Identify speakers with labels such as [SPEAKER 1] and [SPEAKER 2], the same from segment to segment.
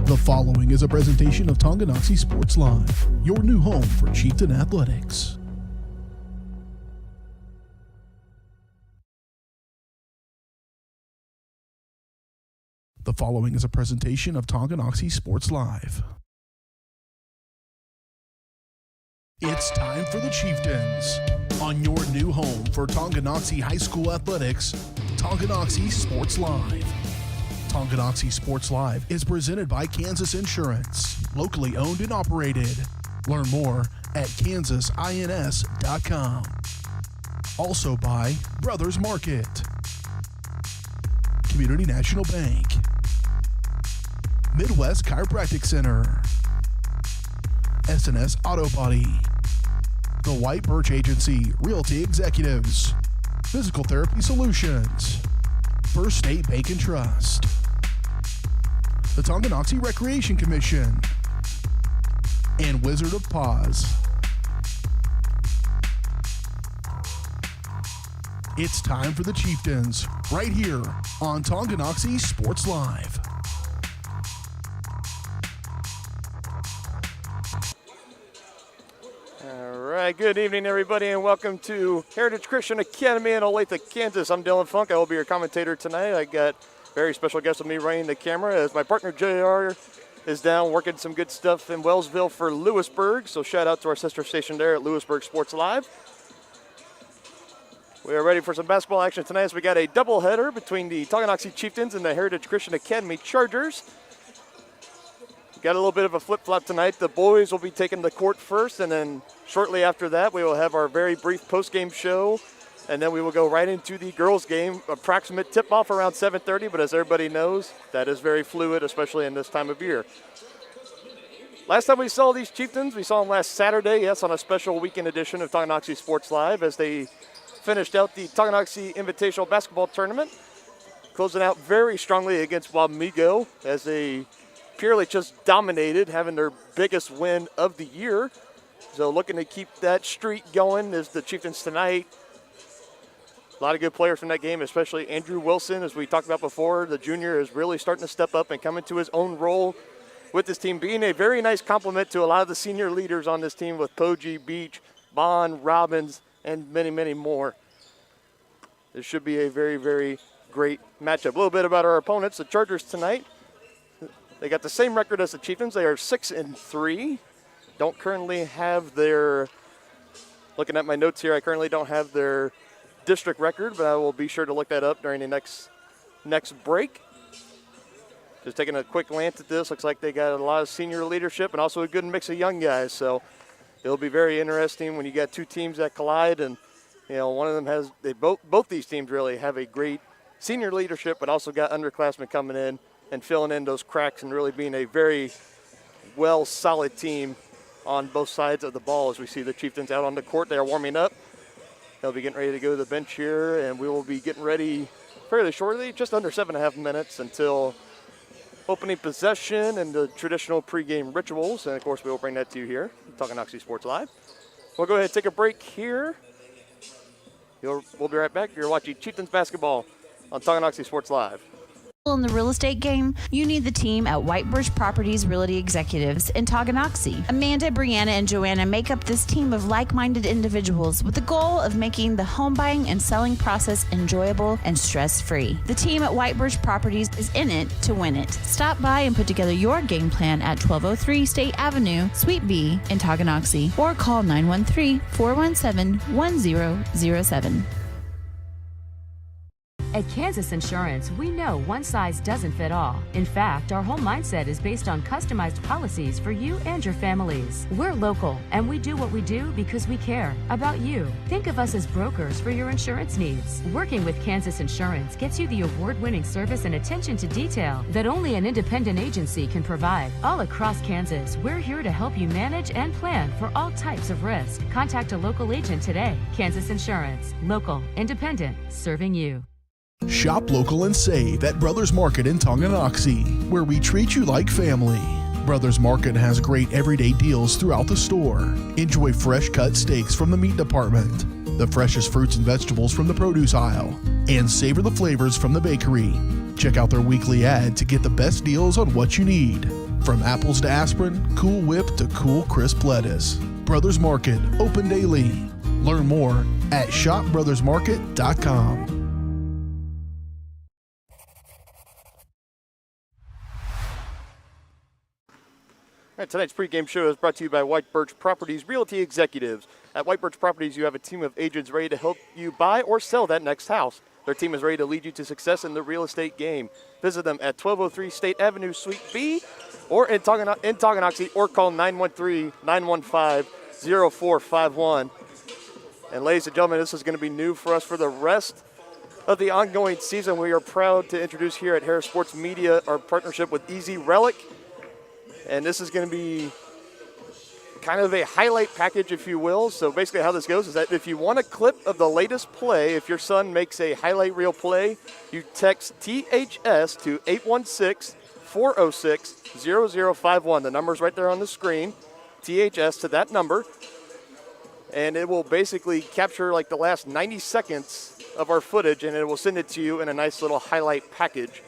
[SPEAKER 1] The following is a presentation of Tonganoxie Sports Live, your new home for Chieftain athletics. The following is a presentation of Tonganoxie Sports Live. It's time for the Chieftains on your new home for Tonganoxie High School athletics, Tonganoxie Sports Live. Tonganoxie Sports Live is presented by Kansas Insurance, locally owned and operated. Learn more at kansasins.com. Also by Brothers Market, Community National Bank, Midwest Chiropractic Center, S&S Auto Body, The White Birch Agency Realty Executives, Physical Therapy Solutions, First State Bank and Trust, the Tonganoxie Recreation Commission, and Wizard of Paws. It's time for the Chieftains, right here on Tonganoxie Sports Live.
[SPEAKER 2] All right, good evening, everybody, and welcome to Heritage Christian Academy in Olathe, Kansas. I'm Dylan Funk. I will be your commentator tonight. I got a very special guest with me running the camera as my partner JR is down working some good stuff in Wellsville for Lewisburg. So shout out to our sister station there at Lewisburg Sports Live. We are ready for some basketball action tonight as we got a doubleheader between the Tonganoxie Chieftains and the Heritage Christian Academy Chargers. Got a little bit of a flip-flop tonight. The boys will be taking the court first, and then shortly after that, we will have our very brief post-game show, and then we will go right into the girls' game. Approximate tip-off around 7:30, but as everybody knows, that is very fluid, especially in this time of year. Last time we saw these Chieftains, we saw them last Saturday, yes, on a special weekend edition of Tonganoxie Sports Live as they finished out the Tonganoxie Invitational Basketball Tournament, closing out very strongly against Wamego as they purely just dominated, having their biggest win of the year. So looking to keep that streak going is the Chieftains tonight. A lot of good players from that game, especially Andrew Wilson, as we talked about before. The junior is really starting to step up and come into his own role with this team, being a very nice complement to a lot of the senior leaders on this team with Poggi, Beach, Bond, Robbins, and many, many more. This should be a very, very great matchup. A little bit about our opponents, the Chargers tonight. They got the same record as the Chieftains. They are 6-3. Don't currently have their, looking at my notes here, I currently don't have their district record, but I will be sure to look that up during the next break. Just taking a quick glance at this, looks like they got a lot of senior leadership and also a good mix of young guys. So it'll be very interesting when you got two teams that collide, and you know one of them has, they both these teams really have a great senior leadership, but also got underclassmen coming in and filling in those cracks and really being a very well solid team on both sides of the ball. As we see the Chieftains out on the court, they are warming up. They'll be getting ready to go to the bench here, and we will be getting ready fairly shortly, just under 7.5 minutes until opening possession and the traditional pregame rituals. And of course, we will bring that to you here, Tonganoxie Sports Live. We'll go ahead and take a break here. We'll be right back. You're watching Chieftains basketball on Tonganoxie Sports Live.
[SPEAKER 3] In the real estate game, you need the team at White Birch Properties Realty Executives in Tonganoxie. Amanda, Brianna, and Joanna make up this team of like-minded individuals with the goal of making the home buying and selling process enjoyable and stress-free. The team at White Birch Properties is in it to win it. Stop by and put together your game plan at 1203 State Avenue, Suite B in Tonganoxie, or call 913-417-1007.
[SPEAKER 4] At Kansas Insurance, we know one size doesn't fit all. In fact, our whole mindset is based on customized policies for you and your families. We're local, and we do what we do because we care about you. Think of us as brokers for your insurance needs. Working with Kansas Insurance gets you the award-winning service and attention to detail that only an independent agency can provide. All across Kansas, we're here to help you manage and plan for all types of risk. Contact a local agent today. Kansas Insurance. Local, independent, serving you.
[SPEAKER 1] Shop local and save at Brothers Market in Tonganoxie, where we treat you like family. Brothers Market has great everyday deals throughout the store. Enjoy fresh cut steaks from the meat department, the freshest fruits and vegetables from the produce aisle, and savor the flavors from the bakery. Check out their weekly ad to get the best deals on what you need. From apples to aspirin, Cool Whip to cool crisp lettuce. Brothers Market, open daily. Learn more at shopbrothersmarket.com.
[SPEAKER 2] All right, tonight's pregame show is brought to you by White Birch Properties Realty Executives. At White Birch Properties, you have a team of agents ready to help you buy or sell that next house. Their team is ready to lead you to success in the real estate game. Visit them at 1203 State Avenue, Suite B, or in Tonganoxie, or call 913-915-0451. And ladies and gentlemen, this is going to be new for us for the rest of the ongoing season. We are proud to introduce here at Harris Sports Media our partnership with Easy Relic. And this is going to be kind of a highlight package, if you will. So basically how this goes is that if you want a clip of the latest play, if your son makes a highlight reel play, you text THS to 816-406-0051. The number's right there on the screen. THS to that number. And it will basically capture like the last 90 seconds of our footage, and it will send it to you in a nice little highlight package.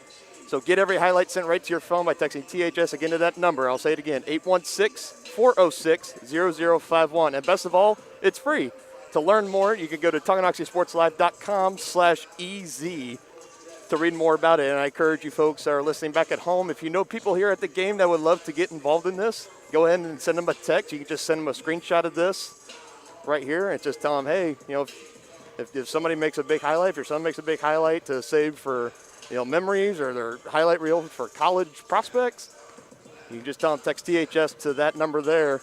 [SPEAKER 2] So get every highlight sent right to your phone by texting THS again to that number. I'll say it again, 816-406-0051. And best of all, it's free. To learn more, you can go to TonganoxieSportsLive.com/EZ to read more about it. And I encourage you folks that are listening back at home, if you know people here at the game that would love to get involved in this, go ahead and send them a text. You can just send them a screenshot of this right here and just tell them, hey, if somebody makes a big highlight, if your son makes a big highlight to save for memories or their highlight reel for college prospects, you can just tell them text THS to that number there,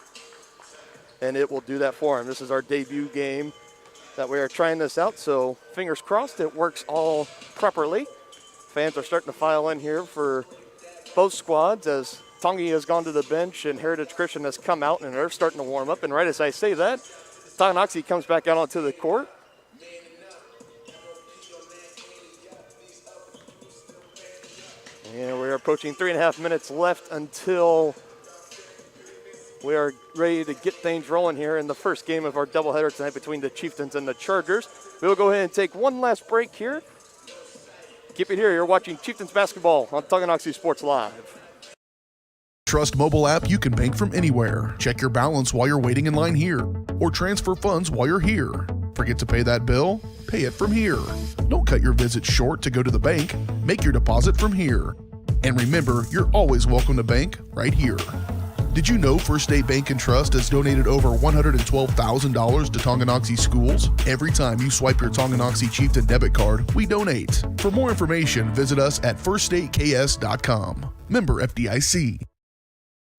[SPEAKER 2] and it will do that for them. This is our debut game that we are trying this out, so fingers crossed it works all properly. Fans are starting to file in here for both squads as Tongi has gone to the bench and Heritage Christian has come out, and they're starting to warm up. And right as I say that, Tonganoxie comes back out onto the court. And we are approaching 3.5 minutes left until we are ready to get things rolling here in the first game of our doubleheader tonight between the Chieftains and the Chargers. We'll go ahead and take one last break here. Keep it here. You're watching Chieftains basketball on Tonganoxie Sports Live.
[SPEAKER 1] Trust mobile app you can bank from anywhere. Check your balance while you're waiting in line here, or transfer funds while you're here. Forget to pay that bill? Pay it from here. Don't cut your visit short to go to the bank. Make your deposit from here. And remember, you're always welcome to bank right here. Did you know First State Bank and Trust has donated over $112,000 to Tonganoxie schools? Every time you swipe your Tonganoxie Chieftain debit card, we donate. For more information, visit us at firststateks.com. Member FDIC.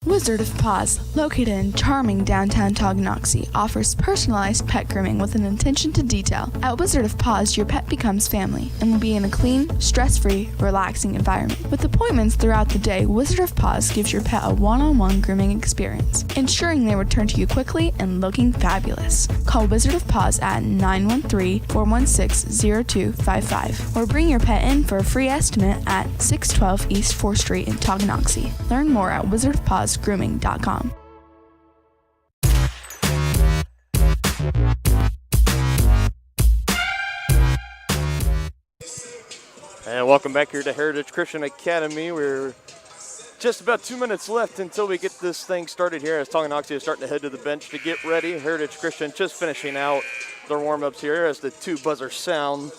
[SPEAKER 5] Wizard of Paws, located in charming downtown Tonganoxie, offers personalized pet grooming with an attention to detail. At Wizard of Paws, your pet becomes family and will be in a clean, stress-free, relaxing environment. With appointments throughout the day, Wizard of Paws gives your pet a one-on-one grooming experience, ensuring they return to you quickly and looking fabulous. Call Wizard of Paws at 913-416-0255 or bring your pet in for a free estimate at 612 East 4th Street in Tonganoxie. Learn more at wizardofpawsgrooming.com.
[SPEAKER 2] And welcome back here to Heritage Christian Academy. We're just about 2 minutes left until we get this thing started here as Tonganoxie is starting to head to the bench to get ready. Heritage Christian just finishing out their warm-ups here as the two buzzers sound.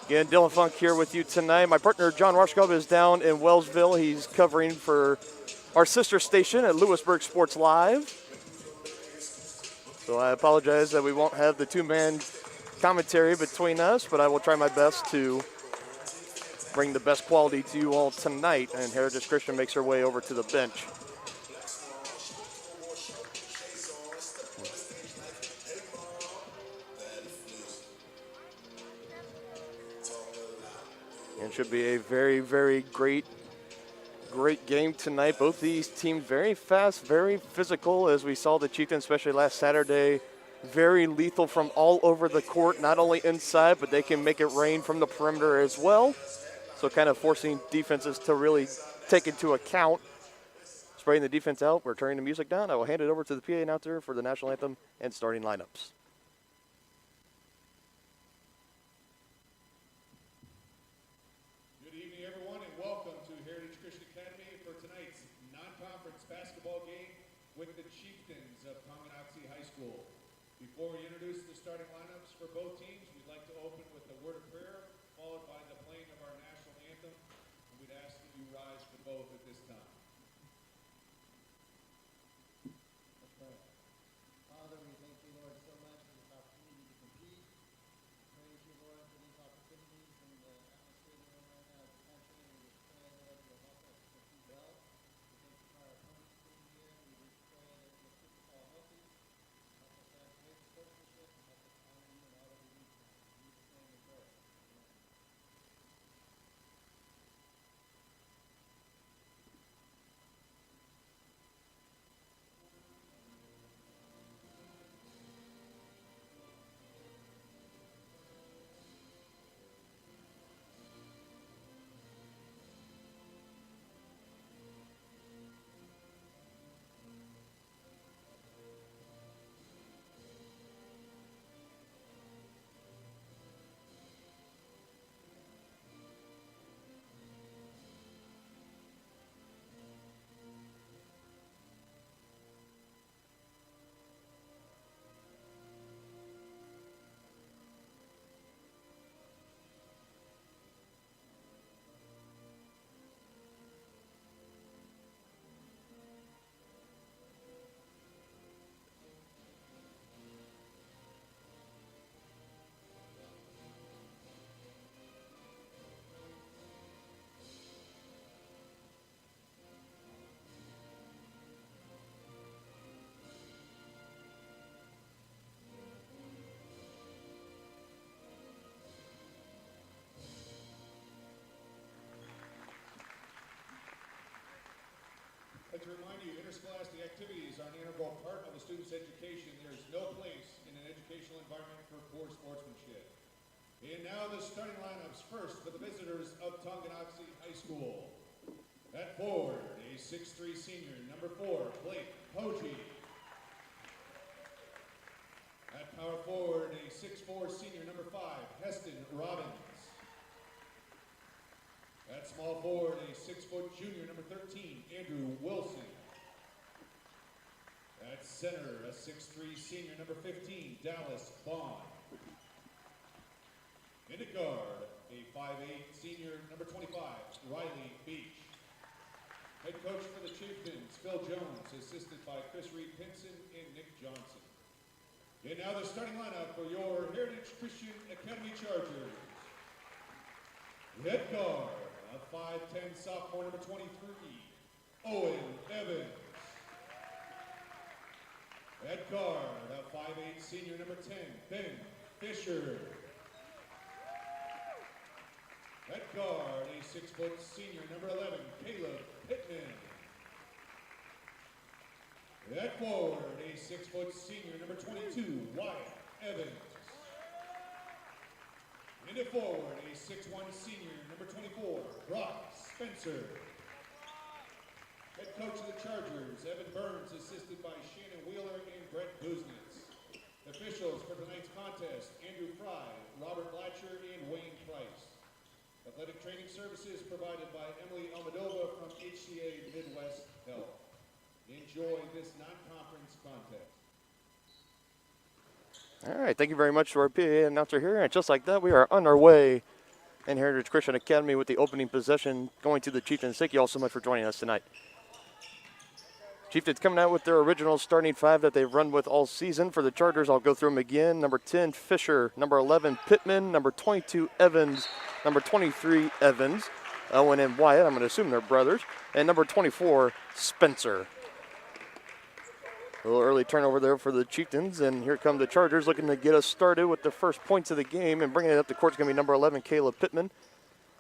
[SPEAKER 2] Again, Dylan Funk here with you tonight. My partner, John Rashkov, is down in Wellsville. He's covering for our sister station at Lewisburg Sports Live. So I apologize that we won't have the two-man commentary between us, but I will try my best to bring the best quality to you all tonight. And Heritage Christian makes her way over to the bench. And should be a very, very great game tonight. Both these teams very fast, very physical, as we saw the Chieftains, especially last Saturday, very lethal from all over the court, not only inside, but they can make it rain from the perimeter as well. So kind of forcing defenses to really take into account. Spraying the defense out, we're turning the music down. I will hand it over to the PA announcer for the national anthem and starting lineups.
[SPEAKER 6] Good evening, everyone, and welcome to Heritage Christian Academy for tonight's Before we introduce the starting lineups for both teams, we'd like to open with a word of prayer, followed by the playing of our national anthem, and we'd ask that you rise for both at this time.
[SPEAKER 7] Let's pray. Father, we thank you, Lord, so much for this opportunity to compete. Praise you, Lord, for these opportunities and the atmosphere that we're in right now as a country. And we just pray, Lord, you'll help us to compete well. We thank you for our opponents being here. We just pray that you'll keep us all healthy. Help us have great sportsmanship and help us honor you in all that we do. In Jesus' name we pray. Amen.
[SPEAKER 6] I'd like to remind you, interscholastic activities are an integral part of a student's education. There is no place in an educational environment for poor sportsmanship. And now the starting lineups. First, for the visitors of Tonganoxie High School. At forward, a 6'3" senior, number 4, Blake Poggi. At power forward, a 6'4" senior, number 5, Heston Robbins. At small forward, a 6-foot junior, number 13, Andrew Wilson. At center, a 6'3" senior, number 15, Dallas Bond. In at guard, a 5'8" senior, number 25, Riley Beach. Head coach for the Chieftains, Phil Jones, assisted by Chris Reed Pinson and Nick Johnson. And now the starting lineup for your Heritage Christian Academy Chargers. Head guard, a 5'10" sophomore, number 23, Owen Evans. At guard, a 5'8" senior, number 10, Ben Fisher. At guard, a 6-foot senior, number 11, Caleb Pittman. At forward, a 6-foot senior, number 22, Wyatt Evans. And at forward, a 6'1" senior, number 24, Brock Spencer. Head coach of the Chargers, Evan Burns, assisted by Shannon Wheeler and Brett Buznitz. Officials for tonight's contest, Andrew Fry, Robert Blatcher, and Wayne Price. Athletic training services provided by Emily Almadova from HCA Midwest Health. Enjoy this non-conference contest.
[SPEAKER 2] All right, thank you very much to our PA announcer here. And just like that, we are on our way in Heritage Christian Academy with the opening possession going to the Chieftains. Thank you all so much for joining us tonight. Chieftains coming out with their original starting 5 that they've run with all season. For the Chargers, I'll go through them again. Number 10, Fisher. Number 11, Pittman. Number 22, Evans. Number 23, Evans. Owen and Wyatt, I'm going to assume they're brothers. And number 24, Spencer. A little early turnover there for the Chieftains, and here come the Chargers looking to get us started with the first points of the game, and bringing it up the court's going to be number 11, Caleb Pittman.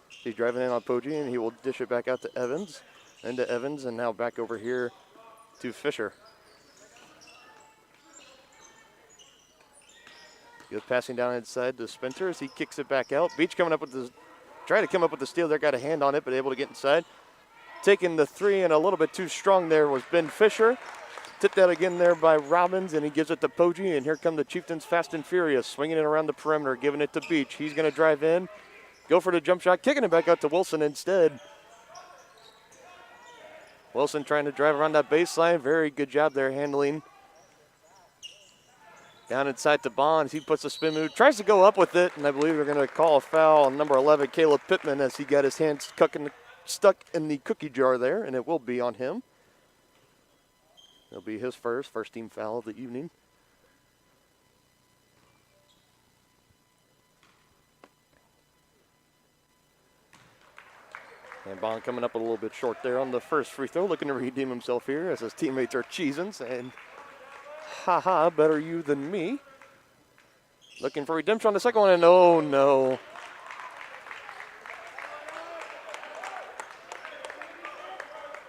[SPEAKER 2] He's driving in on Poggi, and he will dish it back out to Evans, and now back over here to Fisher. He goes passing down inside to Spencer as he kicks it back out. Beach coming up with the, trying to come up with the steal there, got a hand on it, but able to get inside. Taking the 3 and a little bit too strong there was Ben Fisher. Tipped out again there by Robbins, and he gives it to Poggi, and here come the Chieftains fast and furious, swinging it around the perimeter, giving it to Beach. He's going to drive in, go for the jump shot, kicking it back out to Wilson instead. Wilson trying to drive around that baseline. Very good job there handling Down inside to Bonds. He puts a spin move, tries to go up with it, and I believe they're going to call a foul on number 11, Caleb Pittman, as he got his hands stuck in the cookie jar there, and it will be on him. It'll be his first team foul of the evening. And Bond coming up a little bit short there on the first free throw, looking to redeem himself here as his teammates are cheesing, saying, "Ha, better you than me." Looking for redemption on the second one, and oh no.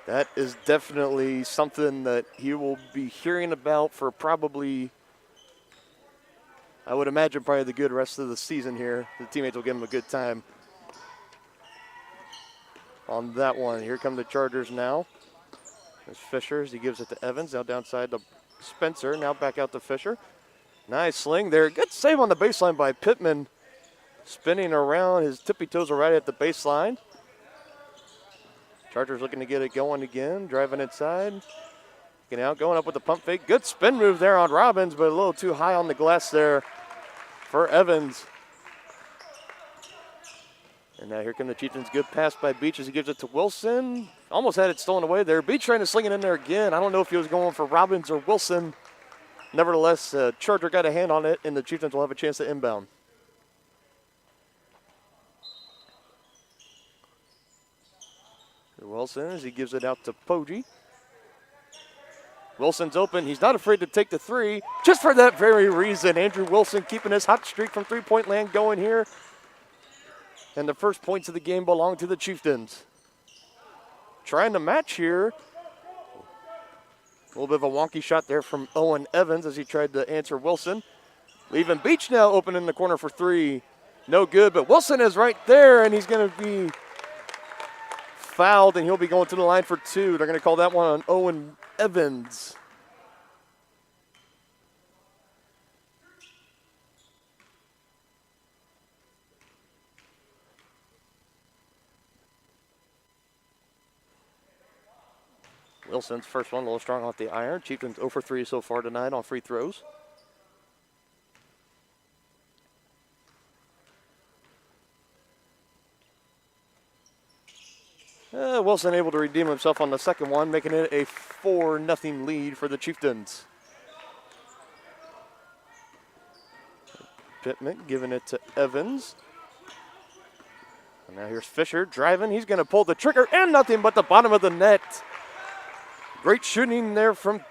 [SPEAKER 2] That is definitely something that he will be hearing about for probably, I would imagine, probably the good rest of the season here. The teammates will give him a good time on that one. Here come the Chargers now. There's Fisher as he gives it to Evans. Now downside to Spencer. Now back out to Fisher. Nice sling there. Good save on the baseline by Pittman. Spinning around. His tippy toes are right at the baseline. Chargers looking to get it going again. Driving inside. Getting out, going up with the pump fake. Good spin move there on Robbins, but a little too high on the glass there for Evans. And now here come the Chieftains. Good pass by Beach as he gives it to Wilson. Almost had it stolen away there. Beach trying to sling it in there again. I don't know if he was going for Robbins or Wilson. Nevertheless, Charger got a hand on it, and the Chieftains will have a chance to inbound. Wilson as he gives it out to Poggi. Wilson's open. He's not afraid to take the three. Just for that very reason, Andrew Wilson keeping his hot streak from three-point land going here. And the first points of the game belong to the Chieftains. Trying to match here. A little bit of a wonky shot there from Owen Evans as he tried to answer Wilson. Leaving Beach now open in the corner for three. No good, but Wilson is right there, and he's going to be fouled, and he'll be going to the line for two. They're going to call that one on Owen Evans. Wilson's first one a little strong off the iron. Chieftains 0 for 3 so far tonight on free throws. Wilson able to redeem himself on the second one, making it a 4-0 lead for the Chieftains. Pittman giving it to Evans. And now here's Fisher driving. He's going to pull the trigger, and nothing but the bottom of the net. Great shooting there from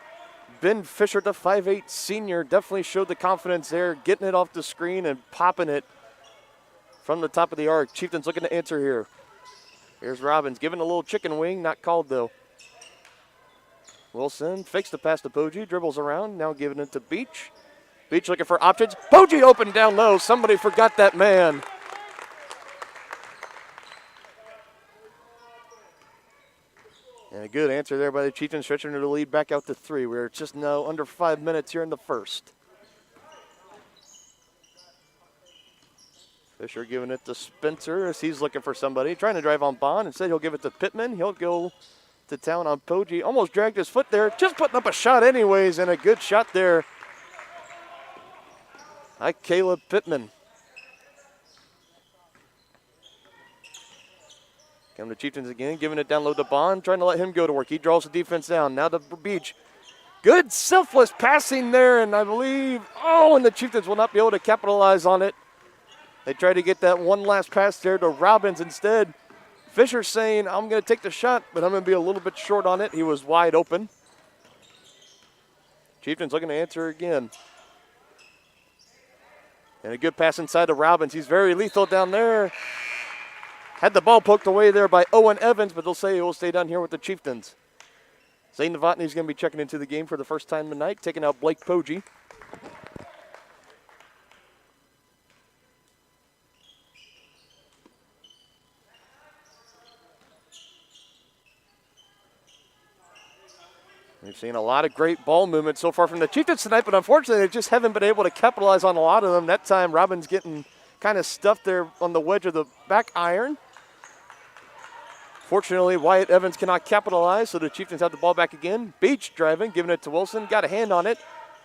[SPEAKER 2] Ben Fisher, the 5'8" senior. Definitely showed the confidence there, getting it off the screen and popping it from the top of the arc. Chieftains looking to answer here. Here's Robbins giving a little chicken wing, not called though. Wilson fakes the pass to Poggi, dribbles around, now giving it to Beach. Beach looking for options. Poggi open down low. Somebody forgot that man. And a good answer there by the Chieftains, stretching the lead back out to 3. We're just now under 5 minutes here in the first. Fisher giving it to Spencer as he's looking for somebody. Trying to drive on Bond. Instead, he'll give it to Pittman. He'll go to town on Poggi. Almost dragged his foot there. Just putting up a shot anyways, and a good shot there by Caleb Pittman. Come to Chieftains again, giving it down low to Bond, trying to let him go to work. He draws the defense down. Now to Beach. Good selfless passing there, and I believe, and the Chieftains will not be able to capitalize on it. They try to get that one last pass there to Robbins instead. Fisher saying, I'm going to take the shot, but I'm going to be a little bit short on it. He was wide open. Chieftains looking to answer again. And a good pass inside to Robbins. He's very lethal down there. Had the ball poked away there by Owen Evans, but they'll say he will stay down here with the Chieftains. Zane Novotny is going to be checking into the game for the first time tonight, taking out Blake Poggi. We've seen a lot of great ball movement so far from the Chieftains tonight, but unfortunately they just haven't been able to capitalize on a lot of them. That time Robbins getting kind of stuffed there on the wedge of the back iron. Fortunately, Wyatt Evans cannot capitalize, so the Chieftains have the ball back again. Beach driving, giving it to Wilson. Got a hand on it.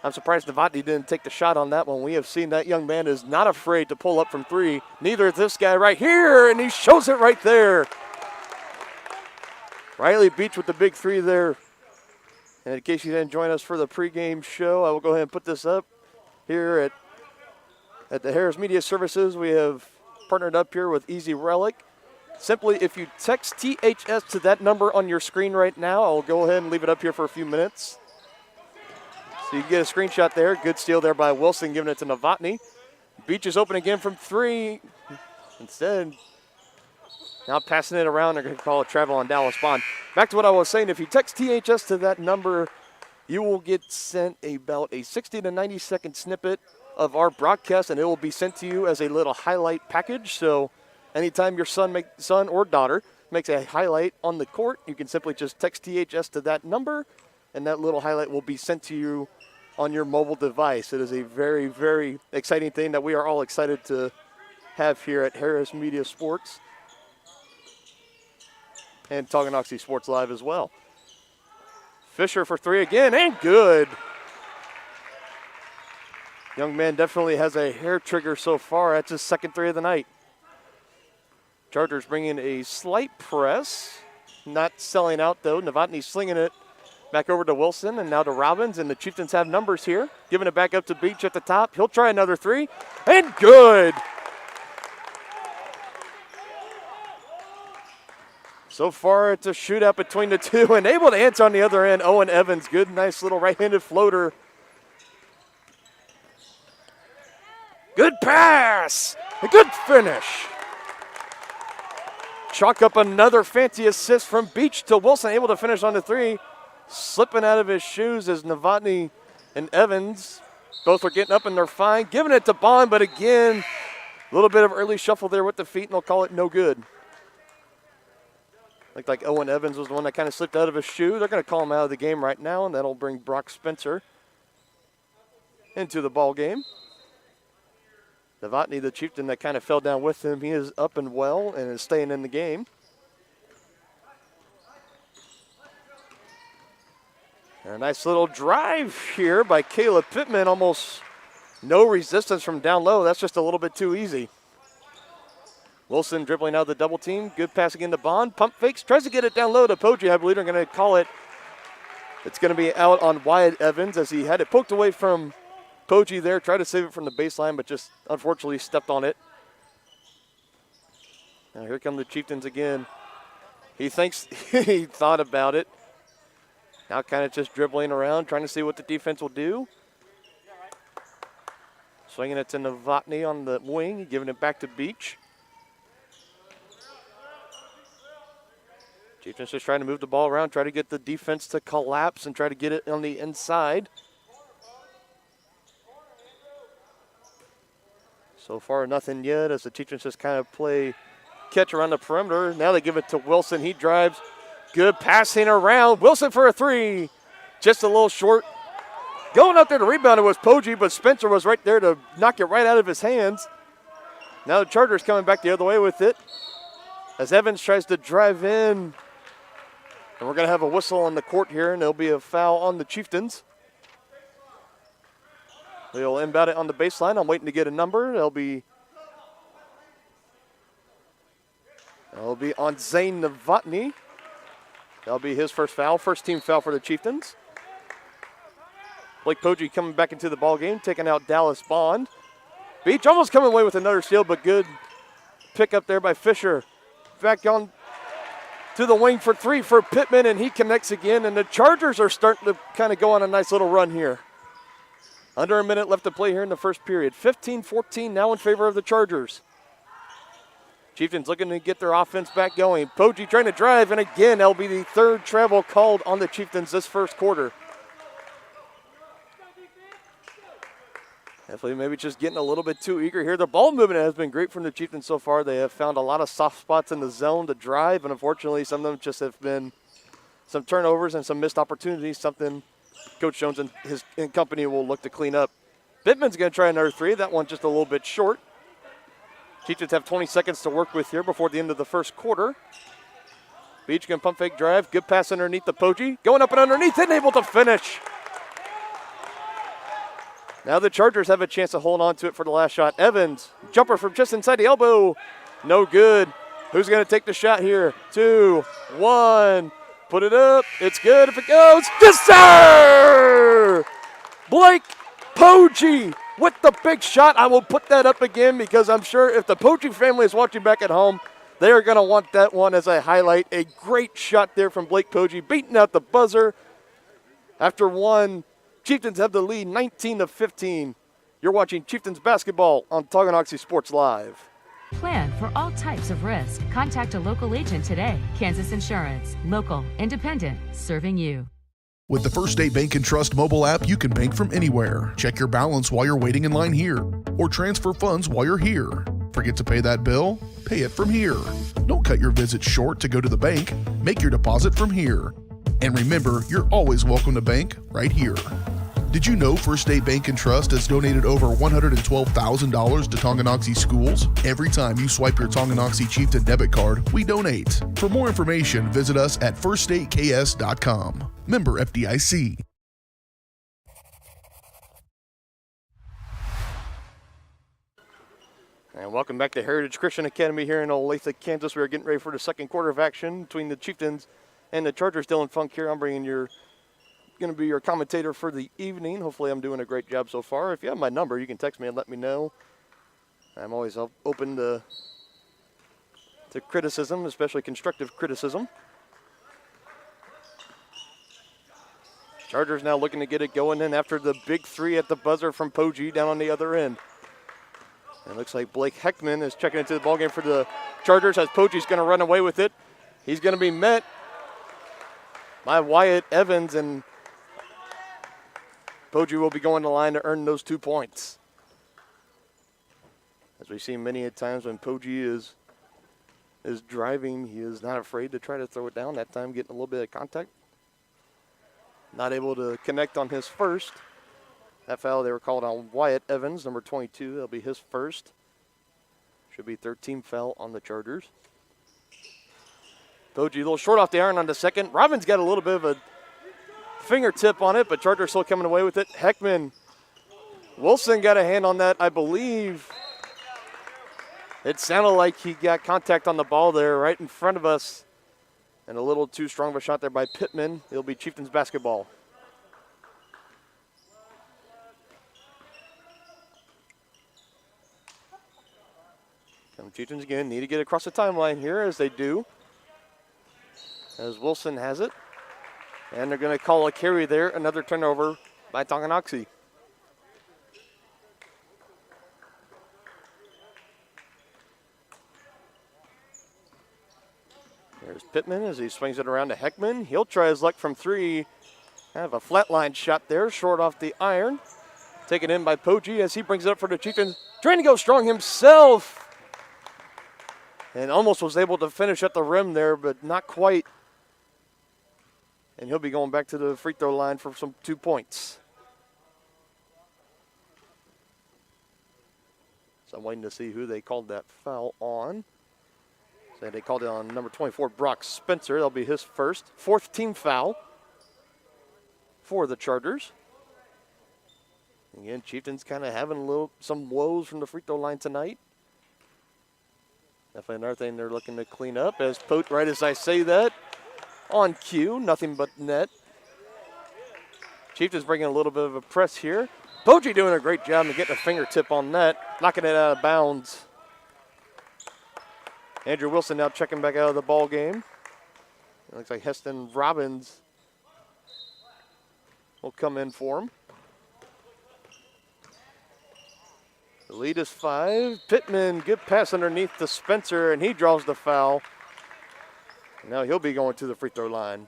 [SPEAKER 2] I'm surprised Novotny didn't take the shot on that one. We have seen that young man is not afraid to pull up from three. Neither is this guy right here, and he shows it right there. Riley Beach with the big three there. And in case you didn't join us for the pregame show, I will go ahead and put this up here at the Harris Media Services. We have partnered up here with Easy Relic. Simply, if you text THS to that number on your screen right now, I'll go ahead and leave it up here for a few minutes. So you can get a screenshot there. Good steal there by Wilson, giving it to Novotny. Beach is open again from three. Instead, now passing it around, they're going to call a travel on Dallas Bond. Back to what I was saying, if you text THS to that number, you will get sent about a 60 to 90 second snippet of our broadcast, and it will be sent to you as a little highlight package. So anytime your son or daughter makes a highlight on the court, you can simply just text THS to that number, and that little highlight will be sent to you on your mobile device. It is a very, very exciting thing that we are all excited to have here at Harris Media Sports and Tonganoxie Sports Live as well. Fisher for three again, and good. Young man definitely has a hair trigger so far. That's his second three of the night. Chargers bringing a slight press. Not selling out, though. Novotny slinging it back over to Wilson and now to Robbins, and the Chieftains have numbers here. Giving it back up to Beach at the top. He'll try another three, and good. So far, it's a shootout between the two, and able to answer on the other end, Owen Evans. Good, nice little right-handed floater. Good pass, a good finish. Chalk up another fancy assist from Beach to Wilson, able to finish on the three. Slipping out of his shoes as Novotny and Evans both are getting up and they're fine. Giving it to Bond, but again, a little bit of early shuffle there with the feet, and they'll call it no good. Looked like Owen Evans was the one that kind of slipped out of his shoe. They're going to call him out of the game right now, and that'll bring Brock Spencer into the ball game. Novotny, the Chieftain that kind of fell down with him, he is up and well and is staying in the game. And a nice little drive here by Caleb Pittman. Almost no resistance from down low. That's just a little bit too easy. Wilson dribbling out of the double team. Good passing into Bond. Pump fakes. Tries to get it down low to Poggi. I believe they're going to call it. It's going to be out on Wyatt Evans as he had it poked away from Poggi there. Tried to save it from the baseline, but just unfortunately stepped on it. Now here come the Chieftains again. He thinks he thought about it. Now kind of just dribbling around, trying to see what the defense will do. Swinging it to Novotny on the wing, giving it back to Beach. Chieftains just trying to move the ball around, try to get the defense to collapse and try to get it on the inside. So far, nothing yet as the Chieftains just kind of play catch around the perimeter. Now they give it to Wilson. He drives. Good passing around. Wilson for a three. Just a little short. Going up there to rebound it was Poggi, but Spencer was right there to knock it right out of his hands. Now the Chargers coming back the other way with it as Evans tries to drive in. And we're going to have a whistle on the court here, and there'll be a foul on the Chieftains. They'll inbound it on the baseline. I'm waiting to get a number. That'll be on Zane Novotny. That'll be his first foul. First team foul for the Chieftains. Blake Poggi coming back into the ball game, taking out Dallas Bond. Beach almost coming away with another steal, but good pick up there by Fisher. Back on to the wing for three for Pittman, and he connects again. And the Chargers are starting to kind of go on a nice little run here. Under a minute left to play here in the first period. 15-14 now in favor of the Chargers. Chieftains looking to get their offense back going. Poggi trying to drive, and again, that'll be the third travel called on the Chieftains this first quarter. Definitely maybe just getting a little bit too eager here. The ball movement has been great from the Chieftains so far. They have found a lot of soft spots in the zone to drive, and unfortunately some of them just have been some turnovers and some missed opportunities, something Coach Jones and his company will look to clean up. Pittman's going to try another three. That one just a little bit short. Chieftains have 20 seconds to work with here before the end of the first quarter. Beach going to pump fake drive. Good pass underneath the Poggi. Going up and underneath and able to finish. Now the Chargers have a chance to hold on to it for the last shot. Evans, jumper from just inside the elbow. No good. Who's going to take the shot here? 2, 1. Put it up. It's good if it goes. Yes, sir! Blake Poggi with the big shot. I will put that up again because I'm sure if the Poggi family is watching back at home, they are going to want that one as a highlight. A great shot there from Blake Poggi, beating out the buzzer. After one, Chieftains have the lead 19-15. You're watching Chieftains basketball on Tonganoxie Sports Live.
[SPEAKER 4] Plan for all types of risk. Contact a local agent today. Kansas Insurance. Local, independent, serving you.
[SPEAKER 1] With the First State Bank and Trust mobile app, you can bank from anywhere. Check your balance while you're waiting in line here, or transfer funds while you're here. Forget to pay that bill? Pay it from here. Don't cut your visit short to go to the bank. Make your deposit from here. And remember, you're always welcome to bank right here. Did you know First State Bank and Trust has donated over $112,000 to Tonganoxie schools? Every time you swipe your Tonganoxie Chieftain debit card, we donate. For more information, visit us at firststateks.com. Member FDIC.
[SPEAKER 2] And welcome back to Heritage Christian Academy here in Olathe, Kansas. We are getting ready for the second quarter of action between the Chieftains and the Chargers. Dylan Funk here. I'm going to be your commentator for the evening. Hopefully I'm doing a great job so far. If you have my number, you can text me and let me know. I'm always open to criticism, especially constructive criticism. Chargers now looking to get it going in after the big three at the buzzer from Poggi down on the other end. It looks like Blake Heckman is checking into the ballgame for the Chargers as Poggi's going to run away with it. He's going to be met by Wyatt Evans, and Poggi will be going to the line to earn those 2 points. As we've seen many times when Poggi is driving, he is not afraid to try to throw it down. That time getting a little bit of contact. Not able to connect on his first. That foul they were called on Wyatt Evans, number 22. That'll be his first. Should be 13th foul on the Chargers. Poggi a little short off the iron on the second. Robbins got a little bit of a fingertip on it, but Chargers still coming away with it. Heckman. Wilson got a hand on that, I believe. It sounded like he got contact on the ball there right in front of us. And a little too strong of a shot there by Pittman. It'll be Chieftains basketball. Chieftains again need to get across the timeline here, as they do. As Wilson has it. And they're going to call a carry there. Another turnover by Tonganoxie. There's Pittman as he swings it around to Heckman. He'll try his luck from three. Have a flat line shot there, short off the iron. Taken in by Poggi as he brings it up for the Chieftains. Trying to go strong himself. And almost was able to finish at the rim there, but not quite. And he'll be going back to the free throw line for some 2 points. So I'm waiting to see who they called that foul on. So they called it on number 24, Brock Spencer. That'll be his first. 4th team foul for the Chargers. Again, Chieftains kind of having some woes from the free throw line tonight. Definitely another thing they're looking to clean up. As right as I say that, on cue, nothing but net. Chieftains bringing a little bit of a press here. Poggi doing a great job of getting a fingertip on net, knocking it out of bounds. Andrew Wilson now checking back out of the ball game. It looks like Heston Robbins will come in for him. The lead is 5. Pittman, good pass underneath to Spencer, and he draws the foul. Now he'll be going to the free throw line.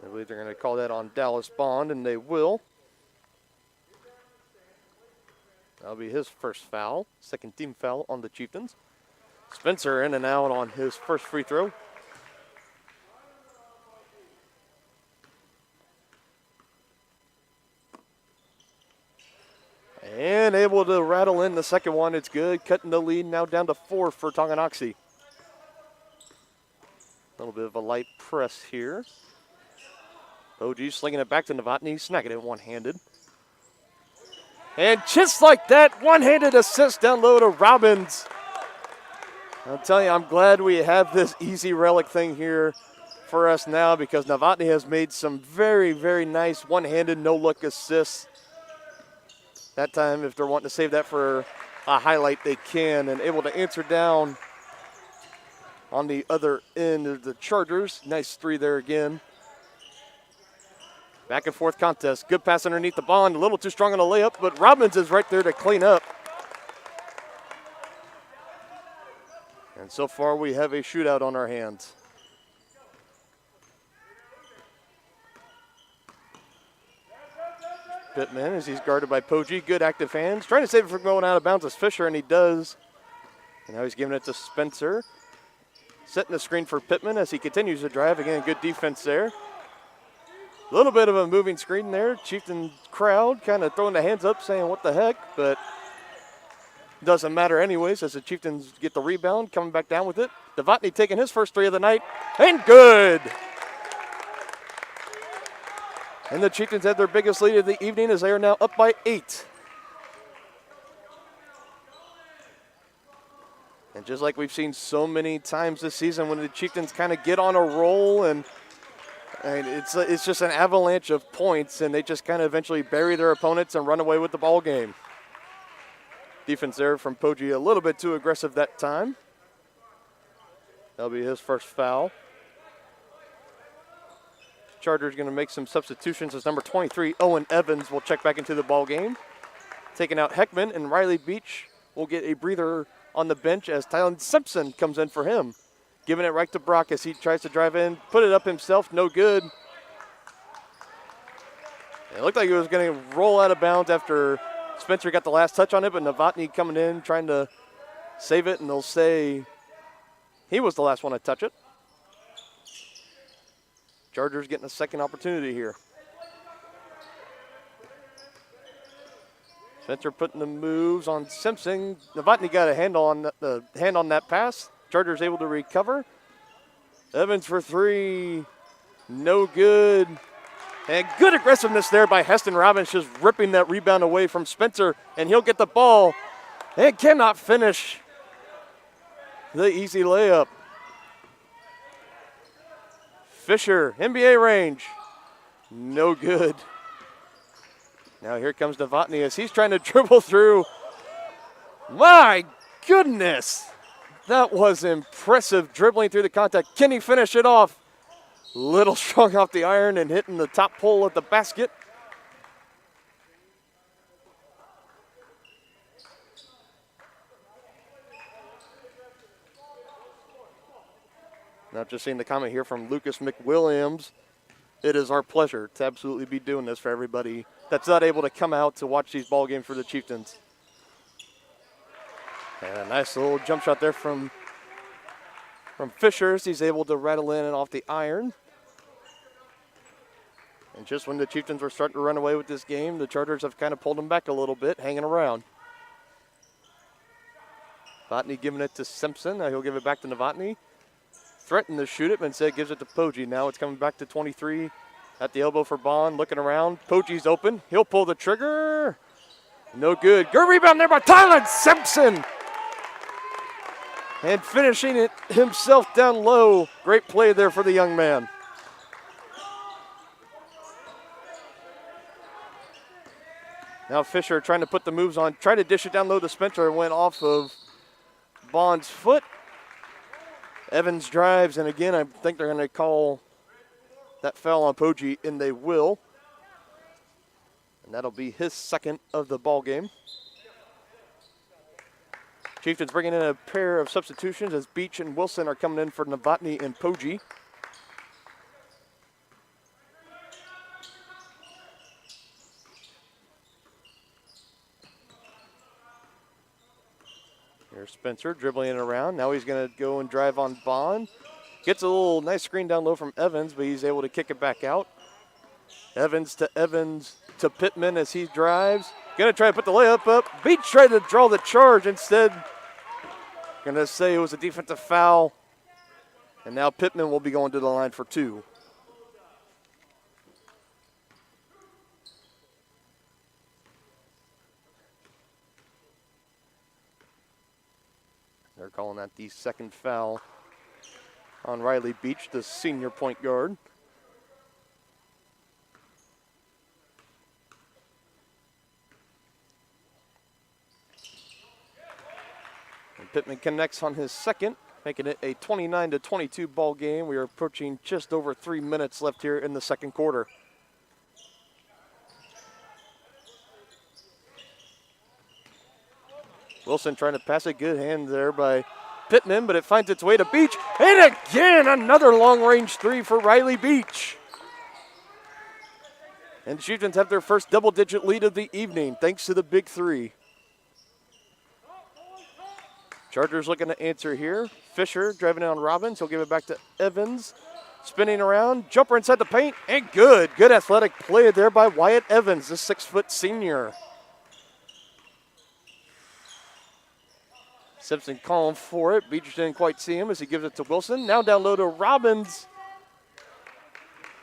[SPEAKER 2] I believe they're going to call that on Dallas Bond, and they will. That'll be his first foul, 2nd team foul on the Chieftains. Spencer in and out on his first free throw. And able to rattle in the second one. It's good. Cutting the lead now down to 4 for Tonganoxie. A little bit of a light press here. Poggi slinging it back to Novotny, snagging it one-handed. And just like that, one-handed assist down low to Robbins. I'll tell you, I'm glad we have this easy relic thing here for us now because Novotny has made some very, very nice one-handed no-look assists. That time, if they're wanting to save that for a highlight, they can, and able to answer down on the other end of the Chargers. Nice three there again. Back and forth contest. Good pass underneath the bond. A little too strong on a layup, but Robbins is right there to clean up. And so far, we have a shootout on our hands. Pittman, as he's guarded by Poggi. Good active hands. Trying to save it from going out of bounds as Fisher, and he does. And now he's giving it to Spencer. Setting the screen for Pittman as he continues to drive. Again, good defense there. A little bit of a moving screen there. Chieftain crowd kind of throwing the hands up saying, what the heck? But doesn't matter anyways as the Chieftains get the rebound, coming back down with it. Novotny taking his first three of the night, and good. And the Chieftains had their biggest lead of the evening as they are now up by 8. And just like we've seen so many times this season when the Chieftains kind of get on a roll and it's just an avalanche of points and they just kind of eventually bury their opponents and run away with the ball game. Defense there from Poggi a little bit too aggressive that time. That'll be his first foul. Chargers going to make some substitutions as number 23, Owen Evans, will check back into the ball game. Taking out Heckman, and Riley Beach will get a breather on the bench as Tylen Simpson comes in for him. Giving it right to Brock as he tries to drive in, put it up himself, no good. It looked like he was going to roll out of bounds after Spencer got the last touch on it, but Novotny coming in trying to save it, and they'll say he was the last one to touch it. Chargers getting a second opportunity here. Spencer putting the moves on Simpson. Novotny got a hand on that pass. Chargers able to recover. Evans for three. No good. And good aggressiveness there by Heston Robbins, just ripping that rebound away from Spencer. And he'll get the ball and cannot finish the easy layup. Fisher, NBA range. No good. Now here comes Novotny as he's trying to dribble through. My goodness. That was impressive dribbling through the contact. Can he finish it off? Little strong off the iron and hitting the top pole of the basket. Now just seeing the comment here from Lucas McWilliams. It is our pleasure to absolutely be doing this for everybody that's not able to come out to watch these ball games for the Chieftains. And a nice little jump shot there from Fisher as he's able to rattle in and off the iron. And just when the Chieftains were starting to run away with this game, the Chargers have kind of pulled them back a little bit, hanging around. Novotny giving it to Simpson. Now he'll give it back to Novotny. Threatened to shoot it, but instead gives it to Poggi. Now it's coming back to 23 at the elbow for Bond, looking around. Poggi's open. He'll pull the trigger. No good. Good rebound there by Tylen Simpson. And finishing it himself down low. Great play there for the young man. Now Fisher trying to put the moves on. Tried to dish it down low to Spencer and went off of Bond's foot. Evans drives, and again, I think they're going to call that foul on Poggi, and they will. And that'll be his second of the ball game. Chieftains bringing in a pair of substitutions as Beach and Wilson are coming in for Novotny and Poggi. Here's Spencer dribbling it around. Now he's going to go and drive on Bond. Gets a little nice screen down low from Evans, but he's able to kick it back out. Evans to Pittman as he drives. Going to try to put the layup up. Beach tried to draw the charge instead. Going to say it was a defensive foul. And now Pittman will be going to the line for two. They're calling that the second foul on Riley Beach, the senior point guard. And Pittman connects on his second, making it a 29-22 ball game. We are approaching just over 3 minutes left here in the second quarter. Wilson trying to pass a good hand there by Pittman, but it finds its way to Beach. And again, another long-range three for Riley Beach. And the Chieftains have their first double-digit lead of the evening, thanks to the big three. Chargers looking to answer here. Fisher driving on Robbins. He'll give it back to Evans. Spinning around, jumper inside the paint, and good. Good athletic play there by Wyatt Evans, the 6-foot senior. Simpson calling for it. Beach didn't quite see him as he gives it to Wilson. Now down low to Robbins.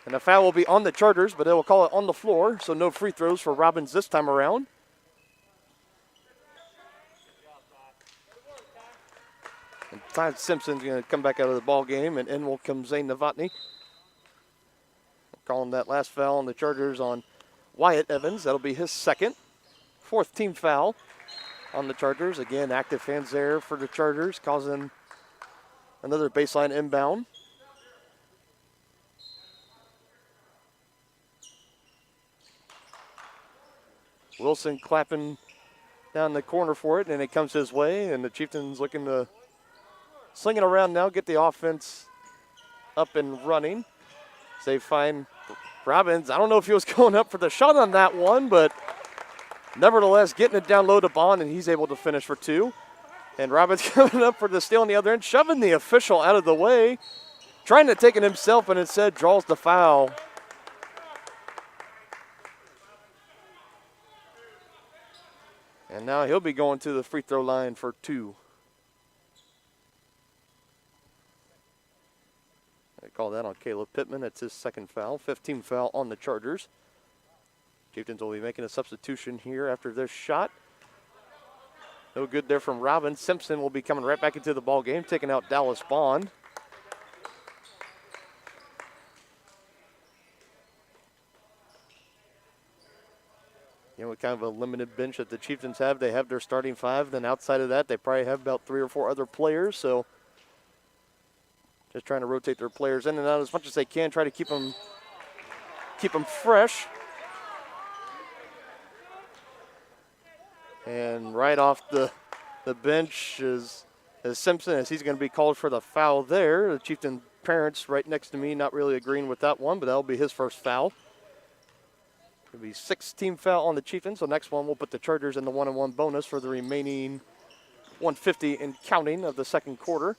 [SPEAKER 2] And a foul will be on the Chargers, but they will call it on the floor, so no free throws for Robbins this time around. And Ty Simpson's going to come back out of the ball game, and in will come Zane Novotny. Calling that last foul on the Chargers on Wyatt Evans. That'll be his second. Fourth team foul on the Chargers. Again, active hands there for the Chargers, causing another baseline inbound. Wilson clapping down the corner for it, and it comes his way, and the Chieftains looking to sling it around now, get the offense up and running. So they find Robbins. I don't know if he was going up for the shot on that one, but nevertheless, getting it down low to Bond, and he's able to finish for two. And Robbins coming up for the steal on the other end, shoving the official out of the way, trying to take it himself, and instead draws the foul. And now he'll be going to the free throw line for two. I call that on Caleb Pittman. That's his second foul. 15th foul on the Chargers. Chieftains will be making a substitution here after this shot. No good there from Robin. Simpson will be coming right back into the ball game, taking out Dallas Bond. You know, what kind of a limited bench that the Chieftains have. They have their starting five. Then outside of that, they probably have about 3 or 4 other players. So just trying to rotate their players in and out as much as they can, try to keep them fresh. And right off the bench is Simpson, as he's going to be called for the foul there. The Chieftain parents right next to me not really agreeing with that one, but that'll be his first foul. It'll be 6-team foul on the Chieftains. So next one, we'll put the Chargers in the 1-on-1 bonus for the remaining 150 and counting of the second quarter.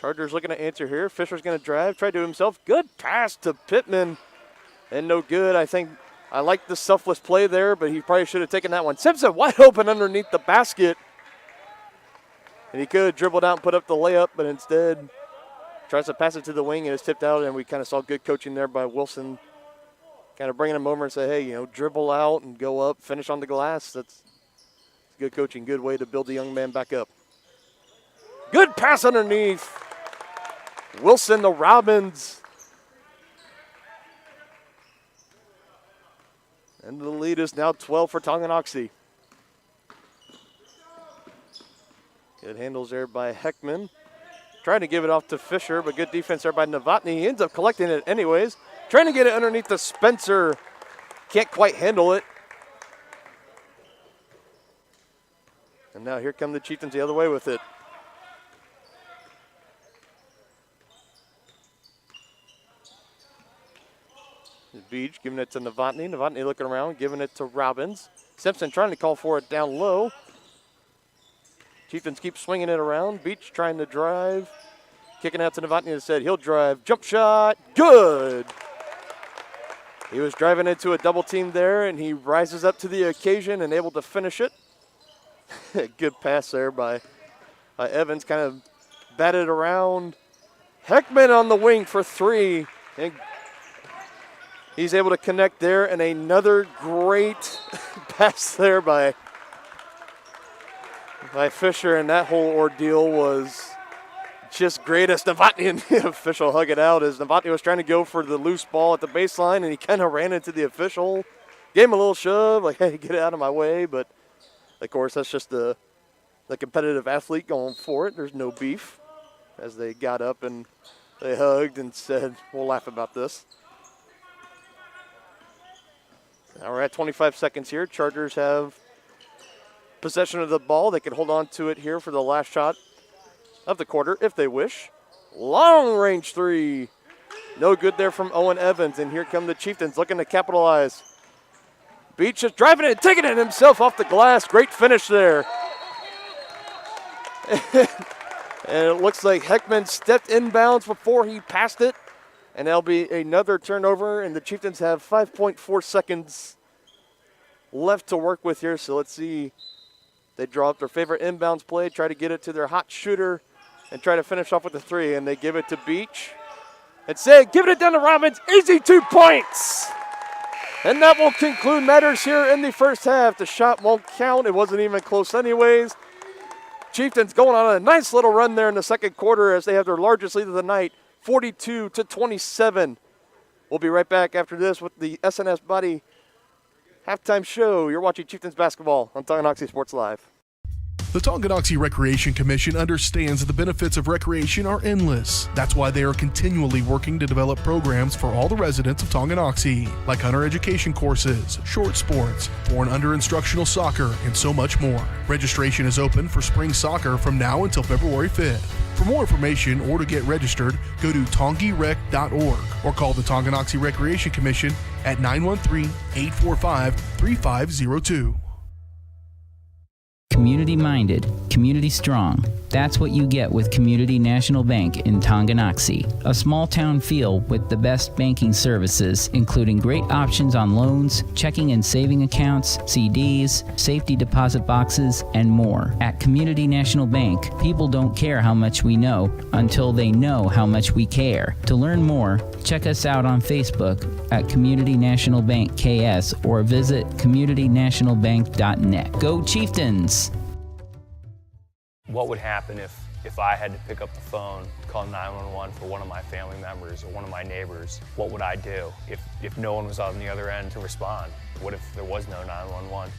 [SPEAKER 2] Chargers looking to answer here. Fisher's going to drive, try to do himself. Good pass to Pittman, and no good. I like the selfless play there, but he probably should have taken that one. Simpson wide open underneath the basket. And he could have dribbled out and put up the layup, but instead tries to pass it to the wing and it's tipped out, and we kind of saw good coaching there by Wilson, kind of bringing him over and say, hey, you know, dribble out and go up, finish on the glass. That's good coaching, good way to build the young man back up. Good pass underneath. Wilson to Robbins. And the lead is now 12 for Tonganoxie. Good handles there by Heckman. Trying to give it off to Fisher, but good defense there by Novotny. He ends up collecting it anyways. Trying to get it underneath the Spencer. Can't quite handle it. And now here come the Chieftains the other way with it. Beach giving it to Novotny. Novotny looking around, giving it to Robbins. Simpson trying to call for it down low. Chieftains keep swinging it around. Beach trying to drive. Kicking out to Novotny instead. He'll drive. Jump shot. Good. He was driving into a double team there, and he rises up to the occasion and able to finish it. Good pass there by Evans. Kind of batted around. Heckman on the wing for three. And he's able to connect there, and another great pass there by by Fisher, and that whole ordeal was just great as Novotny and the official hug it out as Novotny was trying to go for the loose ball at the baseline, and he kind of ran into the official, gave him a little shove, like, hey, get out of my way. But, of course, that's just the competitive athlete going for it. There's no beef as they got up and they hugged and said, we'll laugh about this. Now we're at 25 seconds here. Chargers have possession of the ball. They can hold on to it here for the last shot of the quarter if they wish. Long range three. No good there from Owen Evans. And here come the Chieftains looking to capitalize. Beach just driving it, taking it himself off the glass. Great finish there. And it looks like Heckman stepped inbounds before he passed it. And that'll be another turnover. And the Chieftains have 5.4 seconds left to work with here. So let's see. They draw up their favorite inbounds play, try to get it to their hot shooter, and try to finish off with the three. And they give it to Beach. And say, give it down to Robbins. Easy 2 points. And that will conclude matters here in the first half. The shot won't count. It wasn't even close anyways. Chieftains going on a nice little run there in the second quarter as they have their largest lead of the night, 42-27. We'll be right back after this with the SNS Body halftime show. You're watching Chieftains basketball on Tonganoxie Sports Live.
[SPEAKER 1] The Tonganoxie Recreation Commission understands that the benefits of recreation are endless. That's why they are continually working to develop programs for all the residents of Tonganoxie, like hunter education courses, short sports, for and under instructional soccer, and so much more. Registration is open for spring soccer from now until February 5th. For more information or to get registered, go to tongirec.org or call the Tonganoxie Recreation Commission at 913-845-3502.
[SPEAKER 8] Community-minded, community-strong. That's what you get with Community National Bank in Tonganoxie. A small-town feel with the best banking services, including great options on loans, checking and saving accounts, CDs, safety deposit boxes, and more. At Community National Bank, people don't care how much we know until they know how much we care. To learn more, check us out on Facebook at Community National Bank KS or visit communitynationalbank.net. Go Chieftains!
[SPEAKER 9] What would happen if I had to pick up the phone, call 911 for one of my family members or one of my neighbors? What would I do if no one was on the other end to respond? What if there was no 911?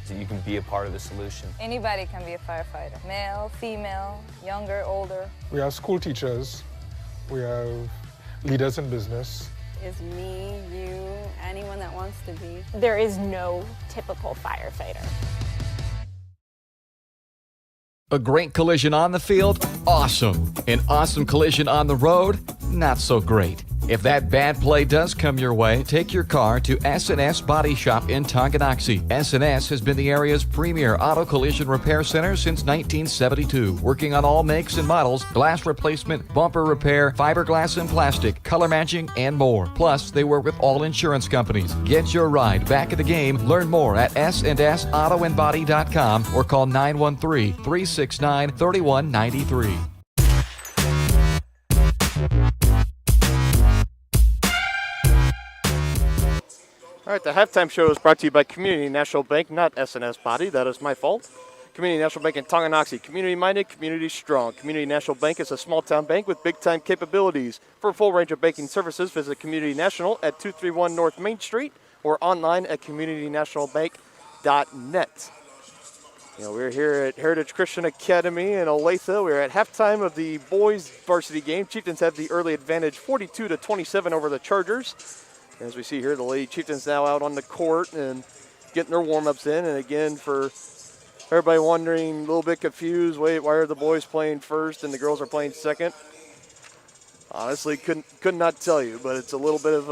[SPEAKER 9] So you can be a part of the solution.
[SPEAKER 10] Anybody can be a firefighter. Male, female, younger, older.
[SPEAKER 11] We have school teachers. We have leaders in business.
[SPEAKER 12] Is me, you, anyone that wants to be.
[SPEAKER 13] There is no typical firefighter.
[SPEAKER 14] A great collision on the field? Awesome. An awesome collision on the road? Not so great. If that bad play does come your way, take your car to S&S Body Shop in Tonganoxie. S&S has been the area's premier auto collision repair center since 1972, working on all makes and models, glass replacement, bumper repair, fiberglass and plastic, color matching, and more. Plus, they work with all insurance companies. Get your ride back in the game. Learn more at S&SAutoandBody.com or call 913-369-3193.
[SPEAKER 2] All right, the halftime show is brought to you by Community National Bank, not SNS Body. That is my fault. Community National Bank in Tonganoxie. Community-minded, community-strong. Community National Bank is a small-town bank with big-time capabilities. For a full range of banking services, visit Community National at 231 North Main Street or online at communitynationalbank.net. You know, we're here at Heritage Christian Academy in Olathe. We're at halftime of the boys varsity game. Chieftains have the early advantage, 42-27 over the Chargers. As we see here, the Lady Chieftains now out on the court and getting their warm-ups in. And again, for everybody wondering, a little bit confused, wait, why are the boys playing first and the girls are playing second? Honestly, could not tell you, but it's a little bit of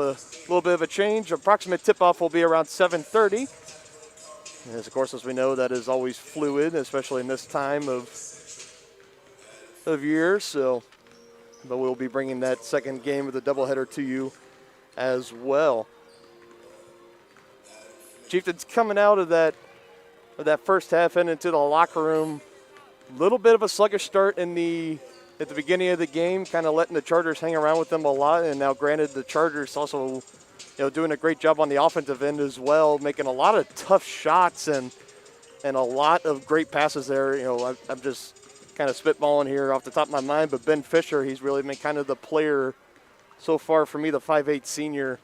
[SPEAKER 2] a change. Approximate tip-off will be around 7:30. As of course, as we know, that is always fluid, especially in this time of year. So, but we'll be bringing that second game of the doubleheader to you as well. Chieftains coming out of that first half and into the locker room. A little bit of a sluggish start at the beginning of the game, kind of letting the Chargers hang around with them a lot. And now, granted, the Chargers also, doing a great job on the offensive end as well, making a lot of tough shots. And and a lot of great passes there. You know, I'm just kind of spitballing here off the top of my mind, but Ben Fisher, he's really been kind of the player so far for me, the 5'8 senior,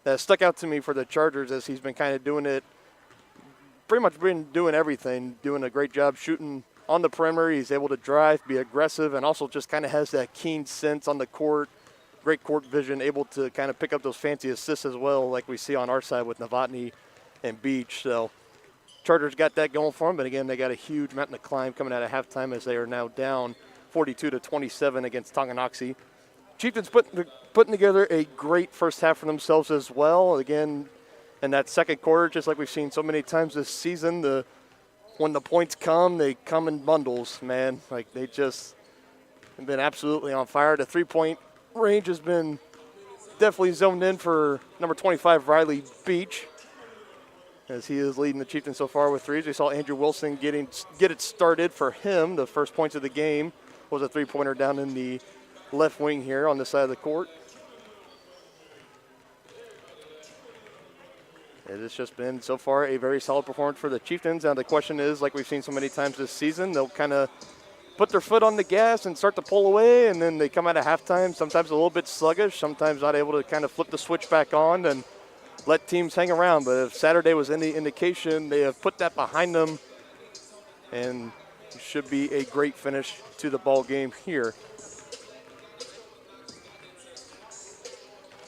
[SPEAKER 2] that stuck out to me for the Chargers, as he's been kind of doing it, pretty much been doing everything, doing a great job shooting on the perimeter. He's able to drive, be aggressive, and also just kind of has that keen sense on the court, great court vision, able to kind of pick up those fancy assists as well, like we see on our side with Novotny and Beach. So Chargers got that going for them, but again, they got a huge mountain to climb coming out of halftime, as they are now down 42-27 against Tonganoxie. Chieftains putting together a great first half for themselves as well. Again, in that second quarter, just like we've seen so many times this season, when the points come, they come in bundles, man. Like, they just have been absolutely on fire. The three-point range has been definitely zoned in for number 25, Riley Beach, as he is leading the Chieftains so far with threes. We saw Andrew Wilson get it started for him. The first points of the game was a three-pointer down in the left wing here on the side of the court. It has just been, so far, a very solid performance for the Chieftains. Now the question is, like we've seen so many times this season, they'll kind of put their foot on the gas and start to pull away, and then they come out of halftime, sometimes a little bit sluggish, sometimes not able to kind of flip the switch back on and let teams hang around. But if Saturday was any indication, they have put that behind them, and it should be a great finish to the ball game here.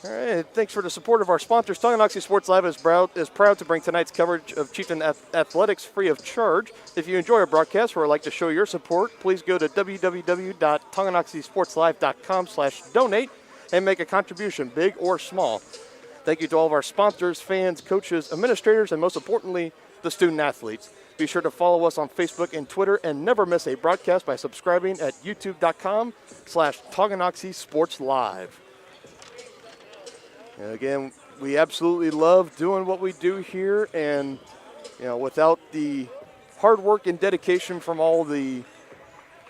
[SPEAKER 2] All right, thanks for the support of our sponsors. Tonganoxie Sports Live is proud to bring tonight's coverage of Chieftain athletics free of charge. If you enjoy our broadcast or would like to show your support, please go to www.tonganoxiesportslive.com/donate and make a contribution, big or small. Thank you to all of our sponsors, fans, coaches, administrators, and most importantly, the student athletes. Be sure to follow us on Facebook and Twitter, and never miss a broadcast by subscribing at youtube.com/Tonganoxie Sports Live. And again, we absolutely love doing what we do here, and without the hard work and dedication from all the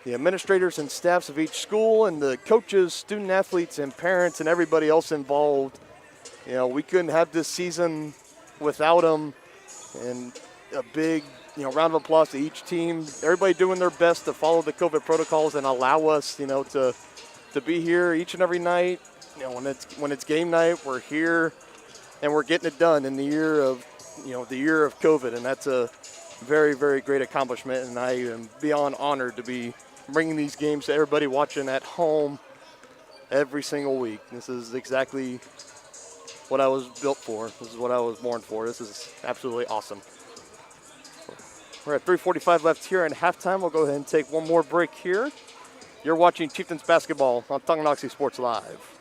[SPEAKER 2] administrators and staffs of each school, and the coaches, student athletes, and parents, and everybody else involved, we couldn't have this season without them. And a big round of applause to each team, everybody doing their best to follow the COVID protocols and allow us to be here each and every night. When it's game night, we're here and we're getting it done in the year of COVID, and that's a very, very great accomplishment. And I am beyond honored to be bringing these games to everybody watching at home every single week. This is exactly what I was built for. This is what I was born for. This is absolutely awesome. We're at 3:45 left here in halftime. We'll go ahead and take one more break here. You're watching Chieftains basketball on Tonganoxie Sports Live.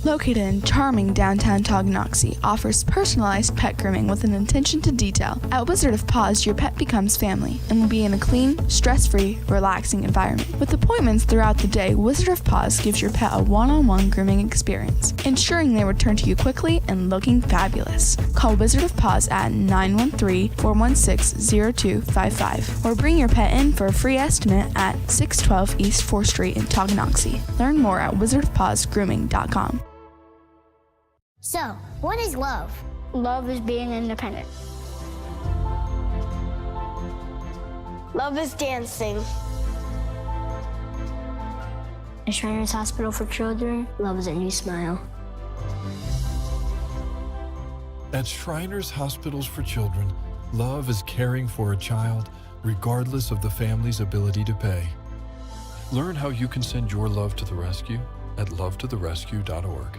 [SPEAKER 5] Located in charming downtown Tonganoxie, offers personalized pet grooming with an attention to detail. At Wizard of Paws, your pet becomes family and will be in a clean, stress-free, relaxing environment. With appointments throughout the day, Wizard of Paws gives your pet a one-on-one grooming experience, ensuring they return to you quickly and looking fabulous. Call Wizard of Paws at 913-416-0255 or bring your pet in for a free estimate at 612 East 4th Street in Tonganoxie. Learn more at wizardofpawsgrooming.com.
[SPEAKER 15] So, what is love? Love is being independent. Love is dancing. At Shriners Hospital for Children, love is a new smile.
[SPEAKER 16] At Shriners Hospitals for Children, love is caring for a child regardless of the family's ability to pay. Learn how you can send your love to the rescue at lovetotherescue.org.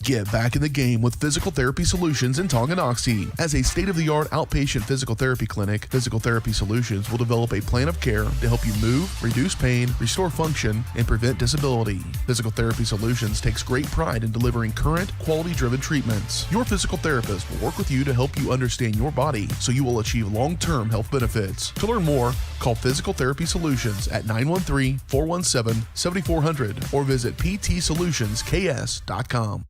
[SPEAKER 1] Get back in the game with Physical Therapy Solutions in Tonganoxie. As a state-of-the-art outpatient physical therapy clinic, Physical Therapy Solutions will develop a plan of care to help you move, reduce pain, restore function, and prevent disability. Physical Therapy Solutions takes great pride in delivering current, quality-driven treatments. Your physical therapist will work with you to help you understand your body so you will achieve long-term health benefits. To learn more, call Physical Therapy Solutions at 913-417-7400 or visit ptsolutionsks.com.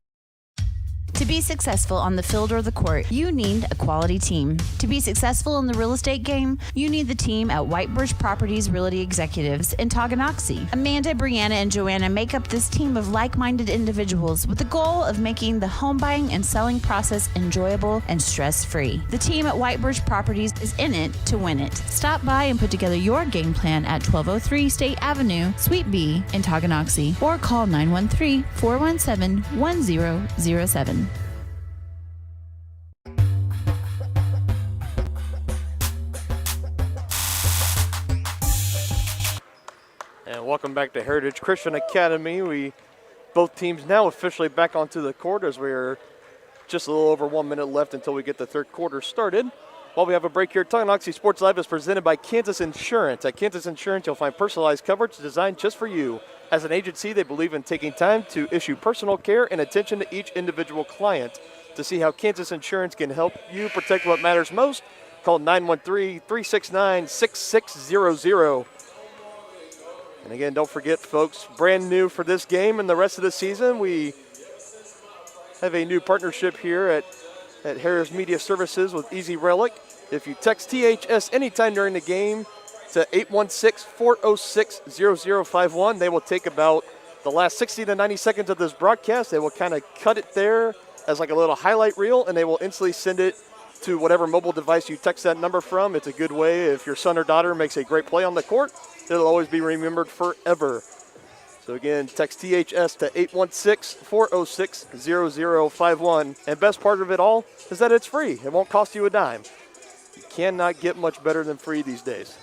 [SPEAKER 3] To be successful on the field or the court, you need a quality team. To be successful in the real estate game, you need the team at Whitebirch Properties Realty Executives in Tonganoxie. Amanda, Brianna, and Joanna make up this team of like-minded individuals with the goal of making the home buying and selling process enjoyable and stress-free. The team at Whitebirch Properties is in it to win it. Stop by and put together your game plan at 1203 State Avenue, Suite B in Tonganoxie, or call 913-417-1007.
[SPEAKER 2] And welcome back to Heritage Christian Academy. Both teams now officially back onto the court as we are just a little over 1 minute left until we get the third quarter started. While we have a break here, Tonganoxie Sports Live is presented by Kansas Insurance. At Kansas Insurance, you'll find personalized coverage designed just for you. As an agency, they believe in taking time to issue personal care and attention to each individual client. To see how Kansas Insurance can help you protect what matters most, call 913-369-6600. And again, don't forget, folks, brand new for this game and the rest of the season, we have a new partnership here at Harris Media Services with Easy Relic. If you text THS anytime during the game to 816-406-0051, they will take about the last 60 to 90 seconds of this broadcast. They will kind of cut it there as like a little highlight reel, and they will instantly send it to whatever mobile device you text that number from. It's a good way if your son or daughter makes a great play on the court. It'll always be remembered forever. So again, text THS to 816-406-0051. And best part of it all is that it's free. It won't cost you a dime. You cannot get much better than free these days.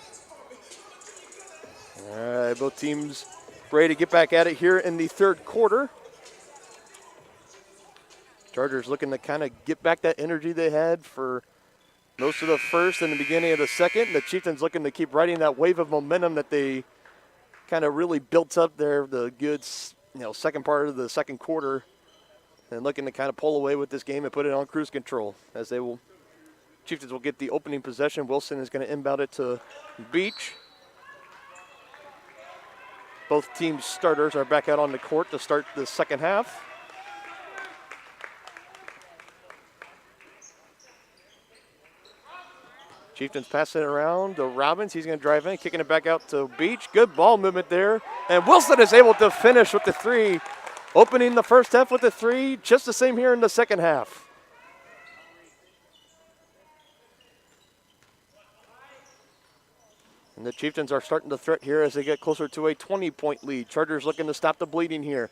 [SPEAKER 2] All right, both teams ready to get back at it here in the third quarter. Chargers looking to kind of get back that energy they had for most of the first and the beginning of the second. The Chieftains looking to keep riding that wave of momentum that they kind of really built up there, the good, second part of the second quarter, and looking to kind of pull away with this game and put it on cruise control as Chieftains will get the opening possession. Wilson is going to inbound it to Beach. Both teams' starters are back out on the court to start the second half. Chieftains passing it around to Robbins. He's going to drive in, kicking it back out to Beach. Good ball movement there. And Wilson is able to finish with the three. Opening the first half with the three. Just the same here in the second half. And the Chieftains are starting to threat here as they get closer to a 20-point lead. Chargers looking to stop the bleeding here.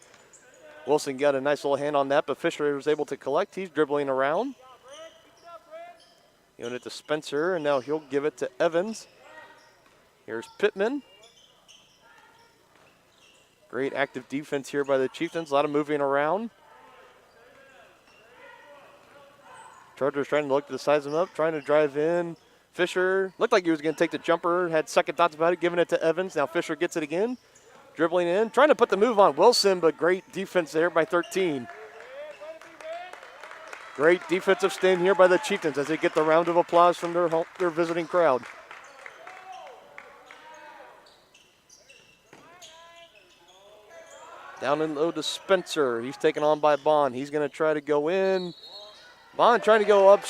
[SPEAKER 2] Wilson got a nice little hand on that, but Fisher was able to collect. He's dribbling around. Giving it to Spencer, and now he'll give it to Evans. Here's Pittman. Great active defense here by the Chieftains. A lot of moving around. Chargers trying to look to size them up, trying to drive in. Fisher looked like he was going to take the jumper, had second thoughts about it, giving it to Evans. Now Fisher gets it again, dribbling in, trying to put the move on Wilson, but great defense there by 13. Great defensive stand here by the Chieftains as they get the round of applause from their visiting crowd. Down and low to Spencer. He's taken on by Bond. He's going to try to go in. Bond trying to go up.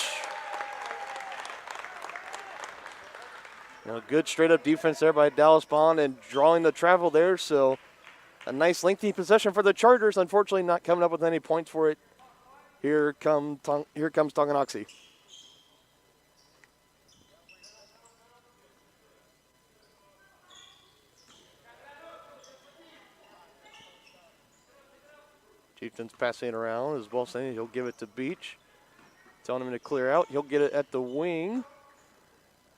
[SPEAKER 2] Good straight-up defense there by Dallas Bond and drawing the travel there. So a nice lengthy possession for the Chargers. Unfortunately, not coming up with any points for it. Here comes Tonganoxie. Chieftains passing it around as well, saying he'll give it to Beach. Telling him to clear out. He'll get it at the wing.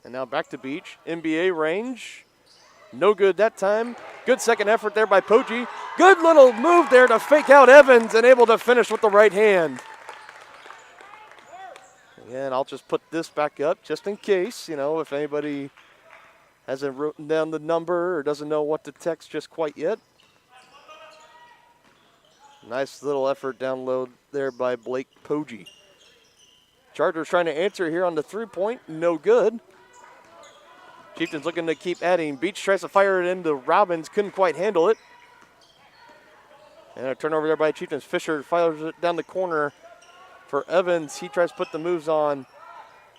[SPEAKER 2] And now back to Beach. NBA range. No good that time. Good second effort there by Poggi. Good little move there to fake out Evans and able to finish with the right hand. Again, I'll just put this back up just in case, if anybody hasn't written down the number or doesn't know what to text just quite yet. Nice little effort down low there by Blake Poggi. Chargers trying to answer here on the three-point. No good. Chieftains looking to keep adding. Beach tries to fire it into Robbins. Couldn't quite handle it. And a turnover there by Chieftains. Fisher fires it down the corner. for Evans. He tries to put the moves on.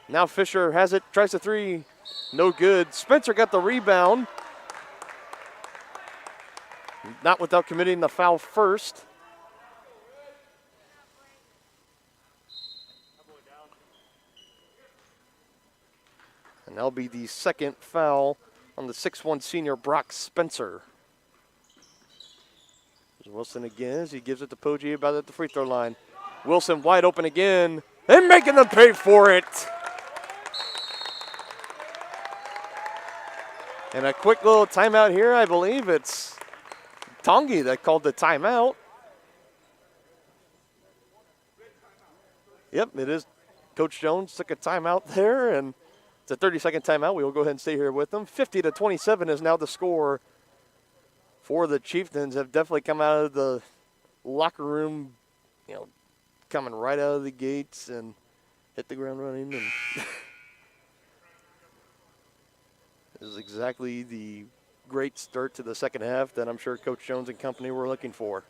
[SPEAKER 2] Now Fisher has it, tries the three. No good. Spencer got the rebound. Not without committing the foul first. And that'll be the second foul on the 6'1 senior Brock Spencer. There's Wilson again as he gives it to Poggi about at the free throw line. Wilson wide open again and making them pay for it. And a quick little timeout here. I believe it's Tongi that called the timeout. Yep, it is. Coach Jones took a timeout there, and it's a 30-second timeout. We will go ahead and stay here with them. 50-27 is now the score for the Chieftains. Have definitely come out of the locker room, coming right out of the gates and hit the ground running. And this is exactly the great start to the second half that I'm sure Coach Jones and company were looking for.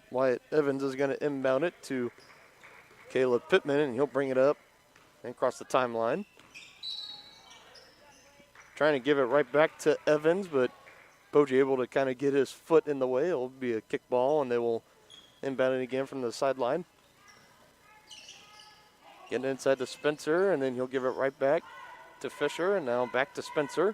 [SPEAKER 2] Wyatt Evans is going to inbound it to Caleb Pittman, and he'll bring it up and cross the timeline. Trying to give it right back to Evans, but Poggi able to kind of get his foot in the way. It'll be a kick ball, and they will inbound it again from the sideline. Getting inside to Spencer, and then he'll give it right back to Fisher, and now back to Spencer.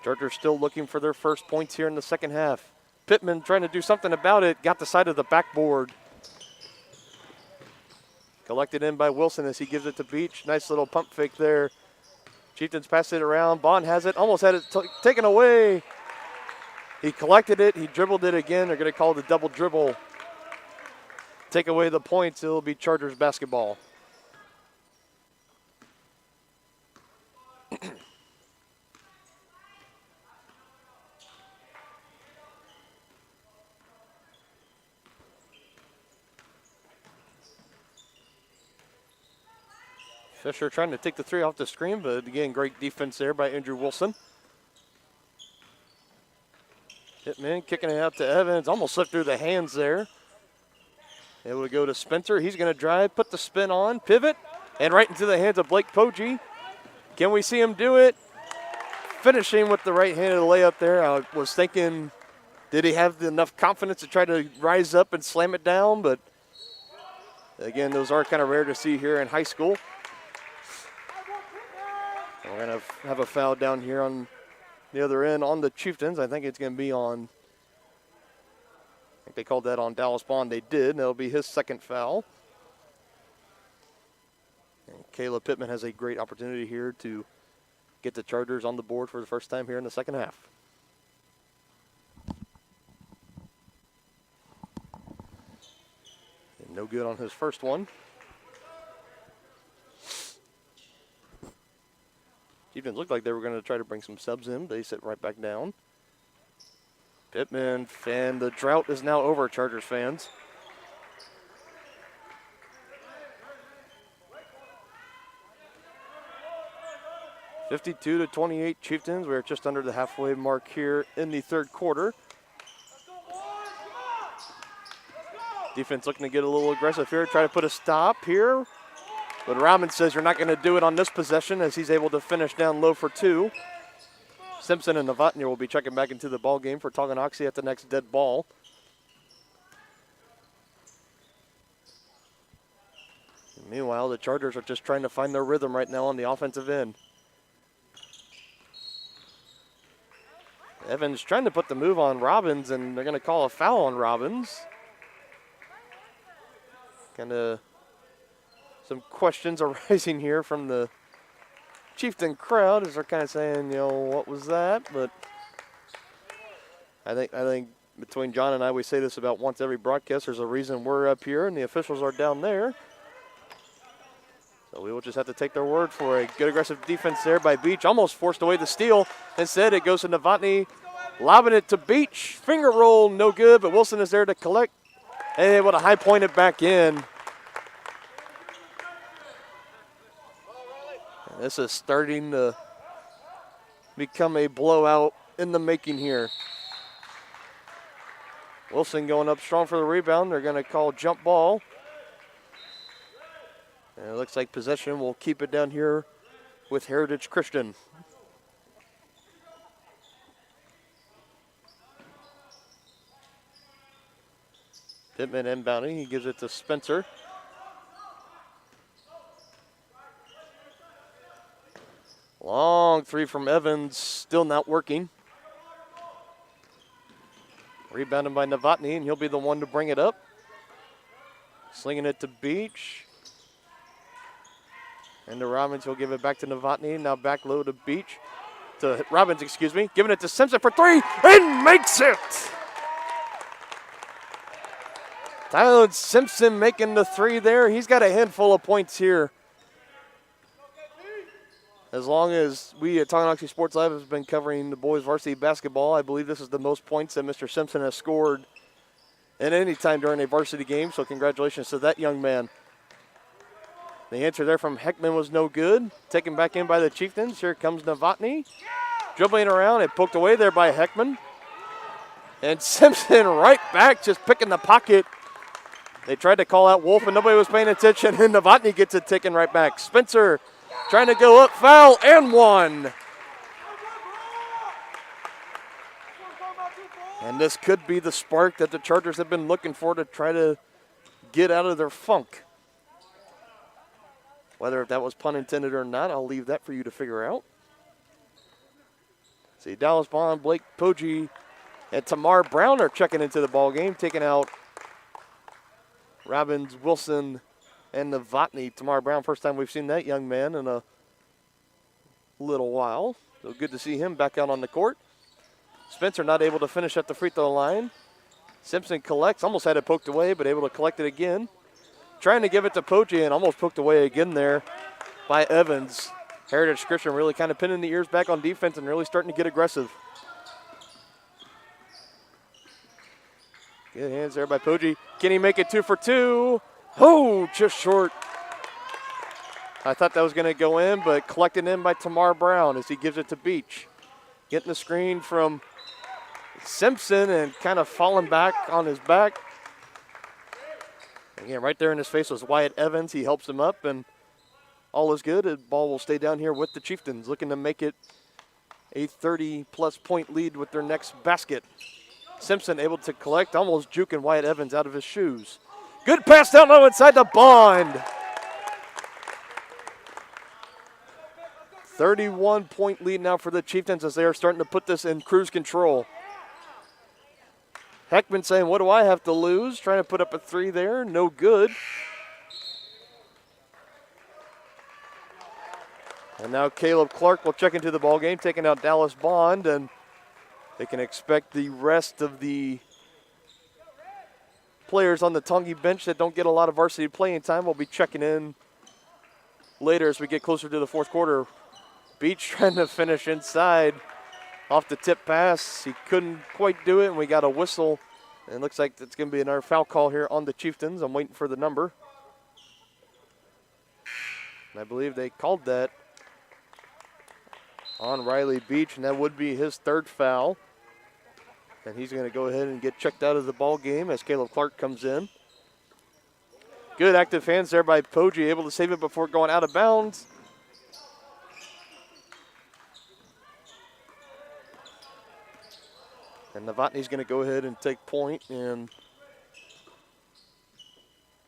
[SPEAKER 2] Chargers still looking for their first points here in the second half. Pittman trying to do something about it, got the side of the backboard. Collected in by Wilson as he gives it to Beach. Nice little pump fake there. Chieftains pass it around. Bond has it, almost had it taken away. He collected it, he dribbled it again. They're going to call it a double dribble. Take away the points, it'll be Chargers basketball. Fisher trying to take the three off the screen, but again, great defense there by Andrew Wilson. Pittman kicking it out to Evans, almost slipped through the hands there. Able to go to Spencer. He's going to drive, put the spin on, pivot, and right into the hands of Blake Poggi. Can we see him do it? Finishing with the right-handed layup there. I was thinking, did he have enough confidence to try to rise up and slam it down? But again, those are kind of rare to see here in high school. We're going to have a foul down here on the other end on the Chieftains. I think it's going to be on, I think they called that on Dallas Bond. They did, and that'll be his second foul. And Caleb Pittman has a great opportunity here to get the Chargers on the board for the first time here in the second half. And no good on his first one. Chieftains looked like they were going to try to bring some subs in. They sit right back down. Pittman, and the drought is now over, Chargers fans. (52-28) Chieftains. We're just under the halfway mark here in the third quarter. Defense looking to get a little aggressive here, try to put a stop here. But Robbins says you're not going to do it on this possession as he's able to finish down low for two. Simpson and Novotny will be checking back into the ball game for Tonganoxie at the next dead ball. And meanwhile, the Chargers are just trying to find their rhythm right now on the offensive end. Evans trying to put the move on Robbins, and they're going to call a foul on Robbins. Kind of some questions arising here from the Chieftain crowd as they're kind of saying, what was that? But I think between John and I, we say this about once every broadcast. There's a reason we're up here and the officials are down there. So we will just have to take their word for a good aggressive defense there by Beach. Almost forced away the steal. Instead, it goes to Novotny, lobbing it to Beach. Finger roll, no good, but Wilson is there to collect. and able to high point it back in. And this is starting to become a blowout in the making here. Wilson going up strong for the rebound. They're going to call jump ball. And it looks like possession will keep it down here with Heritage Christian. Pittman inbounding. He gives it to Spencer. Long three from Evans, still not working. Rebounded by Novotny, and he'll be the one to bring it up. Slinging it to Beach. And to Robbins, he'll give it back to Novotny. Now back low to Beach. To Robbins, excuse me. Giving it to Simpson for three, and makes it! Tyler Simpson making the three there. He's got a handful of points here. As long as we at Tonganoxie Sports Live have been covering the boys varsity basketball, I believe this is the most points that Mr. Simpson has scored at any time during a varsity game, so congratulations to that young man. The answer there from Heckman was no good. Taken back in by the Chieftains. Here comes Novotny. Dribbling around and poked away there by Heckman. And Simpson right back, just picking the pocket. They tried to call out Wolf, and nobody was paying attention, and Novotny gets it taken right back. Spencer trying to go up, foul, and one. And this could be the spark that the Chargers have been looking for to try to get out of their funk. Whether that was pun intended or not, I'll leave that for you to figure out. See, Dallas Bond, Blake Poggi, and Tamar Brown are checking into the ball game, taking out Robbins, Wilson, and Novotny. Tamar Brown, first time we've seen that young man in a little while. So good to see him back out on the court. Spencer not able to finish at the free throw line. Simpson collects, almost had it poked away, but able to collect it again. Trying to give it to Poggi and almost poked away again there by Evans. Heritage Christian really kind of pinning the ears back on defense and really starting to get aggressive. Good hands there by Poggi. Can he make it 2 for 2? Oh, just short. I thought that was going to go in, but collected in by Tamar Brown as he gives it to Beach. Getting the screen from Simpson and kind of falling back on his back. Again, right there in his face was Wyatt Evans. He helps him up, and all is good. The ball will stay down here with the Chieftains, looking to make it a 30-plus point lead with their next basket. Simpson able to collect, almost juking Wyatt Evans out of his shoes. Good pass down low inside the Bond. 31-point lead now for the Chieftains as they are starting to put this in cruise control. Heckman saying, what do I have to lose? Trying to put up a three there, no good. And now Caleb Clark will check into the ball game, taking out Dallas Bond, and they can expect the rest of the players on the Tongi bench that don't get a lot of varsity playing time will be checking in later as we get closer to the fourth quarter. Beach trying to finish inside off the tip pass. He couldn't quite do it, and we got a whistle. And it looks like it's going to be another foul call here on the Chieftains. I'm waiting for the number. And I believe they called that on Riley Beach, and that would be his third foul. And he's going to go ahead and get checked out of the ball game as Caleb Clark comes in. Good active hands there by Poggi, able to save it before going out of bounds. And Novotny's going to go ahead and take point and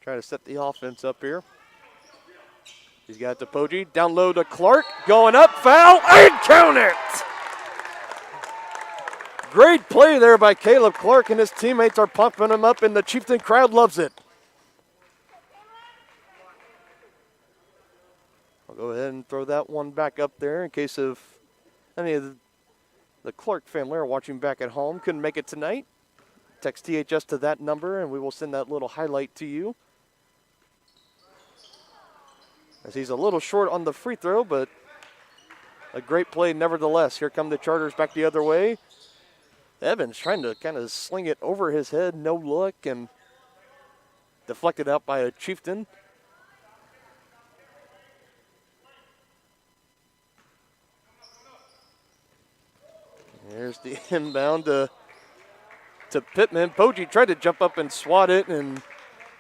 [SPEAKER 2] try to set the offense up here. He's got it to Poggi, down low to Clark, going up, foul, and count it! Great play there by Caleb Clark, and his teammates are pumping him up, and the Chieftain crowd loves it. I'll go ahead and throw that one back up there in case of any of the Clark family are watching back at home. Couldn't make it tonight. Text THS to that number, and we will send that little highlight to you. As he's a little short on the free throw, but a great play nevertheless. Here come the Chargers back the other way. Evans trying to kind of sling it over his head, no look, and deflected out by a Chieftain. Here's the inbound to Pittman. Poggi tried to jump up and swat it, and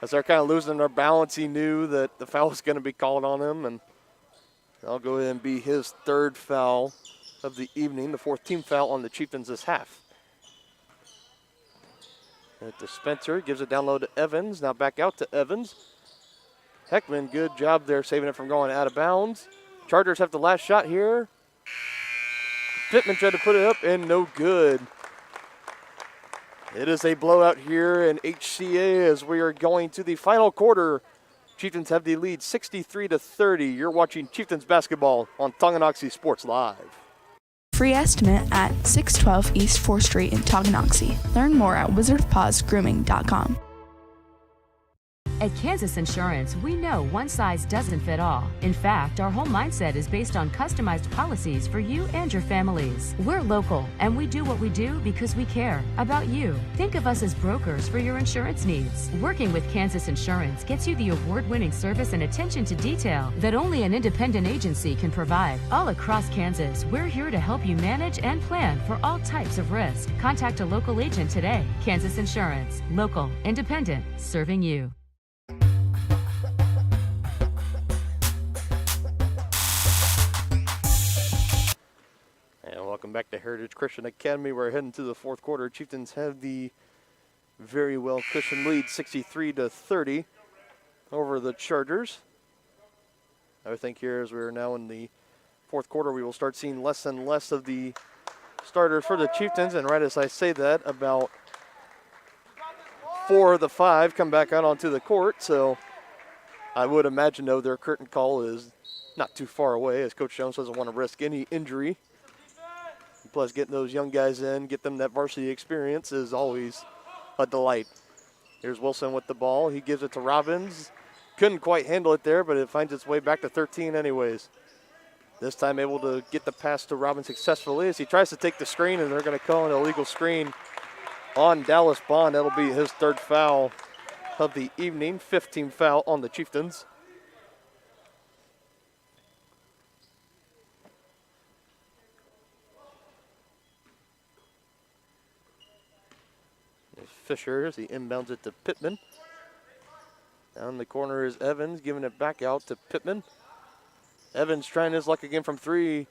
[SPEAKER 2] as they're kind of losing their balance, he knew that the foul was going to be called on him, and that'll go ahead and be his third foul of the evening, the fourth team foul on the Chieftains this half. And to Spencer, gives it down low to Evans. Now back out to Evans. Heckman, good job there saving it from going out of bounds. Chargers have the last shot here. Pittman tried to put it up and no good. It is a blowout here in HCA as we are going to the final quarter. Chieftains have the lead 63-30. You're watching Chieftains basketball on Tonganoxie Sports Live.
[SPEAKER 5] Free estimate at 612 East 4th Street in Tonganoxie. Learn more at wizardofpawsgrooming.com.
[SPEAKER 4] At Kansas Insurance, we know one size doesn't fit all. In fact, our whole mindset is based on customized policies for you and your families. We're local, and we do what we do because we care about you. Think of us as brokers for your insurance needs. Working with Kansas Insurance gets you the award-winning service and attention to detail that only an independent agency can provide. All across Kansas, we're here to help you manage and plan for all types of risk. Contact a local agent today. Kansas Insurance. Local, independent, serving you.
[SPEAKER 2] Welcome back to Heritage Christian Academy. We're heading to the fourth quarter. Chieftains have the very well cushioned lead, 63-30 over the Chargers. I think here as we're now in the fourth quarter, we will start seeing less and less of the starters for the Chieftains. And right as I say that, about 4 of the 5 come back out onto the court. So I would imagine, though, their curtain call is not too far away, as Coach Jones doesn't want to risk any injury. Plus, getting those young guys in, get them that varsity experience is always a delight. Here's Wilson with the ball. He gives it to Robbins. Couldn't quite handle it there, but it finds its way back to 13 anyways. This time able to get the pass to Robbins successfully as he tries to take the screen, and they're going to call an illegal screen on Dallas Bond. That'll be his third foul of the evening, 15th foul on the Chieftains. Fisher as he inbounds it to Pittman. Down the corner is Evans, giving it back out to Pittman. Evans trying his luck again from 3.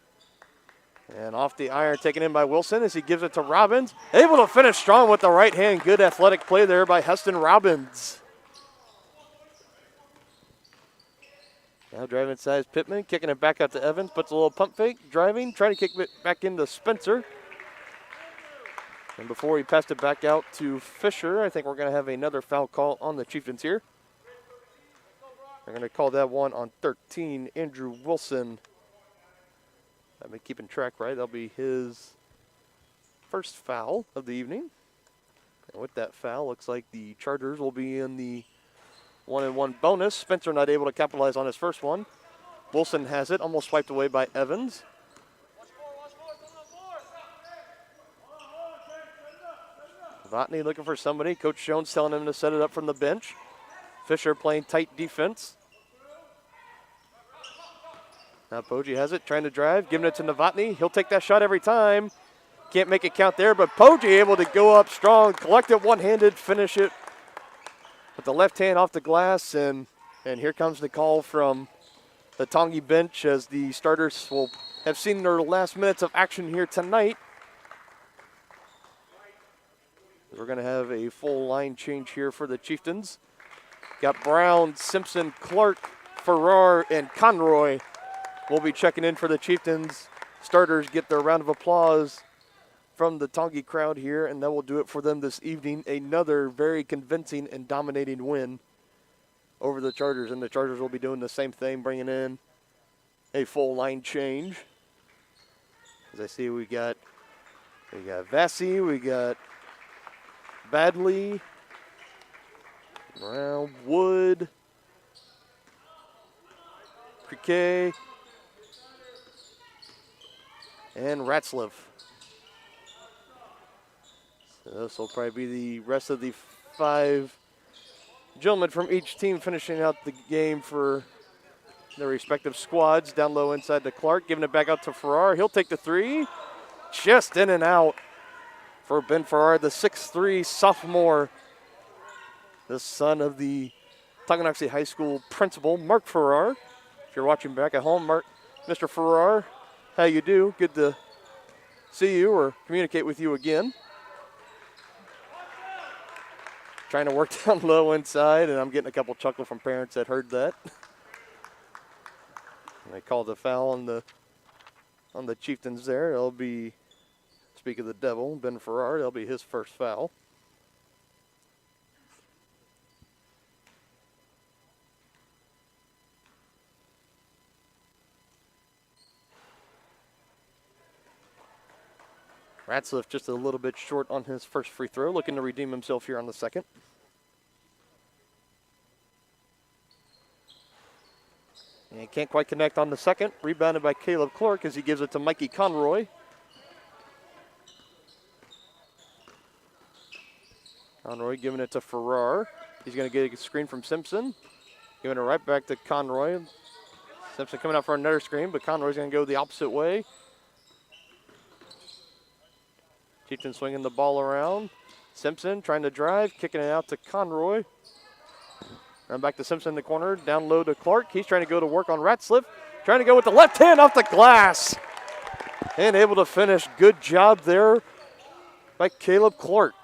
[SPEAKER 2] And off the iron, taken in by Wilson as he gives it to Robbins. Able to finish strong with the right hand. Good athletic play there by Heston Robbins. Now driving inside is Pittman, kicking it back out to Evans. Puts a little pump fake, driving, trying to kick it back into Spencer. And before he passed it back out to Fisher, I think we're going to have another foul call on the Chieftains here. They're going to call that one on 13, Andrew Wilson. I've been keeping track right. That'll be his first foul of the evening. And with that foul, looks like the Chargers will be in the 1-and-1 bonus. Spencer not able to capitalize on his first one. Wilson has it, almost swiped away by Evans. Novotny looking for somebody. Coach Jones telling him to set it up from the bench. Fisher playing tight defense. Now Poggi has it, trying to drive, giving it to Novotny. He'll take that shot every time. Can't make it count there, but Poggi able to go up strong, collect it one-handed, finish it with the left hand off the glass, and here comes the call from the Tongi bench as the starters will have seen their last minutes of action here tonight. We're going to have a full line change here for the Chieftains. Got Brown, Simpson, Clark, Farrar, and Conroy will be checking in for the Chieftains. Starters get their round of applause from the Tongi crowd here, and that will do it for them this evening. Another very convincing and dominating win over the Chargers, and the Chargers will be doing the same thing, bringing in a full line change. As I see, we got Vassie, we got Badley, Brown, Wood, Criquet, and Ratzliff. So this will probably be the rest of the 5 gentlemen from each team finishing out the game for their respective squads. Down low inside to Clark, giving it back out to Farrar. He'll take the three. Just in and out for Ben Farrar, the 6'3 sophomore, the son of the Tonganoxie High School principal, Mark Farrar. If you're watching back at home, Mr. Farrar, how you do? Good to see you or communicate with you again. Trying to work down low inside, and I'm getting a couple chuckle from parents that heard that. And they called the foul on the Chieftains there. It'll be, speak of the devil, Ben Farrar, that'll be his first foul. Ratzliff just a little bit short on his first free throw, looking to redeem himself here on the second. And can't quite connect on the second. Rebounded by Caleb Clark as he gives it to Mikey Conroy. Conroy giving it to Farrar. He's going to get a screen from Simpson. Giving it right back to Conroy. Simpson coming out for another screen, but Conroy's going to go the opposite way. Chieftain swinging the ball around. Simpson trying to drive, kicking it out to Conroy. Run back to Simpson in the corner, down low to Clark. He's trying to go to work on Ratzliff. Trying to go with the left hand off the glass. And able to finish. Good job there by Caleb Clark.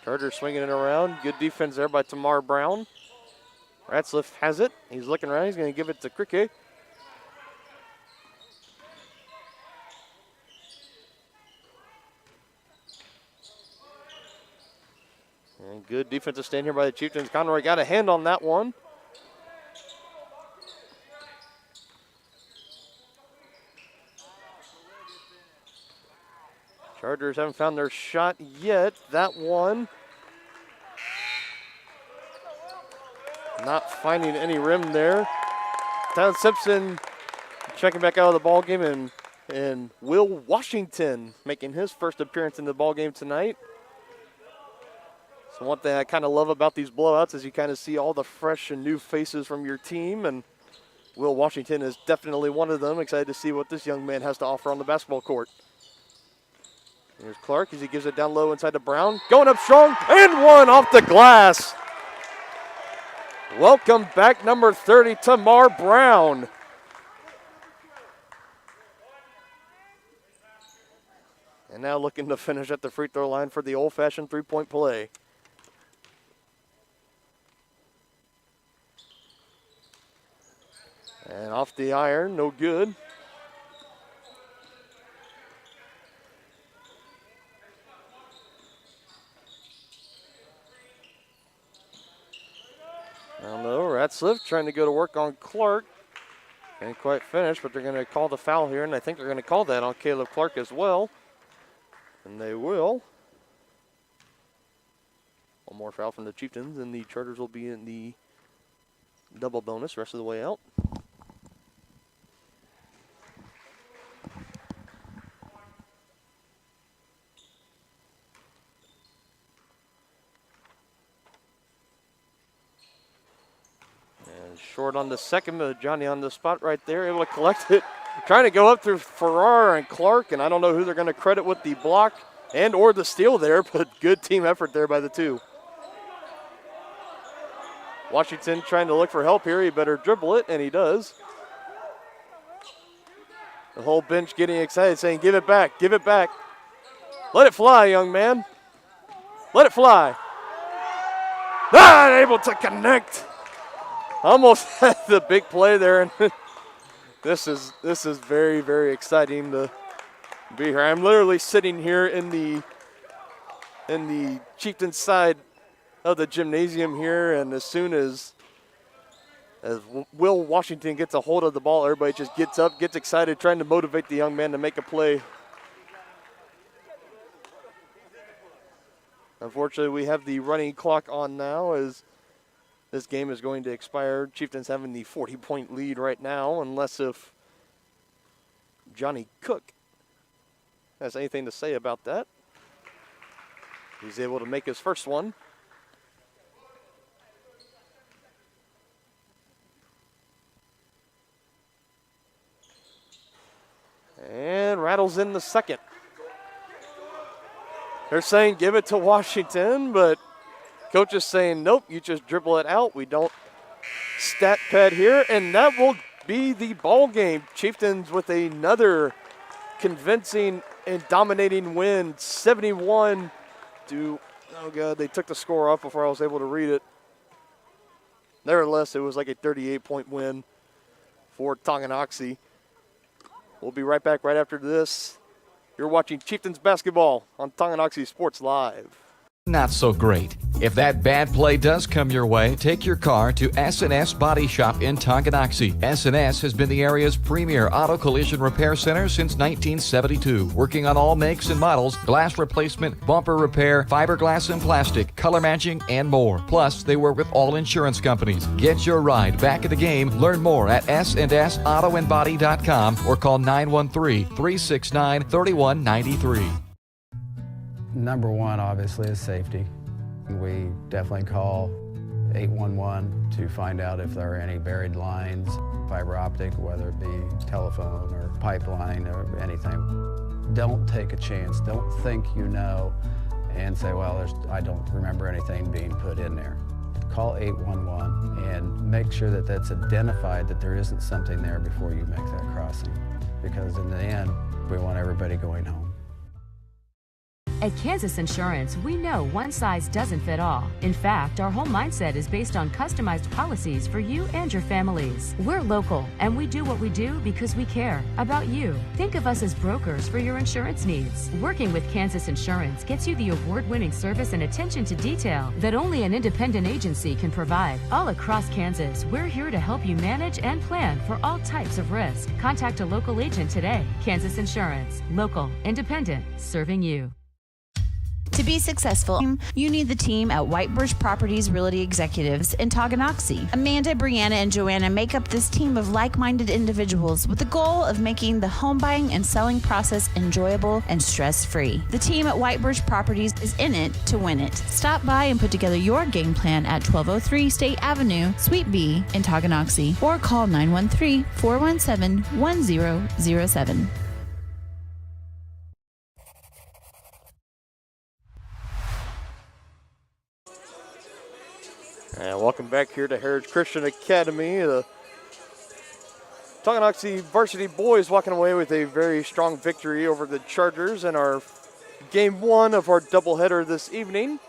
[SPEAKER 2] Chargers swinging it around. Good defense there by Tamar Brown. Ratzliff has it. He's looking around. He's going to give it to Cricket. And good defensive stand here by the Chieftains. Conroy got a hand on that one. Chargers haven't found their shot yet. That one. Not finding any rim there. Tyler Simpson checking back out of the ball game, and Will Washington making his first appearance in the ball game tonight. So one thing I kind of love about these blowouts is you kind of see all the fresh and new faces from your team, and Will Washington is definitely one of them. Excited to see what this young man has to offer on the basketball court. Here's Clark as he gives it down low inside to Brown. Going up strong, and one off the glass. Welcome back, number 30, Tamar Brown. And now looking to finish at the free throw line for the old-fashioned three-point play. And off the iron, no good. I don't know, Ratzliff trying to go to work on Clark. Can't quite finish, but they're going to call the foul here, and I think they're going to call that on Caleb Clark as well. And they will. One more foul from the Chieftains, and the Chargers will be in the double bonus rest of the way out. Short on the second, but Johnny on the spot right there, able to collect it. Trying to go up through Farrar and Clark, and I don't know who they're going to credit with the block and or the steal there, but good team effort there by the two. Washington trying to look for help here. He better dribble it, and he does. The whole bench getting excited, saying, give it back, give it back. Let it fly, young man. Let it fly. Not able to connect. Almost had the big play there, and this is very, very exciting to be here. I'm literally sitting here in the Chieftain side of the gymnasium here, and as soon as Will Washington gets a hold of the ball, everybody just gets up, gets excited, trying to motivate the young man to make a play. Unfortunately, we have the running clock on now as this game is going to expire. Chieftains having the 40-point lead right now, unless if Johnny Cook has anything to say about that. He's able to make his first one. And rattles in the second. They're saying give it to Washington, but coach is saying, nope, you just dribble it out. We don't stat pad here, and that will be the ball game. Chieftains with another convincing and dominating win, 71 to, oh God, they took the score off before I was able to read it. Nevertheless, it was like a 38-point win for Tonganoxie. We'll be right back right after this. You're watching Chieftains basketball on Tonganoxie Sports Live.
[SPEAKER 14] Not so great. If that bad play does come your way, take your car to S&S Body Shop in Tonganoxie. S&S has been the area's premier auto collision repair center since 1972, working on all makes and models, glass replacement, bumper repair, fiberglass and plastic, color matching, and more. Plus, they work with all insurance companies. Get your ride back in the game. Learn more at snsautoandbody.com or call 913-369-3193.
[SPEAKER 17] Number one, obviously, is safety. We definitely call 811 to find out if there are any buried lines, fiber optic, whether it be telephone or pipeline or anything. Don't take a chance. Don't think you know and say, well, I don't remember anything being put in there. Call 811 and make sure that that's identified, that there isn't something there before you make that crossing. Because in the end, we want everybody going home.
[SPEAKER 4] At Kansas Insurance, we know one size doesn't fit all. In fact, our whole mindset is based on customized policies for you and your families. We're local, and we do what we do because we care about you. Think of us as brokers for your insurance needs. Working with Kansas Insurance gets you the award-winning service and attention to detail that only an independent agency can provide. All across Kansas, we're here to help you manage and plan for all types of risk. Contact a local agent today. Kansas Insurance. Local, independent, serving you.
[SPEAKER 3] To be successful, you need the team at Whitebirch Properties Realty Executives in Tonganoxie. Amanda, Brianna, and Joanna make up this team of like-minded individuals with the goal of making the home buying and selling process enjoyable and stress-free. The team at Whitebirch Properties is in it to win it. Stop by and put together your game plan at 1203 State Avenue, Suite B in Tonganoxie, or call 913-417-1007.
[SPEAKER 2] And welcome back here to Heritage Christian Academy. The Tonganoxie varsity boys walking away with a very strong victory over the Chargers in our game one of our doubleheader this evening.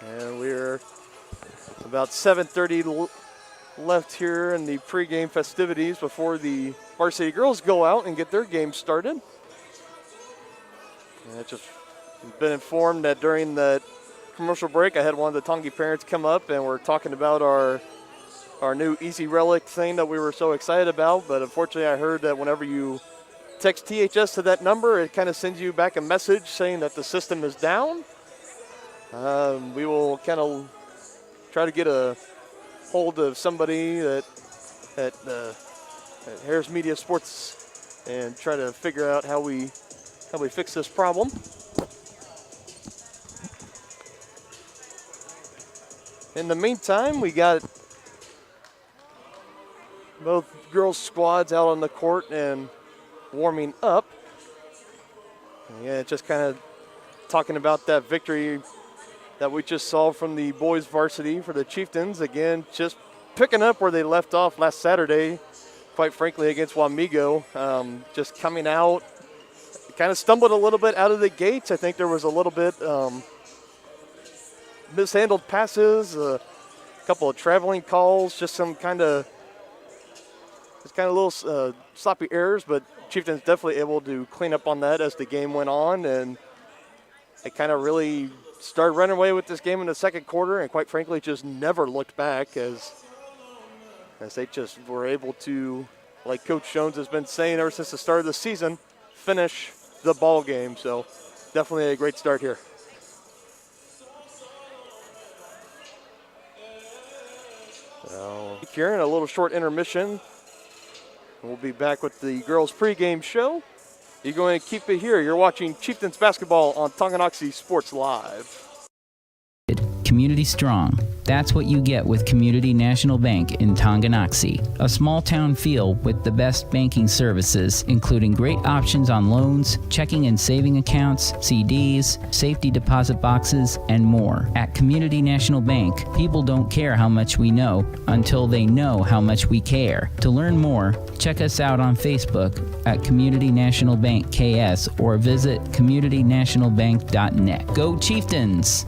[SPEAKER 2] And we're about 7:30 left here in the pregame festivities before the varsity girls go out and get their game started. And I just been informed that during the commercial break, I had one of the Tongi parents come up and we're talking about our new Easy Relic thing that we were so excited about. But unfortunately, I heard that whenever you text THS to that number, it kind of sends you back a message saying that the system is down. We will kind of try to get a hold of somebody at Harris Media Sports and try to figure out how we fix this problem. In the meantime, we got both girls' squads out on the court and warming up. Yeah, just kind of talking about that victory that we just saw from the boys varsity for the Chieftains. Again, just picking up where they left off last Saturday, quite frankly, against Wamego. Just coming out, kind of stumbled a little bit out of the gates. I think there was a little bit mishandled passes, a couple of traveling calls, just some kind of little sloppy errors, but Chieftains definitely able to clean up on that as the game went on, and they kind of really started running away with this game in the second quarter, and quite frankly just never looked back as they just were able to, like Coach Jones has been saying ever since the start of the season, finish the ball game. So definitely a great start here. Kieran, a little short intermission. We'll be back with the girls' pregame show. You're going to keep it here. You're watching Chieftains basketball on Tonganoxie Sports Live.
[SPEAKER 8] Community strong. That's what you get with Community National Bank in Tonganoxie. A small town feel with the best banking services, including great options on loans, checking and saving accounts, CDs, safety deposit boxes, and more. At Community National Bank, people don't care how much we know until they know how much we care. To learn more, check us out on Facebook at Community National Bank KS or visit communitynationalbank.net. Go Chieftains!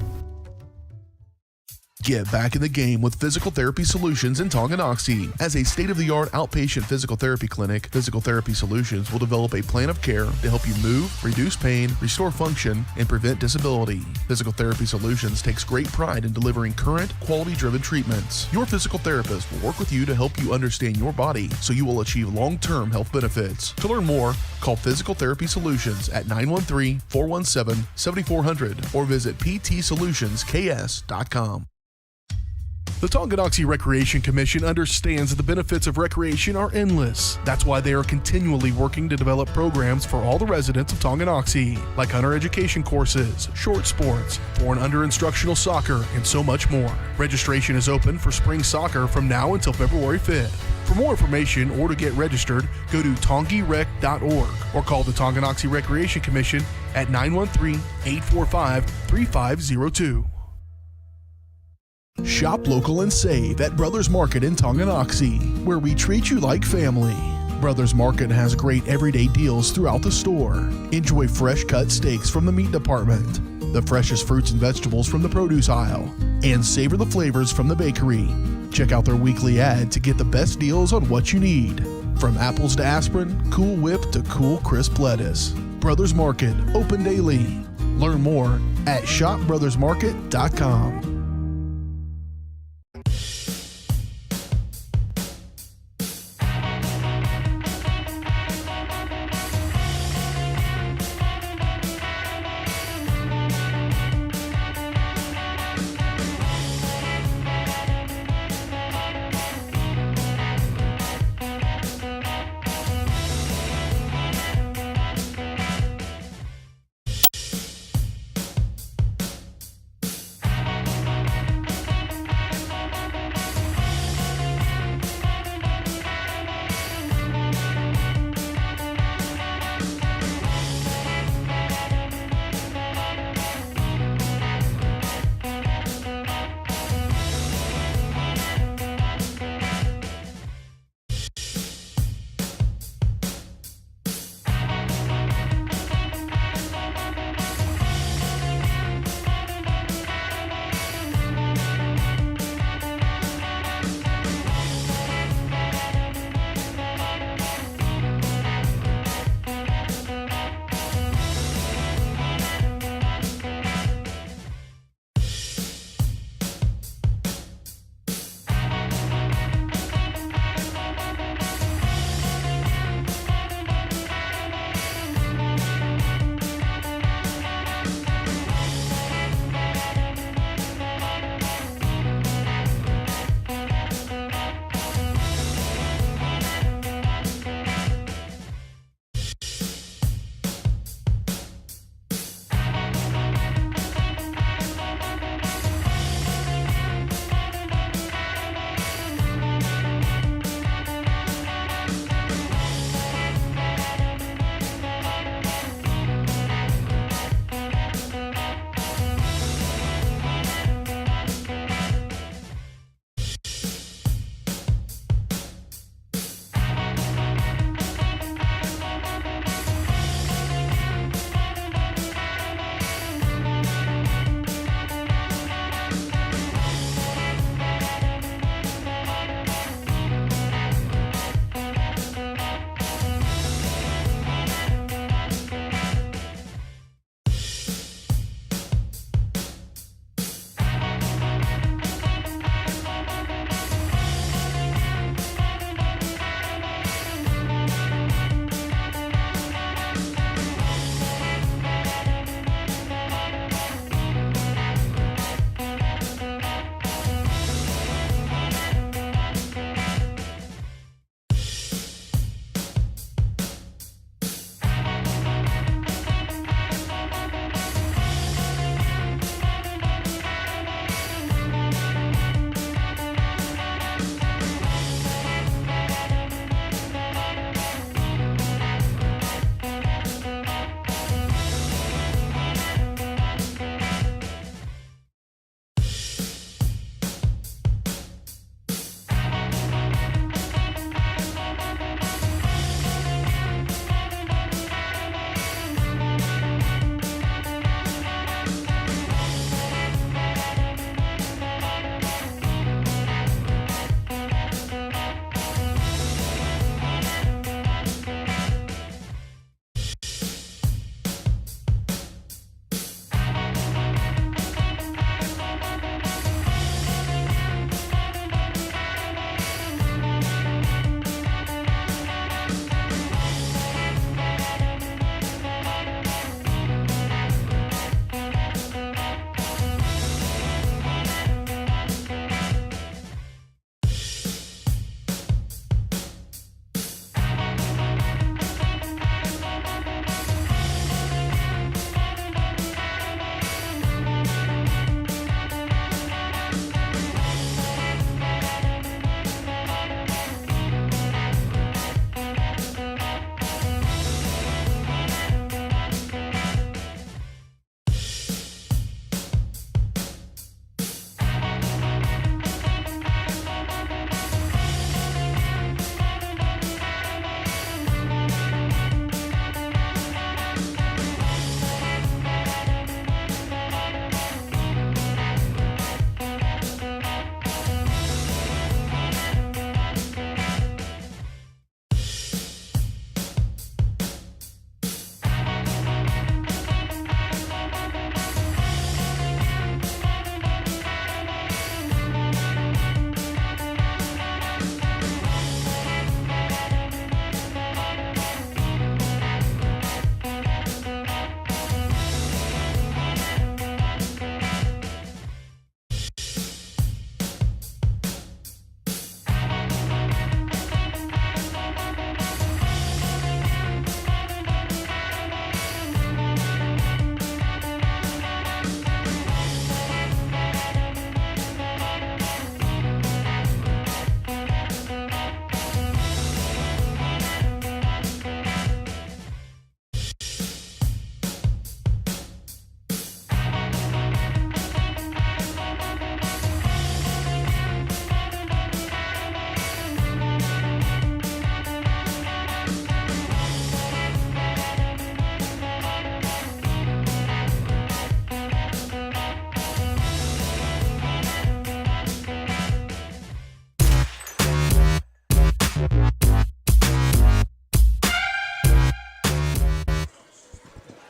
[SPEAKER 1] Get back in the game with Physical Therapy Solutions in Tonganoxie. As a state-of-the-art outpatient physical therapy clinic, Physical Therapy Solutions will develop a plan of care to help you move, reduce pain, restore function, and prevent disability. Physical Therapy Solutions takes great pride in delivering current, quality-driven treatments. Your physical therapist will work with you to help you understand your body so you will achieve long-term health benefits. To learn more, call Physical Therapy Solutions at 913-417-7400 or visit ptsolutionsks.com. The Tonganoxie Recreation Commission understands that the benefits of recreation are endless. That's why they are continually working to develop programs for all the residents of Tonganoxie, like hunter education courses, short sports, 4 and under instructional soccer, and so much more. Registration is open for spring soccer from now until February 5th. For more information or to get registered, go to tongirec.org or call the Tonganoxie Recreation Commission at 913-845-3502. Shop local and save at Brothers Market in Tonganoxie, where we treat you like family. Brothers Market has great everyday deals throughout the store. Enjoy fresh cut steaks from the meat department, the freshest fruits and vegetables from the produce aisle, and savor the flavors from the bakery. Check out their weekly ad to get the best deals on what you need. From apples to aspirin, Cool Whip to cool crisp lettuce. Brothers Market, open daily. Learn more at shopbrothersmarket.com.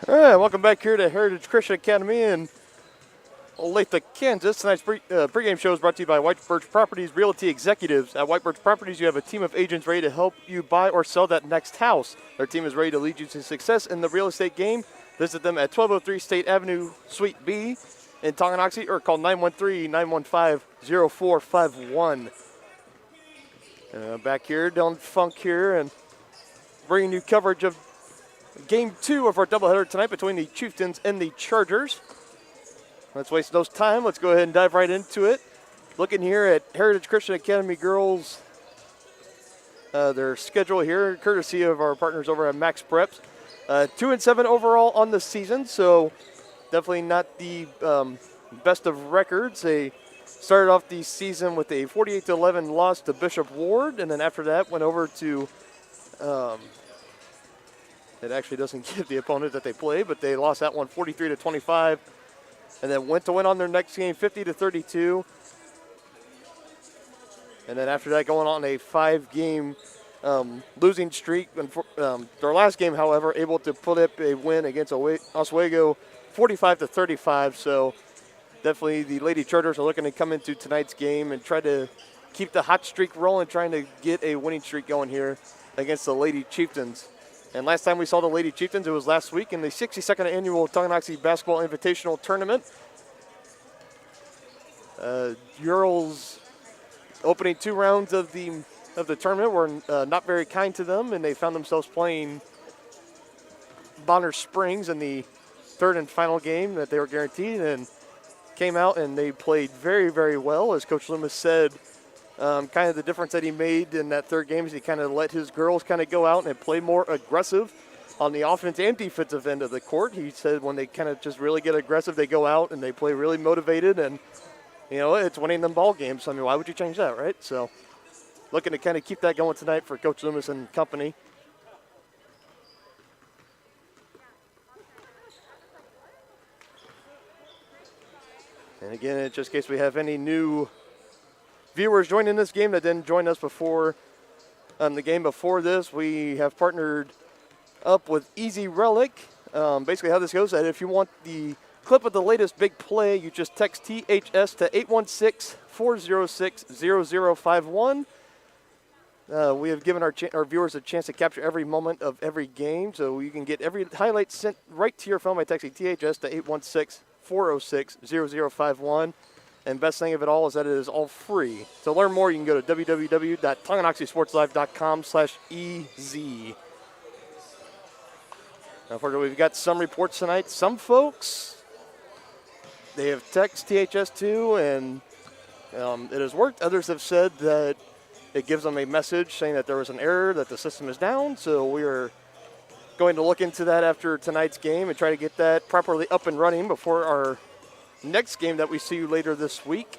[SPEAKER 2] All right, welcome back here to Heritage Christian Academy in Olathe, Kansas. Tonight's pregame show is brought to you by White Birch Properties Realty Executives. At White Birch Properties, you have a team of agents ready to help you buy or sell that next house. Their team is ready to lead you to success in the real estate game. Visit them at 1203 State Avenue, Suite B in Tonganoxie, or call 913-915-0451. Back here, Dylan Funk here, and bringing you coverage of Game 2 of our doubleheader tonight between the Chieftains and the Chargers. Let's waste no time. Let's go ahead and dive right into it. Looking here at Heritage Christian Academy girls, their schedule here, courtesy of our partners over at Max Preps. 2-7 overall on the season, so definitely not the best of records. They started off the season with a 48-11 loss to Bishop Ward, and then after that went over to it actually doesn't give the opponent that they play, but they lost that one 43-25. And then went to win on their next game 50-32. And then after that, going on a 5-game losing streak. Their last game, however, able to put up a win against Oswego 45-35. So definitely the Lady Chargers are looking to come into tonight's game and try to keep the hot streak rolling, trying to get a winning streak going here against the Lady Chieftains. And last time we saw the Lady Chieftains, it was last week in the 62nd annual Tonganoxie Basketball Invitational Tournament. Urals opening 2 rounds of the tournament were not very kind to them, and they found themselves playing Bonner Springs in the 3rd and final game that they were guaranteed, and came out and they played very, very well. As Coach Loomis said, kind of the difference that he made in that 3rd game is he kind of let his girls kind of go out and play more aggressive on the offense and defensive end of the court. He said when they kind of just really get aggressive, they go out and they play really motivated, and you know, it's winning them ball games. So, I mean, why would you change that, right? So looking to kind of keep that going tonight for Coach Loomis and company. And again, just in case we have any new viewers joining this game that didn't join us before the game before this, we have partnered up with Easy Relic. Basically how this goes, that if you want the clip of the latest big play, you just text THS to 816-406-0051. We have given our viewers a chance to capture every moment of every game, so you can get every highlight sent right to your phone by texting THS to 816-406-0051. And best thing of it all is that it is all free. To learn more, you can go to www.tonganoxiesportslive.com/EZ. Unfortunately, we've got some reports tonight. Some folks, they have texted THS2, and it has worked. Others have said that it gives them a message saying that there was an error, that the system is down. So we are going to look into that after tonight's game and try to get that properly up and running before our next game that we see later this week.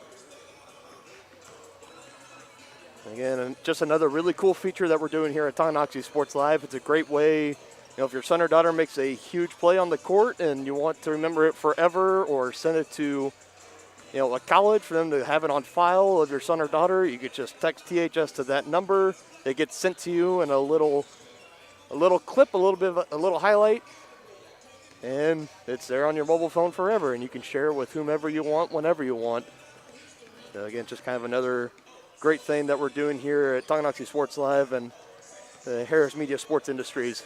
[SPEAKER 2] Again, just another really cool feature that we're doing here at Tonganoxie Sports Live. It's a great way, you know, if your son or daughter makes a huge play on the court and you want to remember it forever or send it to, you know, a college for them to have it on file of your son or daughter, you could just text THS to that number. It gets sent to you in a little clip, a little highlight, and it's there on your mobile phone forever, and you can share it with whomever you want, whenever you want. So again, just kind of another great thing that we're doing here at Tonganoxie Sports Live and Harris Media Sports Industries.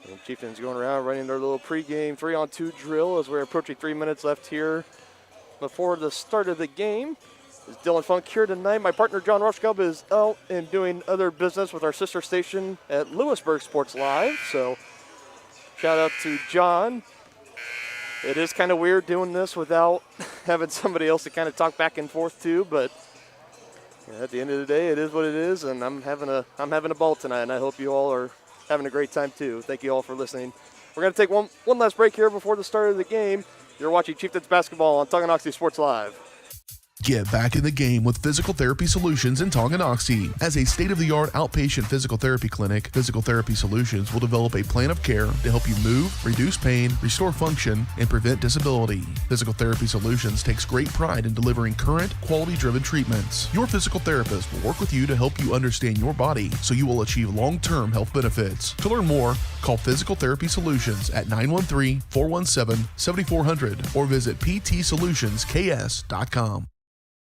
[SPEAKER 2] And Chieftains going around running their little pregame 3-on-2 drill as we're approaching 3 minutes left here before the start of the game. It's Dylan Funk here tonight. My partner John Rushkub is out and doing other business with our sister station at Lewisburg Sports Live. So shout out to John. It is kind of weird doing this without having somebody else to kind of talk back and forth to, but at the end of the day, it is what it is, and I'm having a ball tonight, and I hope you all are having a great time too. Thank you all for listening. We're going to take one last break here before the start of the game. You're watching Chieftains basketball on Tonganoxie Sports Live.
[SPEAKER 1] Get back in the game with Physical Therapy Solutions in Tonganoxie. As a state-of-the-art outpatient physical therapy clinic, Physical Therapy Solutions will develop a plan of care to help you move, reduce pain, restore function, and prevent disability. Physical Therapy Solutions takes great pride in delivering current, quality-driven treatments. Your physical therapist will work with you to help you understand your body so you will achieve long-term health benefits. To learn more, call Physical Therapy Solutions at 913-417-7400 or visit ptsolutionsks.com.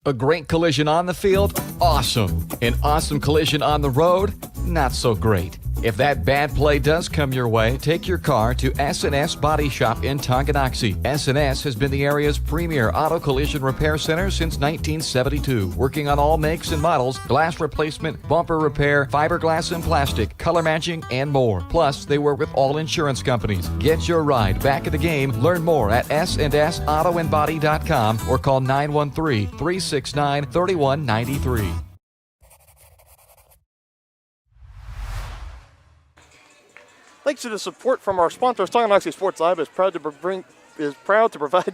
[SPEAKER 14] A great collision on the field? Awesome. An awesome collision on the road? Not so great. If that bad play does come your way, take your car to S&S Body Shop in Tonganoxie. S&S has been the area's premier auto collision repair center since 1972, working on all makes and models, glass replacement, bumper repair, fiberglass and plastic, color matching, and more. Plus, they work with all insurance companies. Get your ride back in the game. Learn more at snsautoandbody.com or call 913-369-3193.
[SPEAKER 2] Thanks to the support from our sponsors, Tonganoxie Sports Live is proud to provide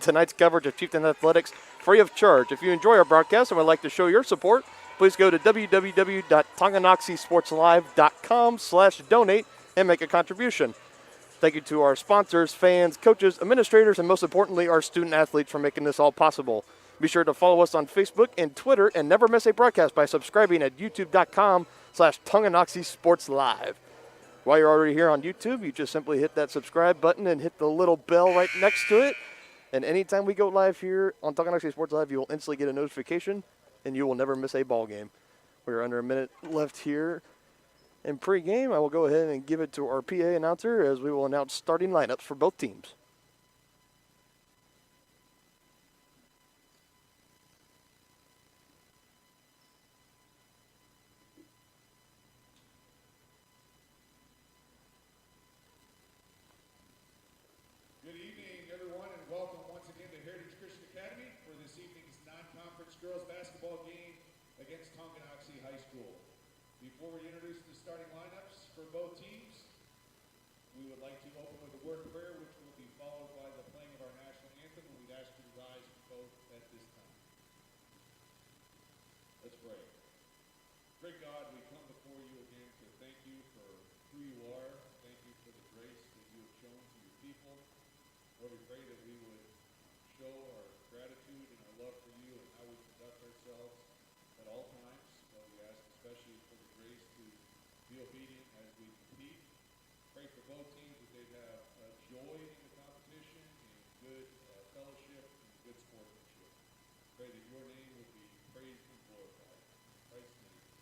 [SPEAKER 2] tonight's coverage of Chieftain Athletics free of charge. If you enjoy our broadcast and would like to show your support, please go to www.tonganoxiesportslive.com/donate and make a contribution. Thank you to our sponsors, fans, coaches, administrators, and most importantly, our student athletes for making this all possible. Be sure to follow us on Facebook and Twitter and never miss a broadcast by subscribing at youtube.com/Tonganoxie Sports Live. While you're already here on YouTube, you just simply hit that subscribe button and hit the little bell right next to it. And anytime we go live here on Tonganoxie Sports Live, you will instantly get a notification, and you will never miss a ball game. We're under a minute left here in pregame. I will go ahead and give it to our PA announcer as we will announce starting lineups for both teams.
[SPEAKER 6] Girls basketball game against Tonganoxie High School. Before we introduce the starting lineups for both teams, we would like to open with a word of prayer, which will be followed by the playing of our national anthem, and we'd ask you to rise both at this time. Let's pray. Great God, we come before you again to thank you for who you are. Thank you for the grace that you have shown to your people. Lord, we pray that we would show our gratitude and our love for you and how we conduct ourselves at all times. But we ask especially for the grace to be obedient as we compete. Pray for both teams that they have joy in the competition and good fellowship and good sportsmanship. Pray that your name would be praised and glorified. In Christ's name, amen.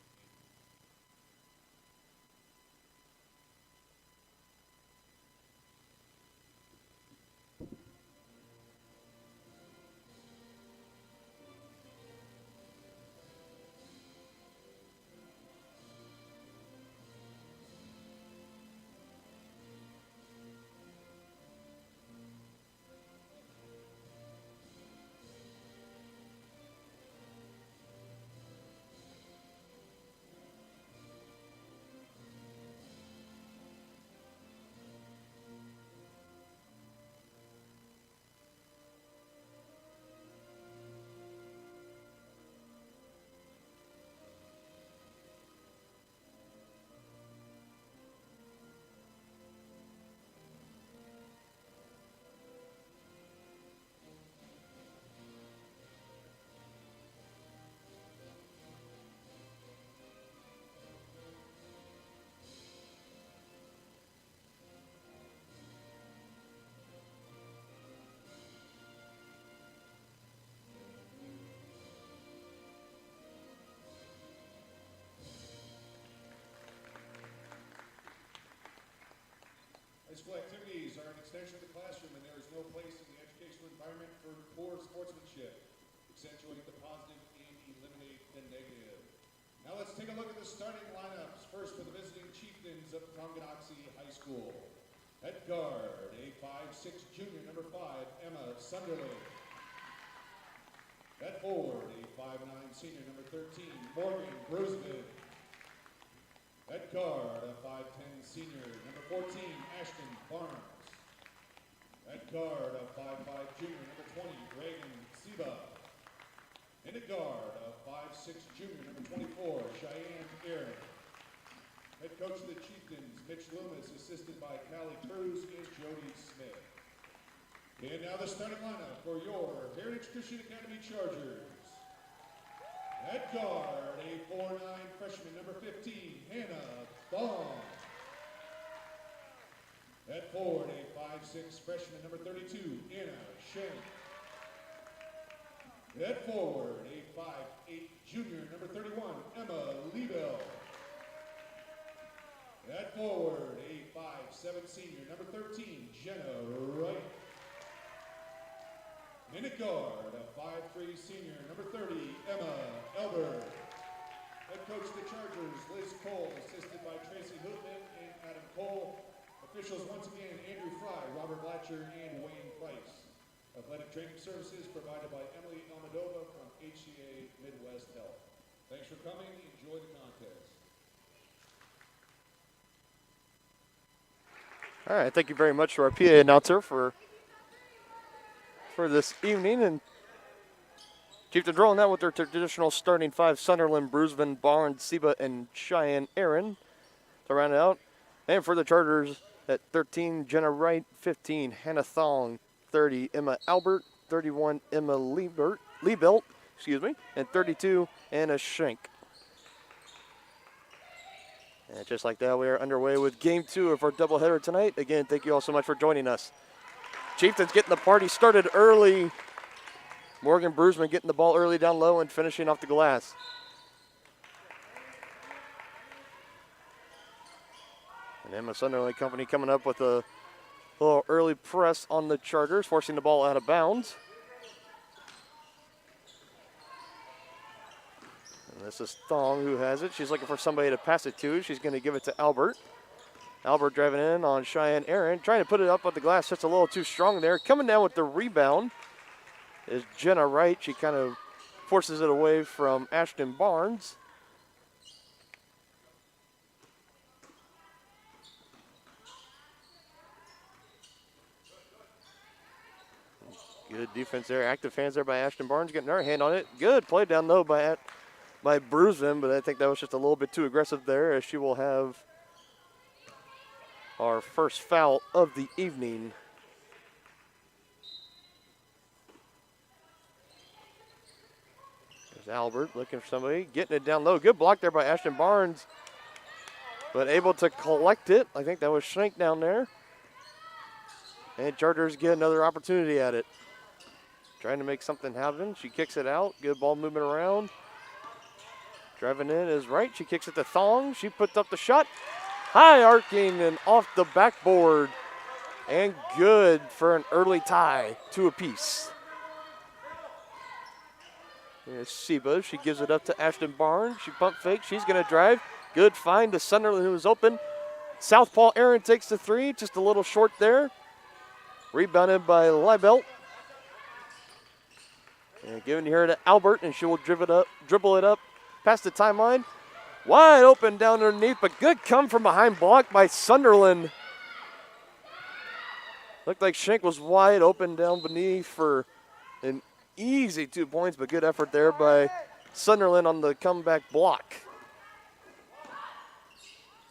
[SPEAKER 6] High school activities are an extension of the classroom, and there is no place in the educational environment for poor sportsmanship. Accentuate the positive and eliminate the negative. Now let's take a look at the starting lineups. First for the visiting Chieftains of Tonganoxie High School. At guard, a 5'6" junior, number 5, Emma Sunderland. At forward, a 5'9" senior, number 13, Morgan Brusman. At guard, a 5'10" senior, number 14, Ashton Barnes. At guard, a 5'5" junior, number 20, Reagan Seba. And a guard, a 5'6" junior, number 24, Cheyenne Aaron. Head coach of the Chieftains, Mitch Loomis, assisted by Callie Cruz and Jody Smith. And now the starting lineup for your Heritage Christian Academy Chargers. At guard, a 4'9" freshman, number 15, Hannah Thong. At forward, a 5'6" freshman, number 32, Anna Shank. At forward, a 5'8" junior, number 31, Emma Liebel. At forward, a 5'7" senior, number 13, Jenna Wright. And at guard, a 5'3" senior, number 30, Emma Elber. Head coach of the Chargers, Liz Cole, assisted by Tracy Hootman and Adam Cole. Officials once again, Andrew Fry, Robert Blatcher, and Wayne Price. Athletic training services provided by Emily Almadova from HCA Midwest Health. Thanks for coming. Enjoy the contest.
[SPEAKER 2] All right, thank you very much to our PA announcer for this evening. And Chieftains rolling out with their traditional starting five: Sunderland, Bruisman, Barnes, Seba, and Cheyenne Aaron to round it out. And for the Chargers at 13, Jenna Wright; 15, Hannah Thong; 30, Emma Albert; 31, Emma Liebelt, and 32, Anna Schenk. And just like that, we are underway with Game 2 of our doubleheader tonight. Again, thank you all so much for joining us. Chieftains getting the party started early. Morgan Bruisman getting the ball early down low and finishing off the glass. And Emma Sunderland Company coming up with a little early press on the Chargers, forcing the ball out of bounds. And this is Thong who has it. She's looking for somebody to pass it to. She's going to give it to Albert. Albert driving in on Cheyenne Aaron, trying to put it up on the glass, just a little too strong there. Coming down with the rebound is Jenna Wright. She kind of forces it away from Ashton Barnes. Good defense there. Active hands there by Ashton Barnes, getting her hand on it. Good play down low by Bruisman, but I think that was just a little bit too aggressive there, as she will have our first foul of the evening. There's Albert looking for somebody, getting it down low. Good block there by Ashton Barnes, but able to collect it. I think that was Schenk down there. And Chargers get another opportunity at it. Trying to make something happen. She kicks it out. Good ball movement around. Driving in is Wright. She kicks it to Thong. She puts up the shot. High arcing and off the backboard. And good for an early tie, 2 apiece. Here's Seba. She gives it up to Ashton Barnes. She pump fake. She's going to drive. Good find to Sunderland, who was open. Southpaw Aaron takes the 3. Just a little short there. Rebounded by Liebelt. And giving here to Albert, and she will dribble it up past the timeline. Wide open down underneath, but good come from behind block by Sunderland. Looked like Schenk was wide open down beneath for an easy 2 points, but good effort there by Sunderland on the comeback block.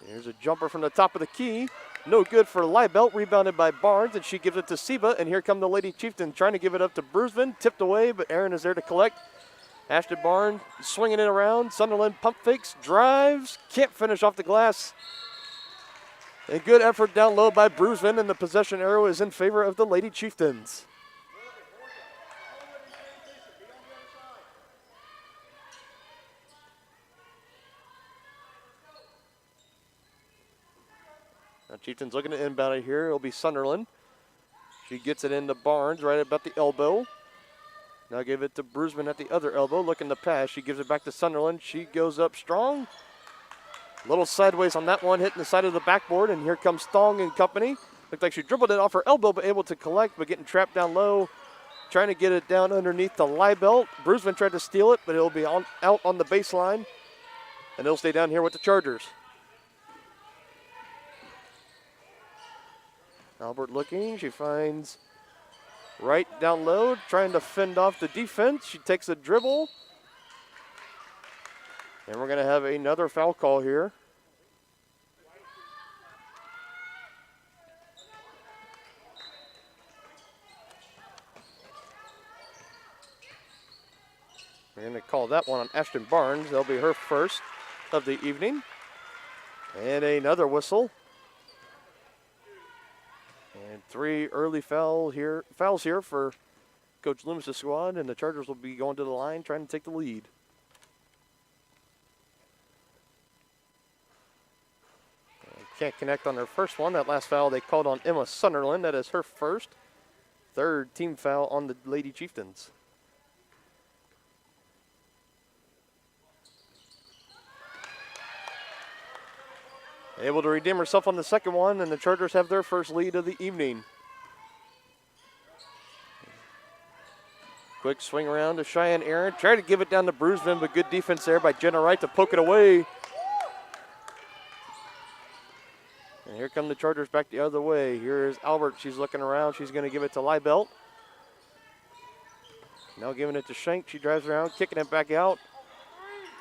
[SPEAKER 2] Here's a jumper from the top of the key. No good for Liebelt, rebounded by Barnes, and she gives it to Seba, and here come the Lady Chieftains trying to give it up to Bruisman. Tipped away, but Aaron is there to collect. Ashton Barnes swinging it around. Sunderland pump fakes, drives, can't finish off the glass. A good effort down low by Bruisman, and the possession arrow is in favor of the Lady Chieftains. Now Chieftains looking to inbound it here. It'll be Sunderland. She gets it into Barnes right about the elbow. Now give it to Bruisman at the other elbow, looking to pass. She gives it back to Sunderland. She goes up strong. A little sideways on that one, hitting the side of the backboard, and here comes Thong and company. Looked like she dribbled it off her elbow, but able to collect, but getting trapped down low. Trying to get it down underneath the Liebelt. Bruisman tried to steal it, but it'll be out on the baseline, and it'll stay down here with the Chargers. Albert looking, she finds Right down low, trying to fend off the defense. She takes a dribble. And we're going to have another foul call here. We're going to call that one on Ashton Barnes. That'll be her first of the evening. And another whistle. And 3 early fouls here for Coach Loomis' squad, and the Chargers will be going to the line trying to take the lead. Can't connect on their first one. That last foul they called on Emma Sunderland. That is her first. 3rd team foul on the Lady Chieftains. Able to redeem herself on the second one, and the Chargers have their first lead of the evening. Quick swing around to Cheyenne Aaron. Try to give it down to Bruisman, but good defense there by Jenna Wright to poke it away. And here come the Chargers back the other way. Here's Albert. She's looking around. She's going to give it to Leibelt. Now giving it to Schenk. She drives around, kicking it back out.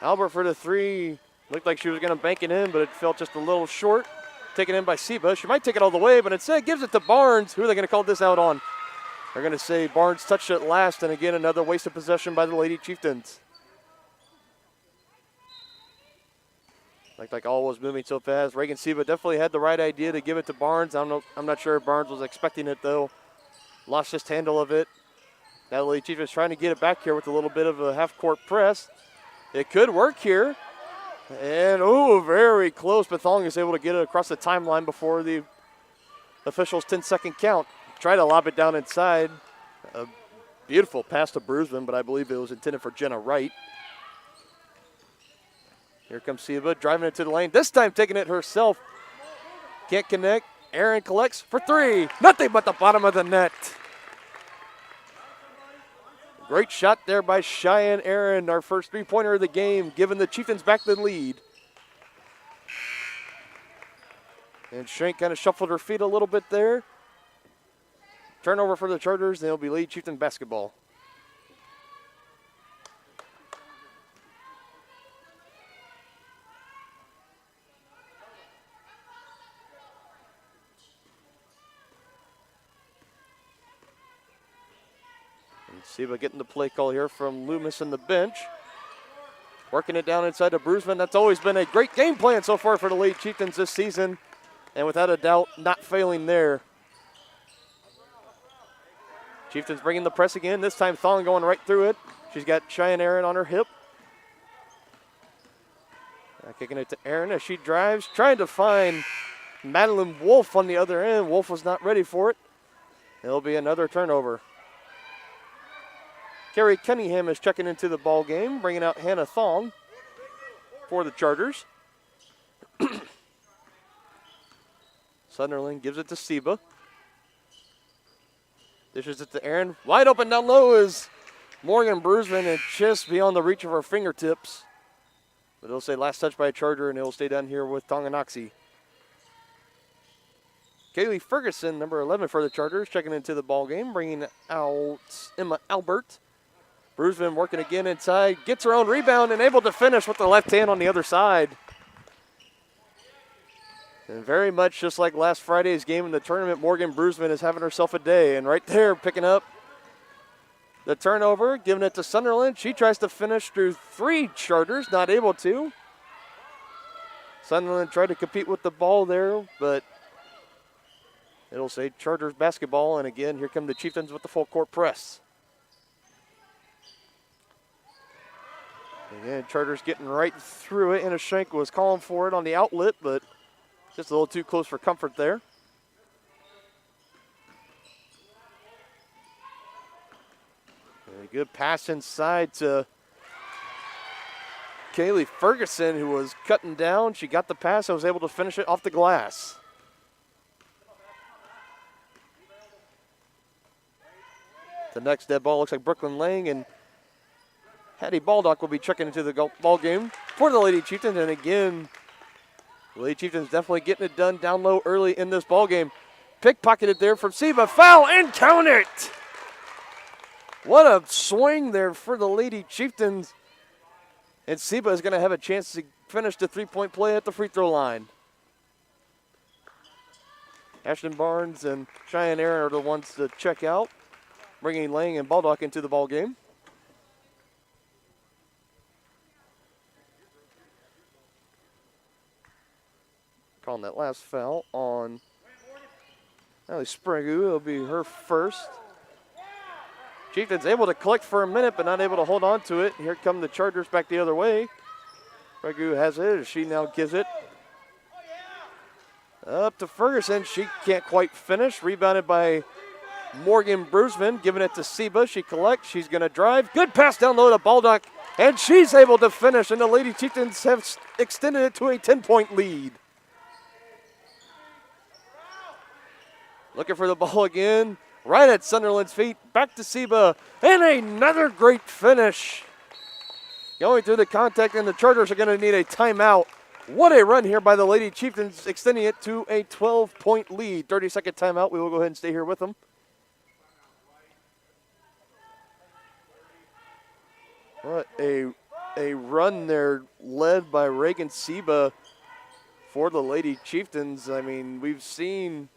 [SPEAKER 2] Albert for the 3. Looked like she was going to bank it in, but it fell just a little short. Taken in by Seba. She might take it all the way, but instead gives it to Barnes. Who are they going to call this out on? They're going to say Barnes touched it last, and again, another wasted possession by the Lady Chieftains. Looked like all was moving so fast. Reagan Seba definitely had the right idea to give it to Barnes. I'm not sure if Barnes was expecting it, though. Lost just handle of it. Now the Lady Chieftains trying to get it back here with a little bit of a half-court press. It could work here. And, very close. Bethong is able to get it across the timeline before the officials' 10-second count. Try to lob it down inside. A beautiful pass to Bruisman, but I believe it was intended for Jenna Wright. Here comes Seba, driving it to the lane. This time taking it herself. Can't connect. Aaron collects for 3. Nothing but the bottom of the net. Great shot there by Cheyenne Aaron, our first 3-pointer of the game, giving the Chieftains back the lead. And Schenk kind of shuffled her feet a little bit there. Turnover for the Chargers, and it'll be Lady Chieftain basketball. Seba getting the play call here from Loomis in the bench. Working it down inside to Bruisman. That's always been a great game plan so far for the Lady Chieftains this season. And without a doubt, not failing there. Chieftains bringing the press again. This time Thong going right through it. She's got Cheyenne Aaron on her hip. Kicking it to Aaron as she drives. Trying to find Madeline Wolf on the other end. Wolf was not ready for it. It'll be another turnover. Carrie Cunningham is checking into the ball game, bringing out Hannah Thong for the Chargers. Sunderland gives it to Seba. Dishes it to Aaron. Wide open down low is Morgan Bruisman, and just beyond the reach of her fingertips. But it'll say last touch by a Charger, and it'll stay down here with Tonganoxie. Kaylee Ferguson, number 11 for the Chargers, checking into the ball game, bringing out Emma Albert. Bruisman working again inside, gets her own rebound and able to finish with the left hand on the other side. And very much just like last Friday's game in the tournament, Morgan Bruisman is having herself a day. And right there, picking up the turnover, giving it to Sunderland. She tries to finish through 3 Chargers, not able to. Sunderland tried to compete with the ball there, but it'll say Chargers basketball. And again, here come the Chieftains with the full court press. Again, Chargers getting right through it. Anna Schenk was calling for it on the outlet, but just a little too close for comfort there. And a good pass inside to Kaylee Ferguson, who was cutting down. She got the pass and was able to finish it off the glass. The next dead ball looks like Brooklyn Lang, and Hattie Baldock will be checking into the ball game for the Lady Chieftains. And again, the Lady Chieftains definitely getting it done down low early in this ball game. Pickpocketed there from Seba. Foul and count it. What a swing there for the Lady Chieftains. And Seba is going to have a chance to finish the three-point play at the free throw line. Ashton Barnes and Cheyenne Aaron are the ones to check out, bringing Lang and Baldock into the ball game. Calling that last foul on Allie Sprague. It'll be her first. Chieftains able to collect for a minute, but not able to hold on to it. Here come the Chargers back the other way. Sprague has it as she now gives it up to Ferguson. She can't quite finish. Rebounded by Morgan Brusman, giving it to Seba. She collects. She's going to drive. Good pass down low to Baldock, and she's able to finish, and the Lady Chieftains have extended it to a 10-point lead. Looking for the ball again, right at Sunderland's feet. Back to Seba, and another great finish. Going through the contact, and the Chargers are going to need a timeout. What a run here by the Lady Chieftains, extending it to a 12-point lead. 30-second timeout. We will go ahead and stay here with them. What a run there, led by Reagan Seba for the Lady Chieftains. I mean, we've seen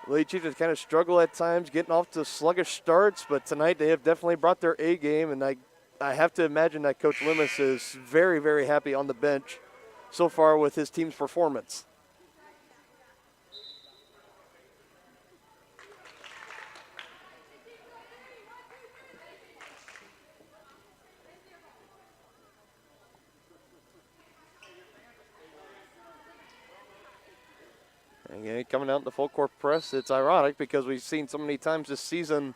[SPEAKER 2] Lady Chieftains kind of struggle at times, getting off to sluggish starts, but tonight they have definitely brought their A game, and I have to imagine that Coach Loomis is very, very happy on the bench so far with his team's performance. Again, coming out in the full court press, it's ironic because we've seen so many times this season,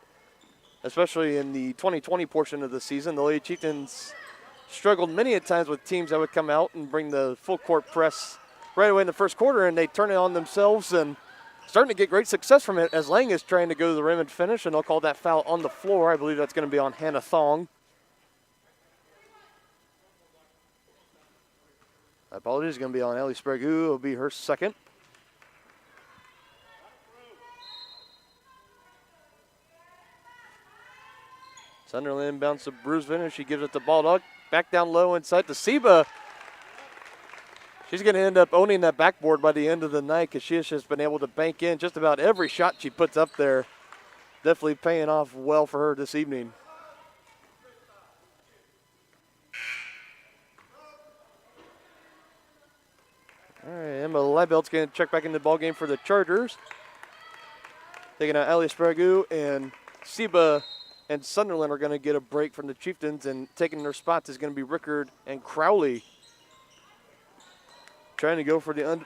[SPEAKER 2] especially in the 2020 portion of the season, the Lady Chieftains struggled many a times with teams that would come out and bring the full court press right away in the first quarter, and they turn it on themselves and starting to get great success from it as Lang is trying to go to the rim and finish, and they'll call that foul on the floor. I believe that's going to be on Hannah Thong. Apologies, it's going to be on Ellie Sprague. It'll be her second. Sunderland bounce to Brusvin, and she gives it to Baldock. Back down low inside to Seba. She's going to end up owning that backboard by the end of the night because she has just been able to bank in just about every shot she puts up there. Definitely paying off well for her this evening. All right, Emma Leibelt's going to check back into the ballgame for the Chargers. Taking out Ali Sprague, and Seba and Sunderland are going to get a break from the Chieftains, and taking their spots is going to be Rickard and Crowley. Trying to go for the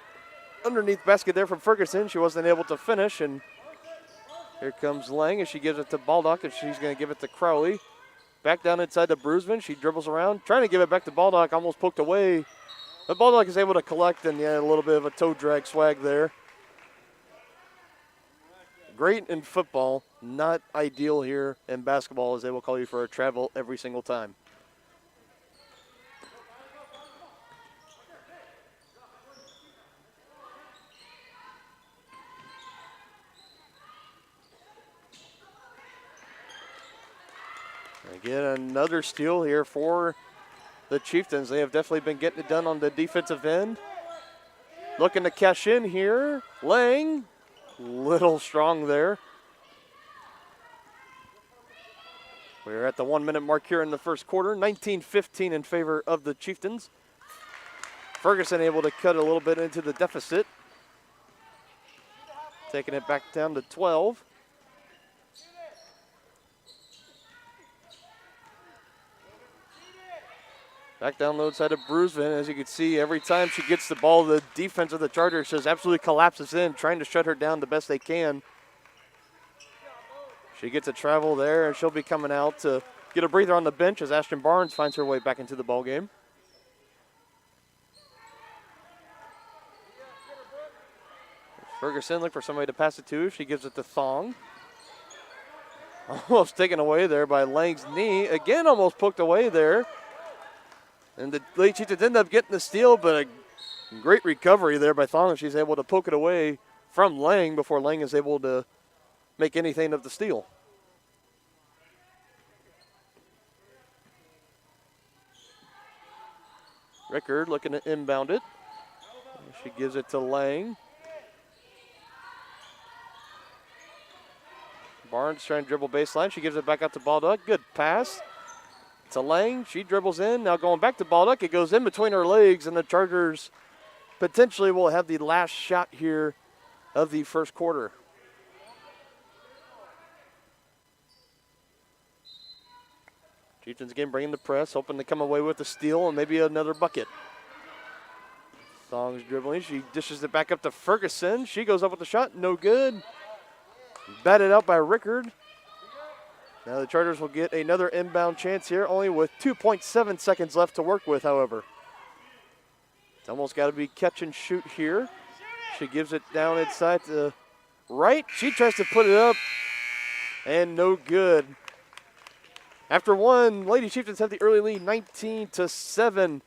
[SPEAKER 2] underneath basket there from Ferguson. She wasn't able to finish, and here comes Lang, and she gives it to Baldock, and she's going to give it to Crowley. Back down inside to Brusman. She dribbles around, trying to give it back to Baldock, almost poked away. But Baldock is able to collect, and yeah, a little bit of a toe drag swag there. Great in football, not ideal here in basketball, as they will call you for a travel every single time. Again, another steal here for the Chieftains. They have definitely been getting it done on the defensive end. Looking to cash in here. Lang, little strong there. We're at the 1 minute mark here in the first quarter. 19-15 in favor of the Chieftains. Ferguson able to cut a little bit into the deficit. Taking it back down to 12. Back down low side of Brusvin. As you can see, every time she gets the ball, the defense of the Chargers just absolutely collapses in, trying to shut her down the best they can. She gets a travel there, and she'll be coming out to get a breather on the bench as Ashton Barnes finds her way back into the ball game. Ferguson looking for somebody to pass it to. She gives it to Thong. Almost taken away there by Lang's knee. Again, almost poked away there. And the Lady Chieftains end up getting the steal, but a great recovery there by Thong. She's able to poke it away from Lang before Lang is able to make anything of the steal. Rickard looking to inbound it. She gives it to Lang. Barnes trying to dribble baseline. She gives it back out to Baldock. Good pass to Lang. She dribbles in. Now going back to Baldock. It goes in between her legs, and the Chargers potentially will have the last shot here of the first quarter. Chieftains again bringing the press, hoping to come away with a steal and maybe another bucket. Thong's dribbling. She dishes it back up to Ferguson. She goes up with the shot. No good. Batted out by Rickard. Now the Chargers will get another inbound chance here, only with 2.7 seconds left to work with, however. It's almost got to be catch and shoot here. She gives it down inside to right. She tries to put it up, and no good. After one, Lady Chieftains have the early lead, 19-7.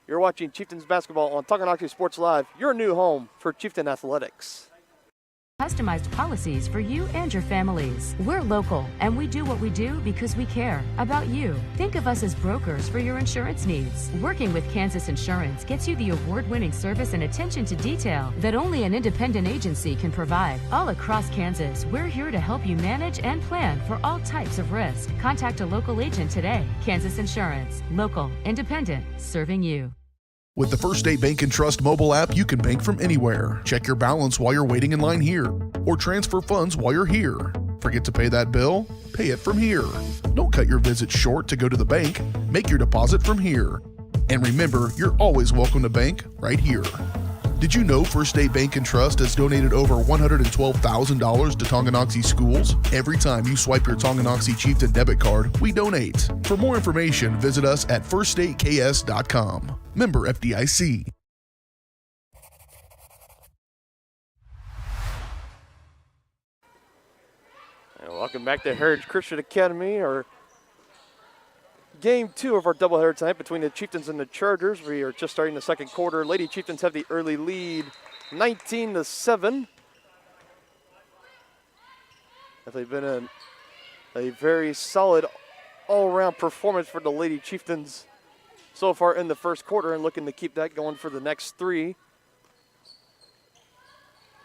[SPEAKER 2] You're watching Chieftains basketball on Tonganoxie Sports Live, your new home for Chieftain athletics.
[SPEAKER 4] Customized policies for you and your families. We're local, and we do what we do because we care about you. Think of us as brokers for your insurance needs. Working with Kansas Insurance gets you the award-winning service and attention to detail that only an independent agency can provide. All across Kansas, we're here to help you manage and plan for all types of risk. Contact a local agent today. Kansas Insurance. Local, independent, serving you.
[SPEAKER 1] With the First State Bank and Trust mobile app, you can bank from anywhere. Check your balance while you're waiting in line here, or transfer funds while you're here. Forget to pay that bill? Pay it from here. Don't cut your visit short to go to the bank. Make your deposit from here. And remember, you're always welcome to bank right here. Did you know First State Bank and Trust has donated over $112,000 to Tonganoxie schools? Every time you swipe your Tonganoxie Chieftain debit card, we donate. For more information, visit us at firststateks.com. Member FDIC.
[SPEAKER 2] And welcome back to Heritage Christian Academy, or Game 2 of our doubleheader tonight between the Chieftains and the Chargers. We are just starting the second quarter. Lady Chieftains have the early lead, 19-7. They've been a very solid all-around performance for the Lady Chieftains so far in the first quarter, and looking to keep that going for the next three.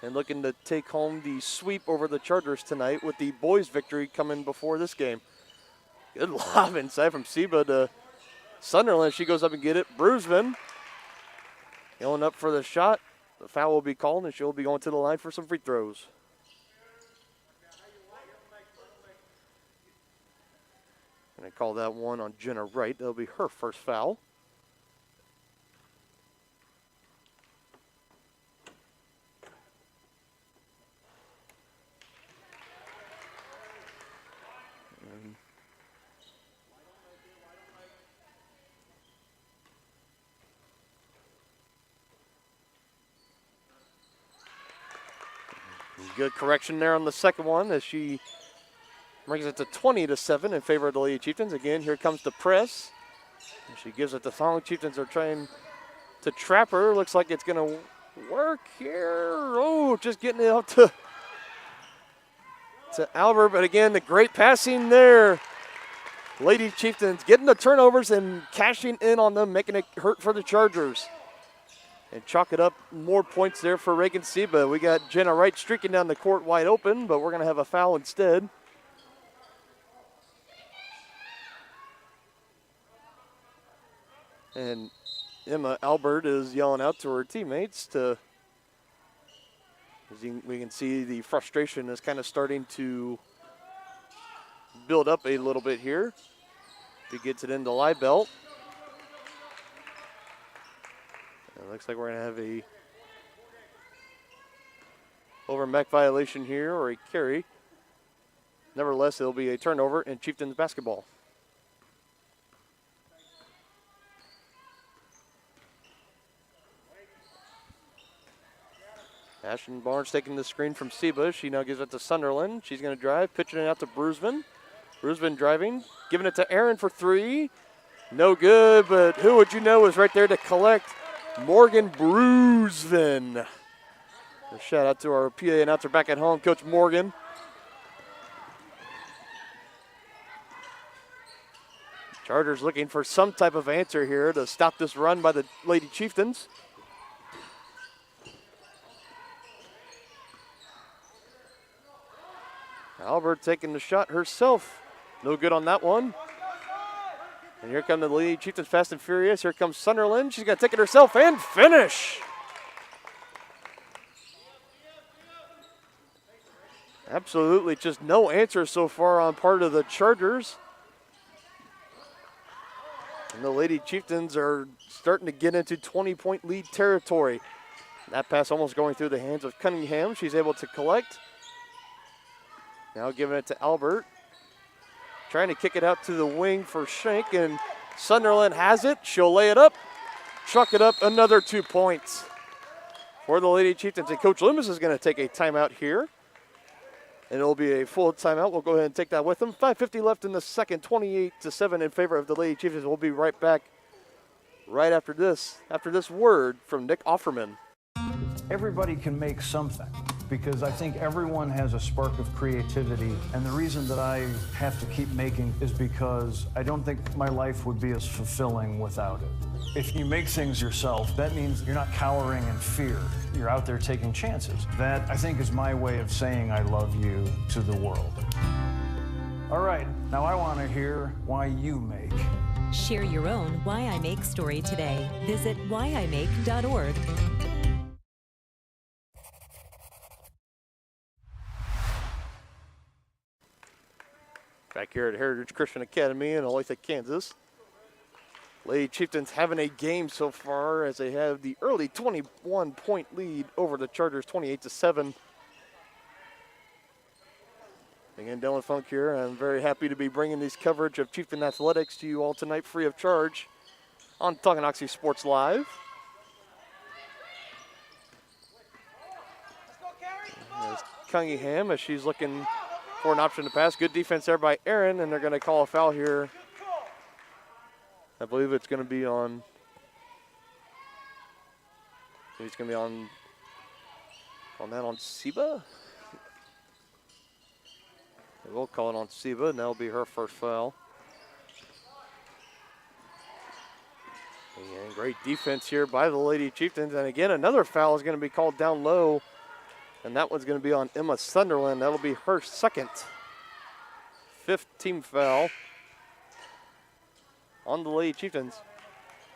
[SPEAKER 2] And looking to take home the sweep over the Chargers tonight, with the boys' victory coming before this game. Good lob inside from Seba to Sunderland. She goes up and get it. Bruisman going up for the shot. The foul will be called, and she'll be going to the line for some free throws. And I call that one on Jenna Wright. That'll be her first foul. Good correction there on the second one, as she brings it to 20-7 in favor of the Lady Chieftains. Again, here comes the press. And she gives it to Thong. Chieftains are trying to trap her. Looks like it's going to work here. Oh, just getting it up to Albert. But again, the great passing there. Lady Chieftains getting the turnovers and cashing in on them, making it hurt for the Chargers. And chalk it up, more points there for Reagan Seba. We got Jenna Wright streaking down the court wide open, but we're going to have a foul instead. And Emma Albert is yelling out to her teammates to, we can see the frustration is kind of starting to build up a little bit here. She gets it into Liebelt. It looks like we're going to have a over-Mac violation here, or a carry. Nevertheless, it'll be a turnover in Chieftains basketball. Ashton Barnes taking the screen from Seba. She now gives it to Sunderland. She's going to drive, pitching it out to Bruisman. Bruisman driving, giving it to Aaron for three. No good, but who would you know is right there to collect? Morgan Bruisman. A shout out to our PA announcer back at home, Coach Morgan. Chargers looking for some type of answer here to stop this run by the Lady Chieftains. Albert taking the shot herself. No good on that one. And here come the Lady Chieftains fast and furious. Here comes Sunderland. She's going to take it herself and finish. Absolutely just no answer so far on part of the Chargers. And the Lady Chieftains are starting to get into 20-point lead territory. That pass almost going through the hands of Cunningham. She's able to collect. Now giving it to Albert. Trying to kick it out to the wing for Schenk, and Sunderland has it. She'll lay it up, chuck it up, another 2 points for the Lady Chieftains. And Coach Loomis is going to take a timeout here. And it'll be a full timeout. We'll go ahead and take that with them. 5:50 left in the second, 28-7 in favor of the Lady Chieftains. We'll be right back right after this word from Nick Offerman.
[SPEAKER 18] Everybody can make something, because I think everyone has a spark of creativity. And the reason that I have to keep making is because I don't think my life would be as fulfilling without it. If you make things yourself, that means you're not cowering in fear. You're out there taking chances. That, I think, is my way of saying I love you to the world. All right, now I want to hear why you make.
[SPEAKER 19] Share your own Why I Make story today. Visit whyimake.org.
[SPEAKER 2] Back here at Heritage Christian Academy in Olathe, Kansas. Lady Chieftains having a game so far as they have the early 21-point lead over the Chargers, 28-7. Again, Dylan Funk here. I'm very happy to be bringing this coverage of Chieftain Athletics to you all tonight free of charge on Tonganoxie Sports Live. There's Cunningham as she's looking for an option to pass. Good defense there by Aaron, and they're going to call a foul here. I believe it's going to be on. He's going to be on that on Seba. We'll call it on Seba, and that'll be her first foul. Again, great defense here by the Lady Chieftains, and again, another foul is going to be called down low. And that one's going to be on Emma Sunderland. That'll be her second. 5th team foul on the Lady Chieftains.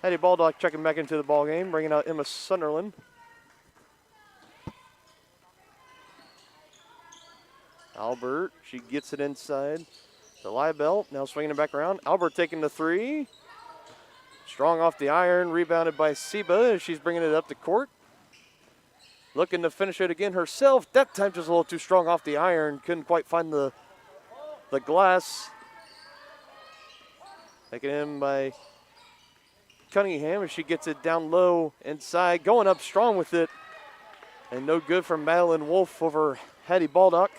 [SPEAKER 2] Hattie Baldock checking back into the ball game, bringing out Emma Sunderland. Albert, she gets it inside the Libel. Now swinging it back around. Albert taking the three. Strong off the iron, rebounded by Seba. She's bringing it up the court. Looking to finish it again herself. That time just a little too strong off the iron. Couldn't quite find the glass. Taken in by Cunningham as she gets it down low inside. Going up strong with it. And no good from Madeline Wolf over Hattie Baldock.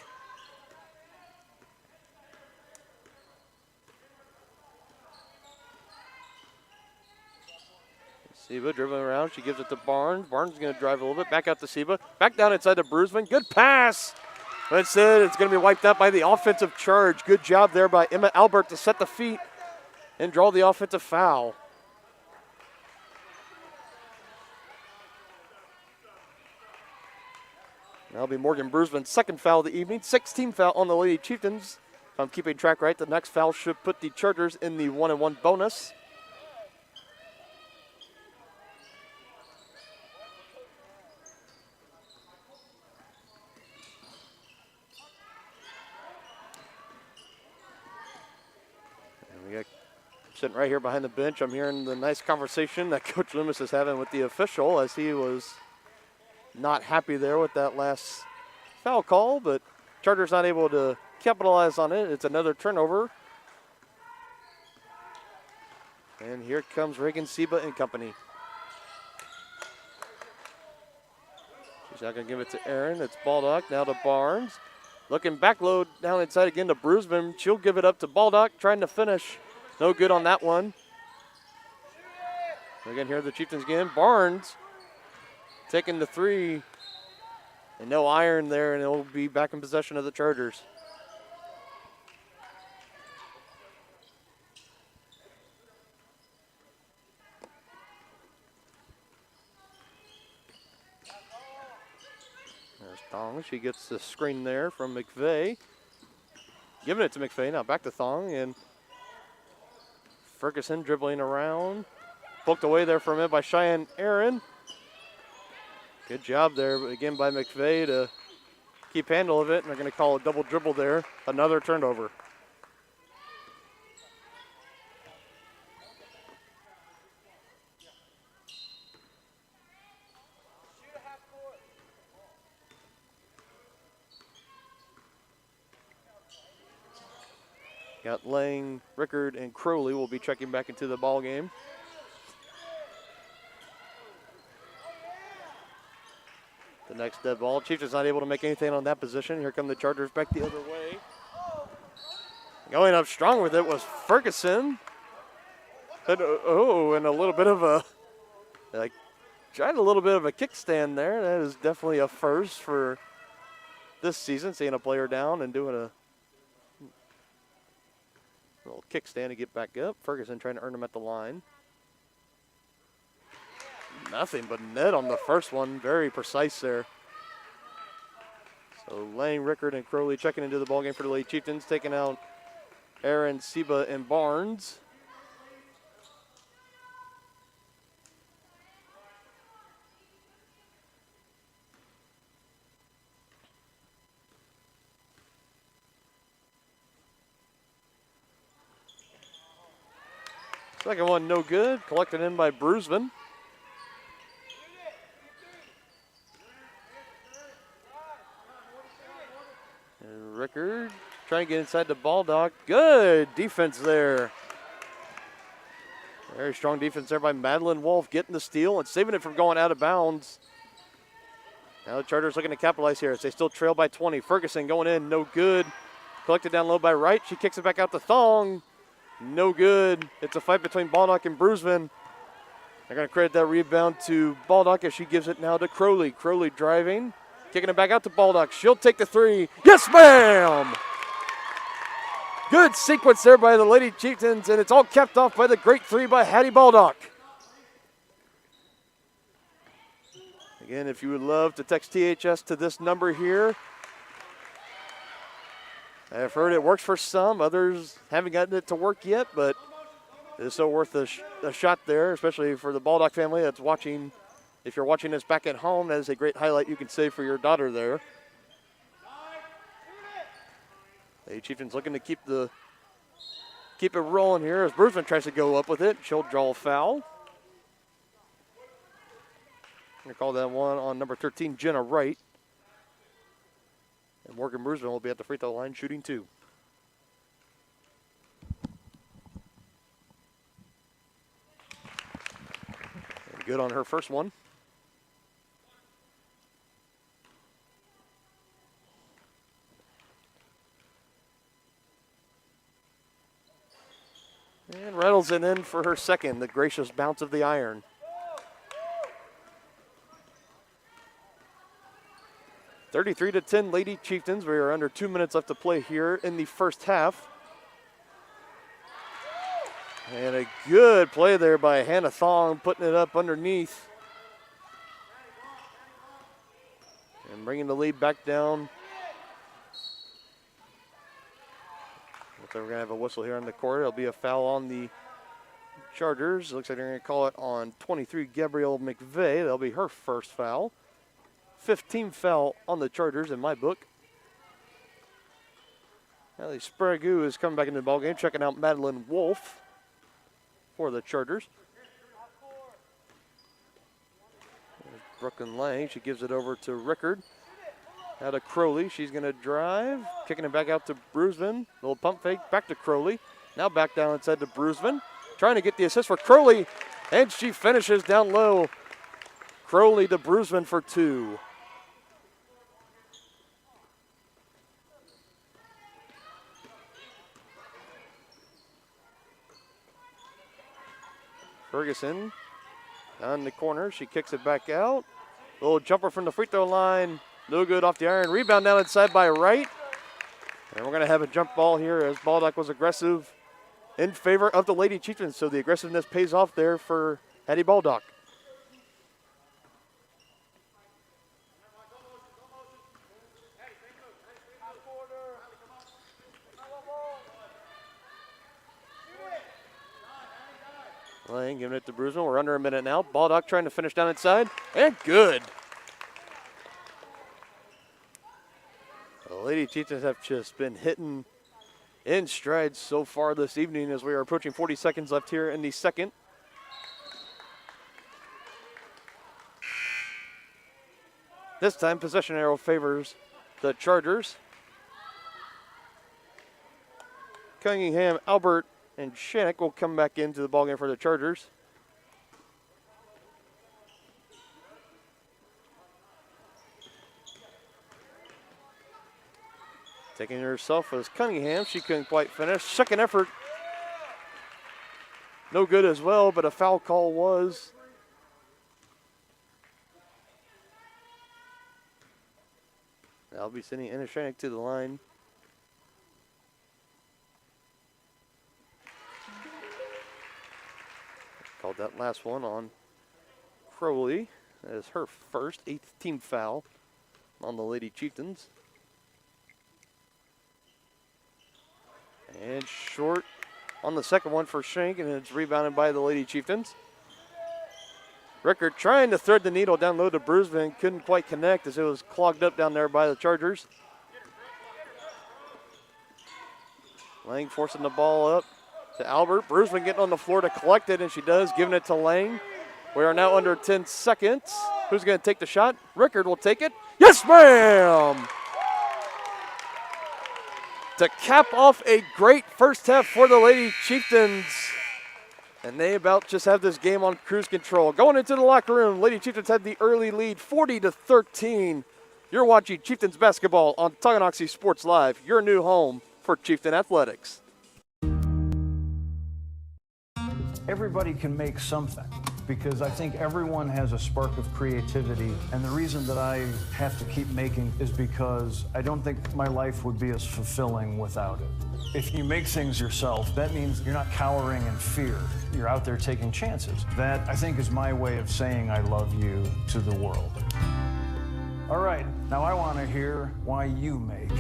[SPEAKER 2] Seba dribbling around. She gives it to Barnes. Barnes is going to drive a little bit. Back out to Seba. Back down inside to Bruisman. Good pass. But instead, it's going to be wiped out by the offensive charge. Good job there by Emma Albert to set the feet and draw the offensive foul. That'll be Morgan Bruisman's second foul of the evening. 16th foul on the Lady Chieftains. If I'm keeping track right, the next foul should put the Chargers in the 1-and-1 bonus. Sitting right here behind the bench, I'm hearing the nice conversation that Coach Loomis is having with the official as he was not happy there with that last foul call, but Chargers not able to capitalize on it. It's another turnover. And here comes Reagan Seba and company. She's not going to give it to Aaron. It's Baldock, now to Barnes. Looking back low down inside again to Bruisman. She'll give it up to Baldock, trying to finish. No good on that one. Again, here the Chieftains again. Barnes taking the three. And no iron there, and it'll be back in possession of the Chargers. There's Thong. She gets the screen there from McVeigh. Giving it to McVeigh. Now back to Thong. And Ferguson dribbling around. Poked away there from it by Cheyenne Aaron. Good job there, but again by McVeigh to keep handle of it. And they're going to call a double dribble there. Another turnover. Got Lang, Rickard, and Crowley will be checking back into the ball game. The next dead ball. Chieftains not able to make anything on that position. Here come the Chargers back the other way. Going up strong with it was Ferguson. And, and a little bit of a, tried a little bit of a kickstand there. That is definitely a first for this season, seeing a player down and doing a little kickstand to get back up. Ferguson trying to earn him at the line. Nothing but net on the first one. Very precise there. So Lang, Rickard, and Crowley checking into the ballgame for the Lady Chieftains, taking out Aaron, Seba, and Barnes. Second one, no good. Collected in by Bruisman. And Rickard trying to get inside the ball dock. Good defense there. Very strong defense there by Madeline Wolf, getting the steal and saving it from going out of bounds. Now the Chargers looking to capitalize here as they still trail by 20. Ferguson going in, no good. Collected down low by Wright. She kicks it back out to Thong. No good. It's a fight between Baldock and Bruisman. They're going to credit that rebound to Baldock as she gives it now to Crowley. Crowley driving, kicking it back out to Baldock. She'll take the three. Yes, ma'am! Good sequence there by the Lady Chieftains, and it's all capped off by the great three by Hattie Baldock. Again, if you would love to text THS to this number here, I've heard it works for some. Others haven't gotten it to work yet, but it's so worth a shot there, especially for the Baldock family that's watching. If you're watching this back at home, that is a great highlight you can save for your daughter there. The Chieftains looking to keep it rolling here as Bruisman tries to go up with it. She'll draw a foul. I'm going to call that one on number 13, Jenna Wright. And Morgan Bruisman will be at the free throw line shooting two. And good on her first one. And rattles it in for her second, the gracious bounce of the iron. (33-10) Lady Chieftains. We are under 2 minutes left to play here in the first half. And a good play there by Hannah Thong, putting it up underneath. And bringing the lead back down. Looks like we're going to have a whistle here on the court. It'll be a foul on the Chargers. Looks like they're going to call it on 23, Gabrielle McVeigh. That'll be her first foul. 15th foul on the Chargers in my book. Allie Sprague is coming back into the ballgame, checking out Madeline Wolf for the Chargers. There's Brooklyn Lang. She gives it over to Rickard. Out to Crowley. She's going to drive, kicking it back out to Bruisman. Little pump fake back to Crowley. Now back down inside to Bruisman. Trying to get the assist for Crowley, and she finishes down low. Crowley to Bruisman for two. Ferguson on the corner. She kicks it back out. Little jumper from the free throw line. No good off the iron. Rebound down inside by Wright. And we're going to have a jump ball here as Baldock was aggressive in favor of the Lady Chieftains. So the aggressiveness pays off there for Hattie Baldock. Lang giving it to Bruisman. We're under a minute now. Baldock trying to finish down inside. And good. The Lady Chieftains have just been hitting in stride so far this evening as we are approaching 40 seconds left here in the second. This time, possession arrow favors the Chargers. Cunningham, Albert, and Shannock will come back into the ballgame for the Chargers. Taking it herself was Cunningham. She couldn't quite finish. Second effort. No good as well, but a foul call was. I'll be sending Anna Shannock to the line. Called that last one on Crowley. That is her first, 8th team foul on the Lady Chieftains. And short on the second one for Shank, and it's rebounded by the Lady Chieftains. Rickard trying to thread the needle down low to Bruisman, couldn't quite connect as it was clogged up down there by the Chargers. Lang forcing the ball up to Albert. Bruisman getting on the floor to collect it, and she does, giving it to Lang. We are now under 10 seconds. Who's going to take the shot? Rickard will take it. Yes, ma'am! To cap off a great first half for the Lady Chieftains. And they about just have this game on cruise control. Going into the locker room, Lady Chieftains had the early lead, 40-13. You're watching Chieftains basketball on Tonganoxie Sports Live, your new home for Chieftain Athletics.
[SPEAKER 18] Everybody can make something, because I think everyone has a spark of creativity, and the reason that I have to keep making is because I don't think my life would be as fulfilling without it. If you make things yourself, that means you're not cowering in fear. You're out there taking chances. That, I think, is my way of saying I love you to the world. All right, now I want to hear why you make.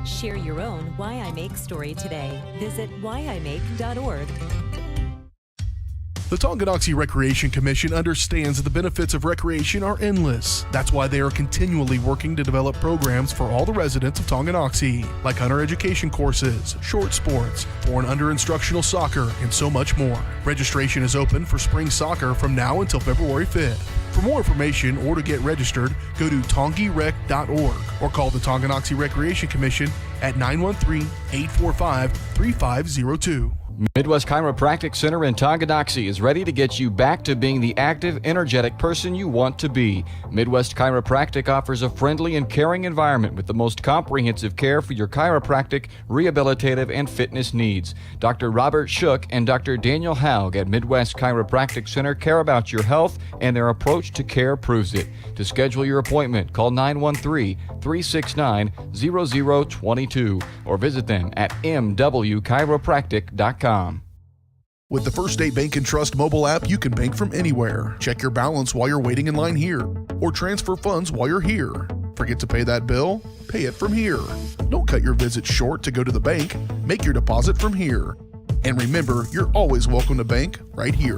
[SPEAKER 19] Share your own Why I Make story today. Visit whyimake.org.
[SPEAKER 1] The Tonganoxie Recreation Commission understands that the benefits of recreation are endless. That's why they are continually working to develop programs for all the residents of Tonganoxie, like hunter education courses, short sports, for and under instructional soccer, and so much more. Registration is open for spring soccer from now until February 5th. For more information or to get registered, go to tongirec.org or call the Tonganoxie Recreation Commission at 913-845-3502.
[SPEAKER 14] Midwest Chiropractic Center in Tonganoxie is ready to get you back to being the active, energetic person you want to be. Midwest Chiropractic offers a friendly and caring environment with the most comprehensive care for your chiropractic, rehabilitative, and fitness needs. Dr. Robert Shook and Dr. Daniel Haug at Midwest Chiropractic Center care about your health, and their approach to care proves it. To schedule your appointment, call 913-369-0022 or visit them at mwchiropractic.com.
[SPEAKER 1] With the First State Bank and Trust mobile app, you can bank from anywhere. Check your balance while you're waiting in line here, or transfer funds while you're here. Forget to pay that bill? Pay it from here. Don't cut your visit short to go to the bank. Make your deposit from here. And remember, you're always welcome to bank right here.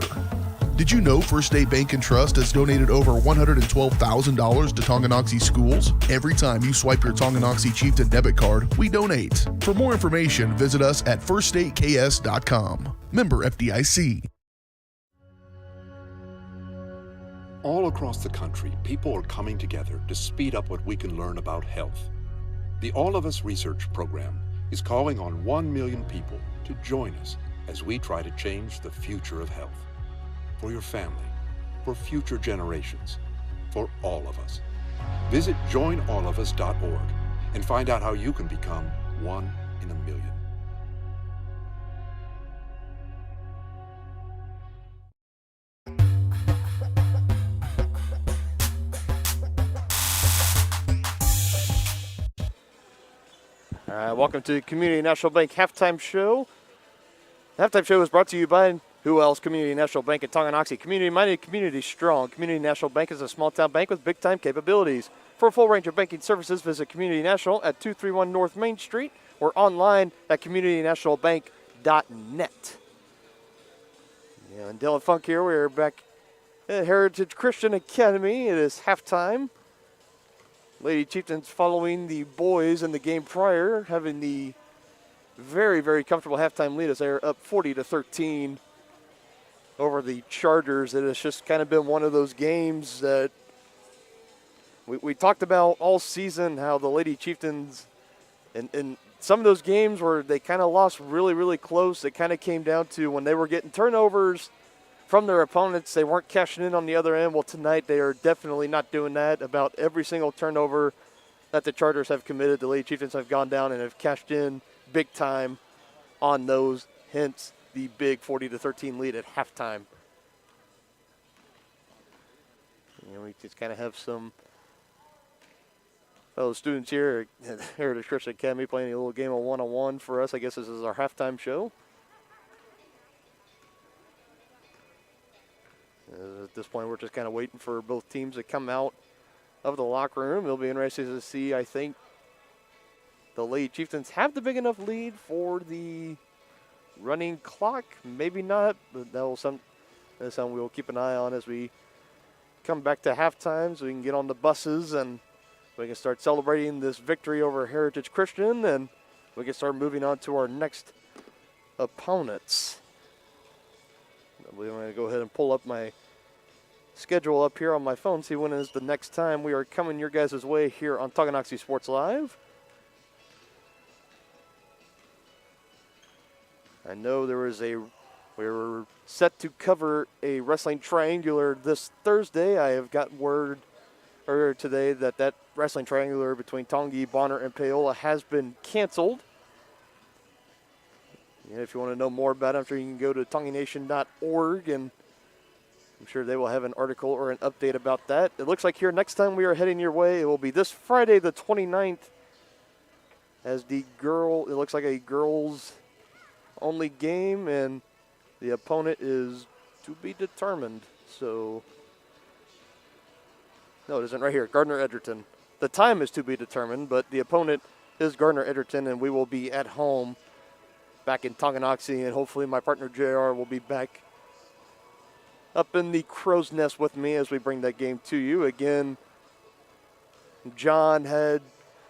[SPEAKER 1] Did you know First State Bank and Trust has donated over $112,000 to Tonganoxie schools? Every time you swipe your Tonganoxie Chieftain debit card, we donate. For more information, visit us at firststateks.com. Member FDIC.
[SPEAKER 20] All across the country, people are coming together to speed up what we can learn about health. The All of Us Research Program is calling on 1 million people to join us as we try to change the future of health. For your family, for future generations, for all of us. Visit joinallofus.org and find out how you can become 1 in a million.
[SPEAKER 2] All right, welcome to the Community National Bank Halftime Show. The Halftime Show is brought to you by who else? Community National Bank at Tonganoxie. Community-minded, community-strong. Community National Bank is a small-town bank with big-time capabilities. For a full range of banking services, visit Community National at 231 North Main Street or online at communitynationalbank.net. Yeah, and Dylan Funk here. We're back at Heritage Christian Academy. It is halftime. Lady Chieftains following the boys in the game prior, having the very, very comfortable halftime lead as they're up 40-13 over the Chargers. It has just kind of been one of those games that we talked about all season, how the Lady Chieftains, in some of those games where they kind of lost really, really close, it kind of came down to when they were getting turnovers from their opponents, they weren't cashing in on the other end. Well, tonight they are definitely not doing that. About every single turnover that the Chargers have committed, the Lady Chieftains have gone down and have cashed in big time on those, hence the big 40-13 lead at halftime. You know, we just kind of have some fellow students here at Heritage Christian Academy playing a little game of one-on-one for us. I guess this is our halftime show. At this point, we're just kind of waiting for both teams to come out of the locker room. It'll be interesting to see, I think, the Lady Chieftains have the big enough lead for the running clock. Maybe not, but that's something we'll keep an eye on as we come back to halftime so we can get on the buses and we can start celebrating this victory over Heritage Christian, and we can start moving on to our next opponents. We're going to go ahead and pull up my schedule up here on my phone, see when is the next time we are coming your guys' way here on Tonganoxie Sports Live. I know we were set to cover a wrestling triangular this Thursday. I have got word earlier today that wrestling triangular between Tongi, Bonner, and Paola has been canceled. And if you want to know more about it, I'm sure you can go to tongination.org, and I'm sure they will have an article or an update about that. It looks like here next time we are heading your way, it will be this Friday the 29th as it looks like a girls-only game, and the opponent is to be determined. So, no, it isn't right here, Gardner Edgerton. The time is to be determined, but the opponent is Gardner Edgerton, and we will be at home back in Tonganoxie, and hopefully my partner JR will be back up in the crow's nest with me as we bring that game to you. Again, John had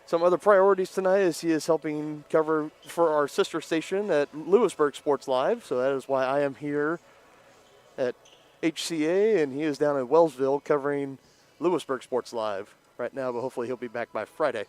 [SPEAKER 2] some other priorities tonight as he is helping cover for our sister station at Lewisburg Sports Live, so that is why I am here at HCA, and he is down in Wellsville covering Lewisburg Sports Live right now, but hopefully he'll be back by Friday.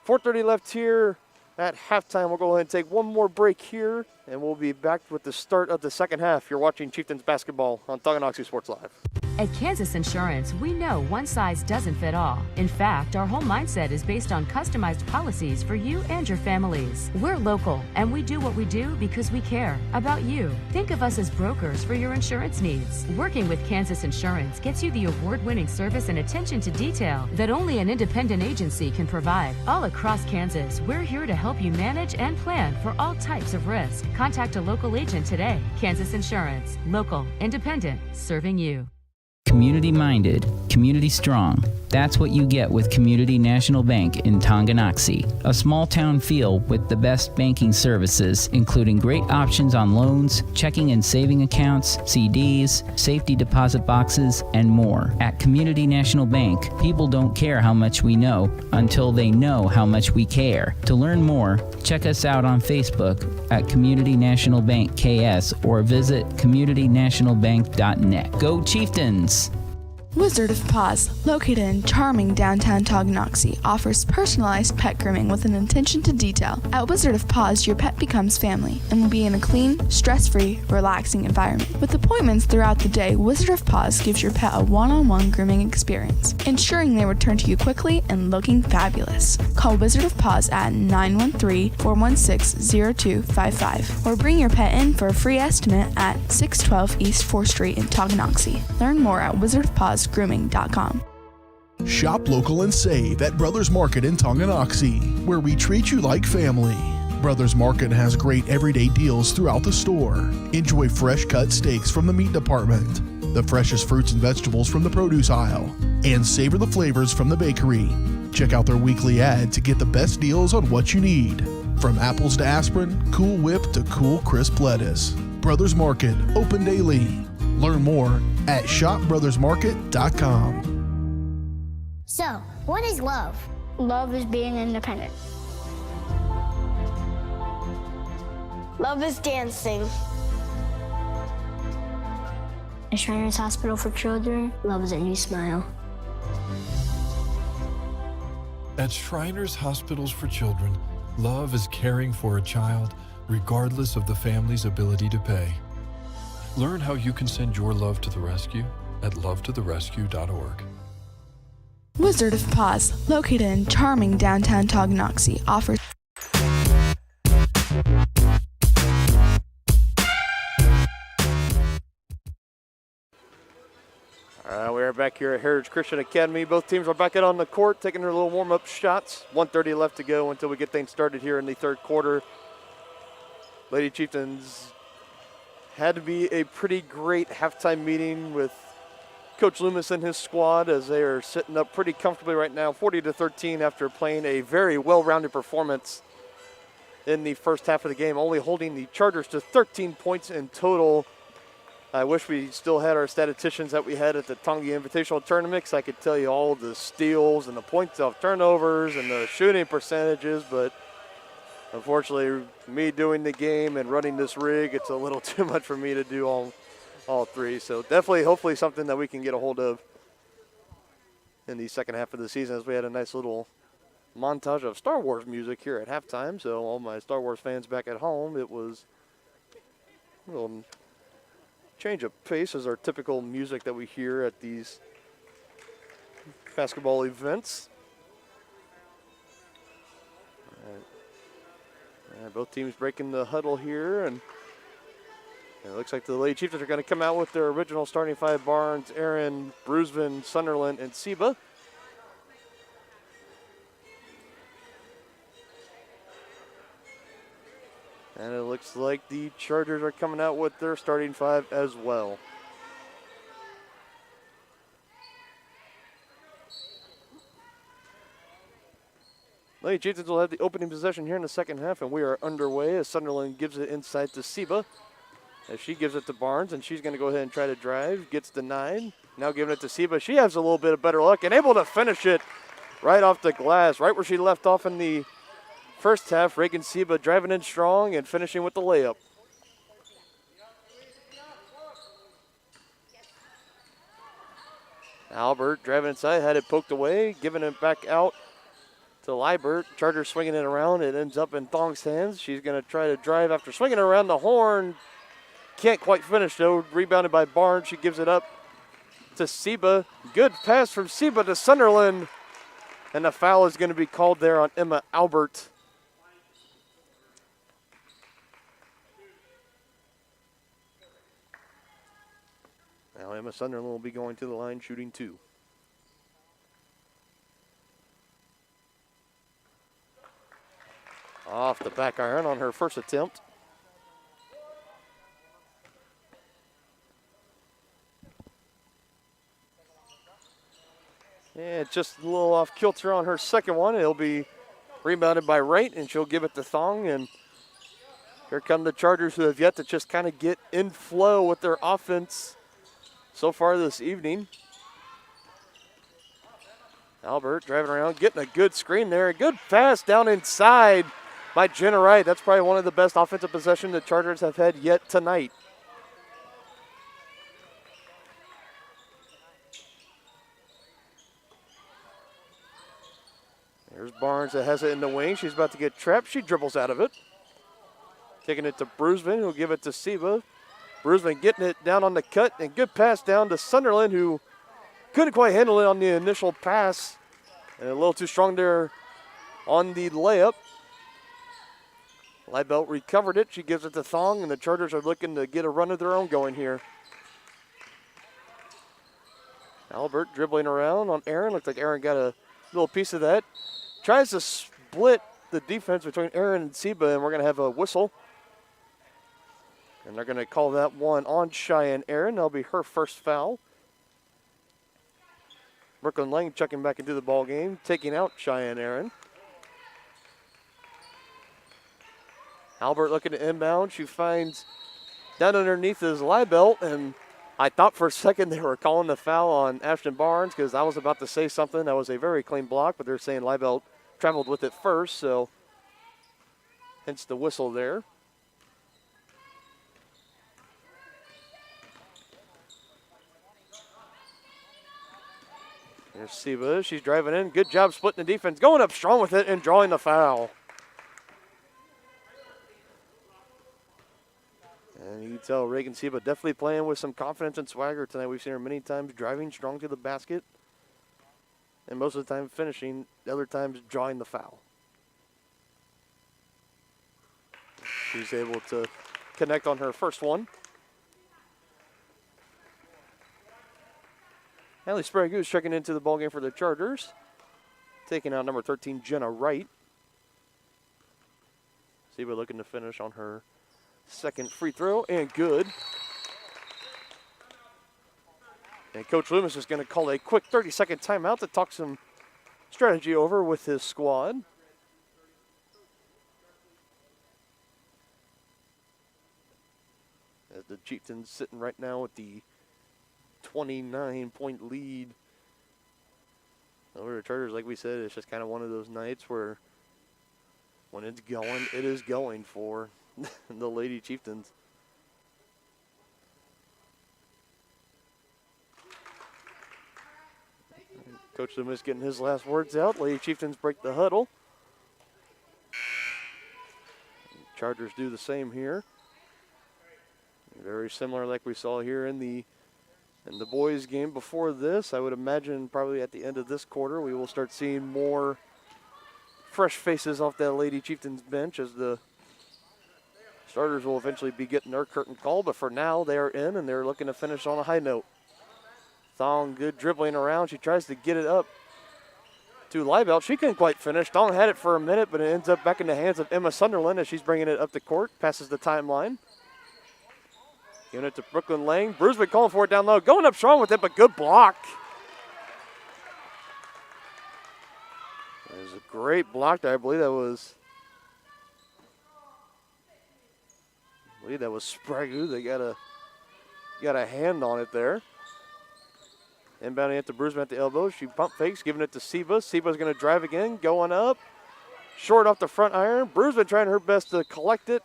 [SPEAKER 2] 4:30 left here at halftime. We'll go ahead and take one more break here, and we'll be back with the start of the second half. You're watching Chieftains basketball on Tonganoxie Sports Live.
[SPEAKER 4] At Kansas Insurance, we know one size doesn't fit all. In fact, our whole mindset is based on customized policies for you and your families. We're local, and we do what we do because we care about you. Think of us as brokers for your insurance needs. Working with Kansas Insurance gets you the award-winning service and attention to detail that only an independent agency can provide. All across Kansas, we're here to help you manage and plan for all types of risk. Contact a local agent today. Kansas Insurance. Local, independent, serving you.
[SPEAKER 8] Community-minded, community-strong. That's what you get with Community National Bank in Tonganoxie. A small-town feel with the best banking services, including great options on loans, checking and saving accounts, CDs, safety deposit boxes, and more. At Community National Bank, people don't care how much we know until they know how much we care. To learn more, check us out on Facebook at Community National Bank KS or visit communitynationalbank.net. Go Chieftains!
[SPEAKER 5] Wizard of Paws, located in charming downtown Tonganoxie, offers personalized pet grooming with an attention to detail. At Wizard of Paws, your pet becomes family and will be in a clean, stress-free, relaxing environment. With appointments throughout the day, Wizard of Paws gives your pet a one-on-one grooming experience, ensuring they return to you quickly and looking fabulous. Call Wizard of Paws at 913-416-0255 or bring your pet in for a free estimate at 612 East 4th Street in Tonganoxie. Learn more at wizardofpawsgrooming.com.
[SPEAKER 1] Shop local and save at Brothers Market in Tonganoxie, where we treat you like family. Brothers Market has great everyday deals throughout the store. Enjoy fresh cut steaks from the meat department, the freshest fruits and vegetables from the produce aisle, and savor the flavors from the bakery. Check out their weekly ad to get the best deals on what you need, from apples to aspirin, Cool Whip to cool crisp lettuce. Brothers Market, open daily. Learn more at shopbrothersmarket.com.
[SPEAKER 15] So, what is love? Love is being independent.
[SPEAKER 21] Love is dancing.
[SPEAKER 15] At Shriners Hospital for Children, love is a new smile.
[SPEAKER 16] At Shriners Hospitals for Children, love is caring for a child regardless of the family's ability to pay. Learn how you can send your love to the rescue at lovetotherescue.org.
[SPEAKER 5] Wizard of Paws, located in charming downtown Tonganoxie, offers
[SPEAKER 2] We are back here at Heritage Christian Academy. Both teams are back out on the court, taking their little warm-up shots. 1:30 left to go until we get things started here in the third quarter. Lady Chieftains had to be a pretty great halftime meeting with Coach Loomis and his squad, as they are sitting up pretty comfortably right now, 40-13 after playing a very well-rounded performance in the first half of the game, only holding the Chargers to 13 points in total. I wish we still had our statisticians that we had at the Tonga Invitational Tournament, because I could tell you all the steals and the points off turnovers and the shooting percentages, but unfortunately, me doing the game and running this rig, it's a little too much for me to do all three. So definitely, hopefully something that we can get a hold of in the second half of the season, as we had a nice little montage of Star Wars music here at halftime. So all my Star Wars fans back at home, it was a little change of pace as our typical music that we hear at these basketball events. Both teams breaking the huddle here, and it looks like the Lady Chieftains are going to come out with their original starting five: Barnes, Aaron, Brusvin, Sunderland, and Seba. And it looks like the Chargers are coming out with their starting five as well. Lady Chieftains will have the opening possession here in the second half, and we are underway as Sunderland gives it inside to Seba. As she gives it to Barnes, and she's going to go ahead and try to drive. Gets denied. Now giving it to Seba. She has a little bit of better luck and able to finish it right off the glass, right where she left off in the first half. Reagan Seba driving in strong and finishing with the layup. Albert driving inside, had it poked away, giving it back out to Liebert. Chargers swinging it around. It ends up in Thong's hands. She's going to try to drive after swinging it around the horn. Can't quite finish, though. Rebounded by Barnes. She gives it up to Seba. Good pass from Seba to Sunderland. And the foul is going to be called there on Emma Albert. Now Emma Sunderland will be going to the line shooting two. Off the back iron on her first attempt. Yeah, just a little off kilter on her second one. It'll be rebounded by Wright, and she'll give it to Thong. And here come the Chargers, who have yet to just kind of get in flow with their offense so far this evening. Albert driving around, getting a good screen there. A good pass down inside by Jenna Wright. That's probably one of the best offensive possessions the Chargers have had yet tonight. There's Barnes that has it in the wing. She's about to get trapped. She dribbles out of it. Taking it to Brusvin, who'll give it to Seba. Brusvin getting it down on the cut, and good pass down to Sunderland, who couldn't quite handle it on the initial pass. And a little too strong there on the layup. Liebelt recovered it. She gives it to Thong, and the Chargers are looking to get a run of their own going here. Albert dribbling around on Aaron. Looks like Aaron got a little piece of that. Tries to split the defense between Aaron and Seba, and we're going to have a whistle. And they're going to call that one on Cheyenne Aaron. That'll be her first foul. Brooklyn Lang checking back into the ball game, taking out Cheyenne Aaron. Albert looking to inbound. She finds down underneath his lie belt, and I thought for a second they were calling the foul on Ashton Barnes because I was about to say something. That was a very clean block, but they're saying lie belt traveled with it first, so hence the whistle there. There's Siba. She's driving in. Good job splitting the defense. Going up strong with it and drawing the foul. And you can tell Reagan Siba definitely playing with some confidence and swagger tonight. We've seen her many times driving strong to the basket. And most of the time finishing. The other times drawing the foul. She's able to connect on her first one. Allie Sprague checking into the ballgame for the Chargers. Taking out number 13, Jenna Wright. Siba looking to finish on her second free throw, and good. And Coach Loomis is going to call a quick 30-second timeout to talk some strategy over with his squad. As the Chieftains sitting right now with the 29-point lead over the Chargers. Like we said, it's just kind of one of those nights where when it's going, it is going for the Lady Chieftains. Coach Loomis getting his last words out. Lady Chieftains break the huddle. Chargers do the same here. Very similar like we saw here in the boys game before this. I would imagine probably at the end of this quarter we will start seeing more fresh faces off that Lady Chieftains bench as the starters will eventually be getting their curtain call. But for now, they are in and they're looking to finish on a high note. Thong good dribbling around. She tries to get it up to Leibelt. She couldn't quite finish. Thong had it for a minute, but it ends up back in the hands of Emma Sunderland as she's bringing it up the court. Passes the timeline. Giving it to Brooklyn Lang. Bruceman calling for it down low. Going up strong with it, but good block. There's a great block there. I believe that was Sprague. They got a hand on it there. Inbounding it to Bruceman at the elbow. She pump fakes, giving it to Siba. Siba's going to drive again, going up. Short off the front iron. Bruceman trying her best to collect it.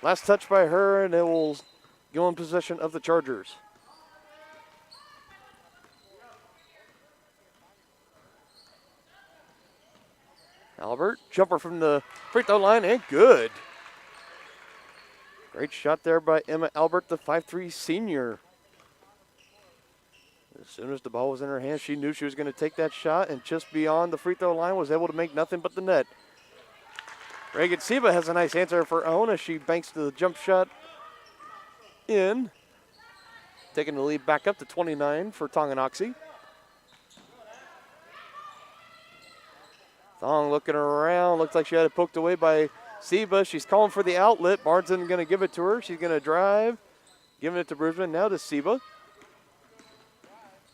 [SPEAKER 2] Last touch by her, and it will go in possession of the Chargers. Albert, jumper from the free throw line, and good. Great shot there by Emma Albert, the 5'3" senior. As soon as the ball was in her hand, she knew she was going to take that shot, and just beyond the free throw line was able to make nothing but the net. Reagan Siba has a nice answer of her own as she banks the jump shot in. Taking the lead back up to 29 for Tonganoxie. Thong looking around. Looks like she had it poked away by Siba. She's calling for the outlet. Barnes isn't going to give it to her. She's going to drive. Giving it to Brisbane. Now to Siba.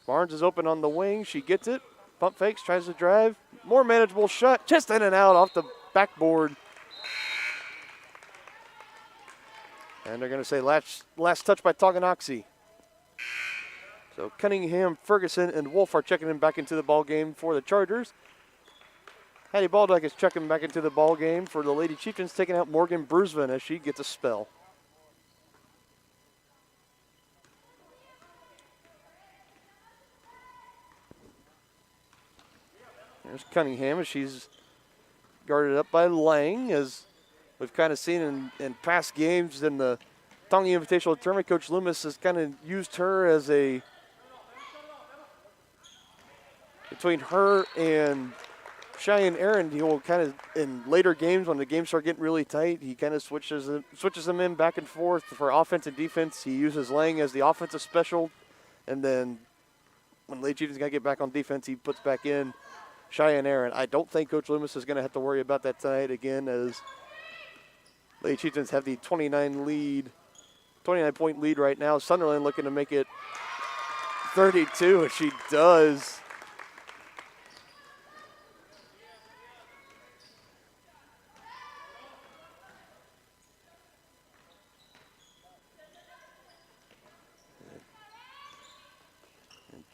[SPEAKER 2] Barnes is open on the wing. She gets it. Pump fakes. Tries to drive. More manageable shot. Just in and out off the backboard. And they're going to say last touch by Tonganoxie. So Cunningham, Ferguson, and Wolf are checking in back into the ball game for the Chargers. Hattie Baldock is checking back into the ball game for the Lady Chieftains, taking out Morgan Brusman as she gets a spell. There's Cunningham as she's guarded up by Lang, as we've kind of seen in past games in the Tonga Invitational Tournament. Coach Loomis has kind of used her as between her and Cheyenne Aaron, he will kind of, in later games when the games start getting really tight, he kind of switches them in back and forth for offense and defense. He uses Lang as the offensive special, and then when Lady Chieftains got to get back on defense, he puts back in Cheyenne Aaron. I don't think Coach Loomis is going to have to worry about that tonight again, as Lady Chieftains have the 29-point lead right now. Sunderland looking to make it 32, and she does.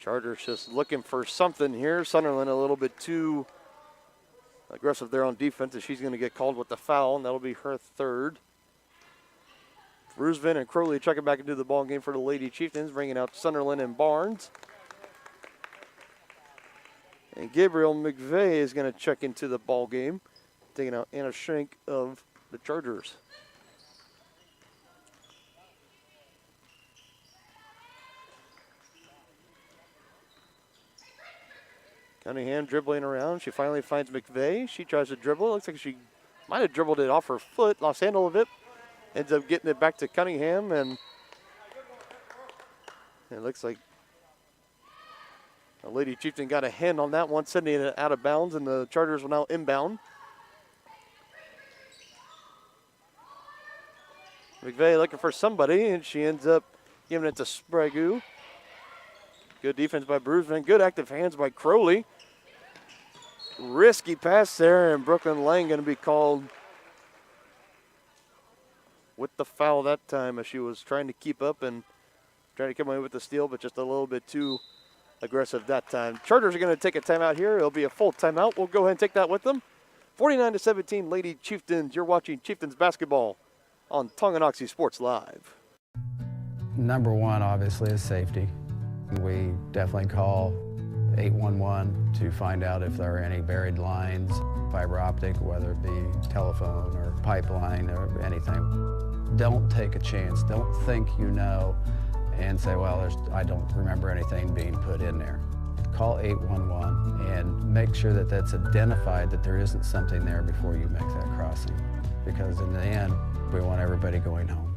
[SPEAKER 2] Chargers just looking for something here. Sunderland a little bit too aggressive there on defense, as she's going to get called with the foul, and that'll be her third. Roosevelt and Crowley checking back into the ball game for the Lady Chieftains, bringing out Sunderland and Barnes. And Gabriel McVeigh is going to check into the ball game, taking out Anna Schenk of the Chargers. Cunningham dribbling around. She finally finds McVeigh. She tries to dribble. It looks like she might have dribbled it off her foot, lost handle of it. Ends up getting it back to Cunningham, and it looks like the Lady Chieftain got a hand on that one, sending it out of bounds, and the Chargers will now inbound. McVeigh looking for somebody, and she ends up giving it to Sprague. Good defense by Bruceman. Good active hands by Crowley. Risky pass there, and Brooklyn Lang going to be called with the foul that time, as she was trying to keep up and trying to come away with the steal, but just a little bit too aggressive that time. Chargers are going to take a timeout here. It'll be a full timeout. We'll go ahead and take that with them. 49-17, Lady Chieftains. You're watching Chieftains basketball on Tonganoxie Sports Live.
[SPEAKER 17] Number one, obviously, is safety. We definitely call 811 to find out if there are any buried lines, fiber optic, whether it be telephone or pipeline or anything. Don't take a chance. Don't think you know and say, well, I don't remember anything being put in there. Call 811 and make sure that that's identified, that there isn't something there before you make that crossing. Because in the end, we want everybody going home.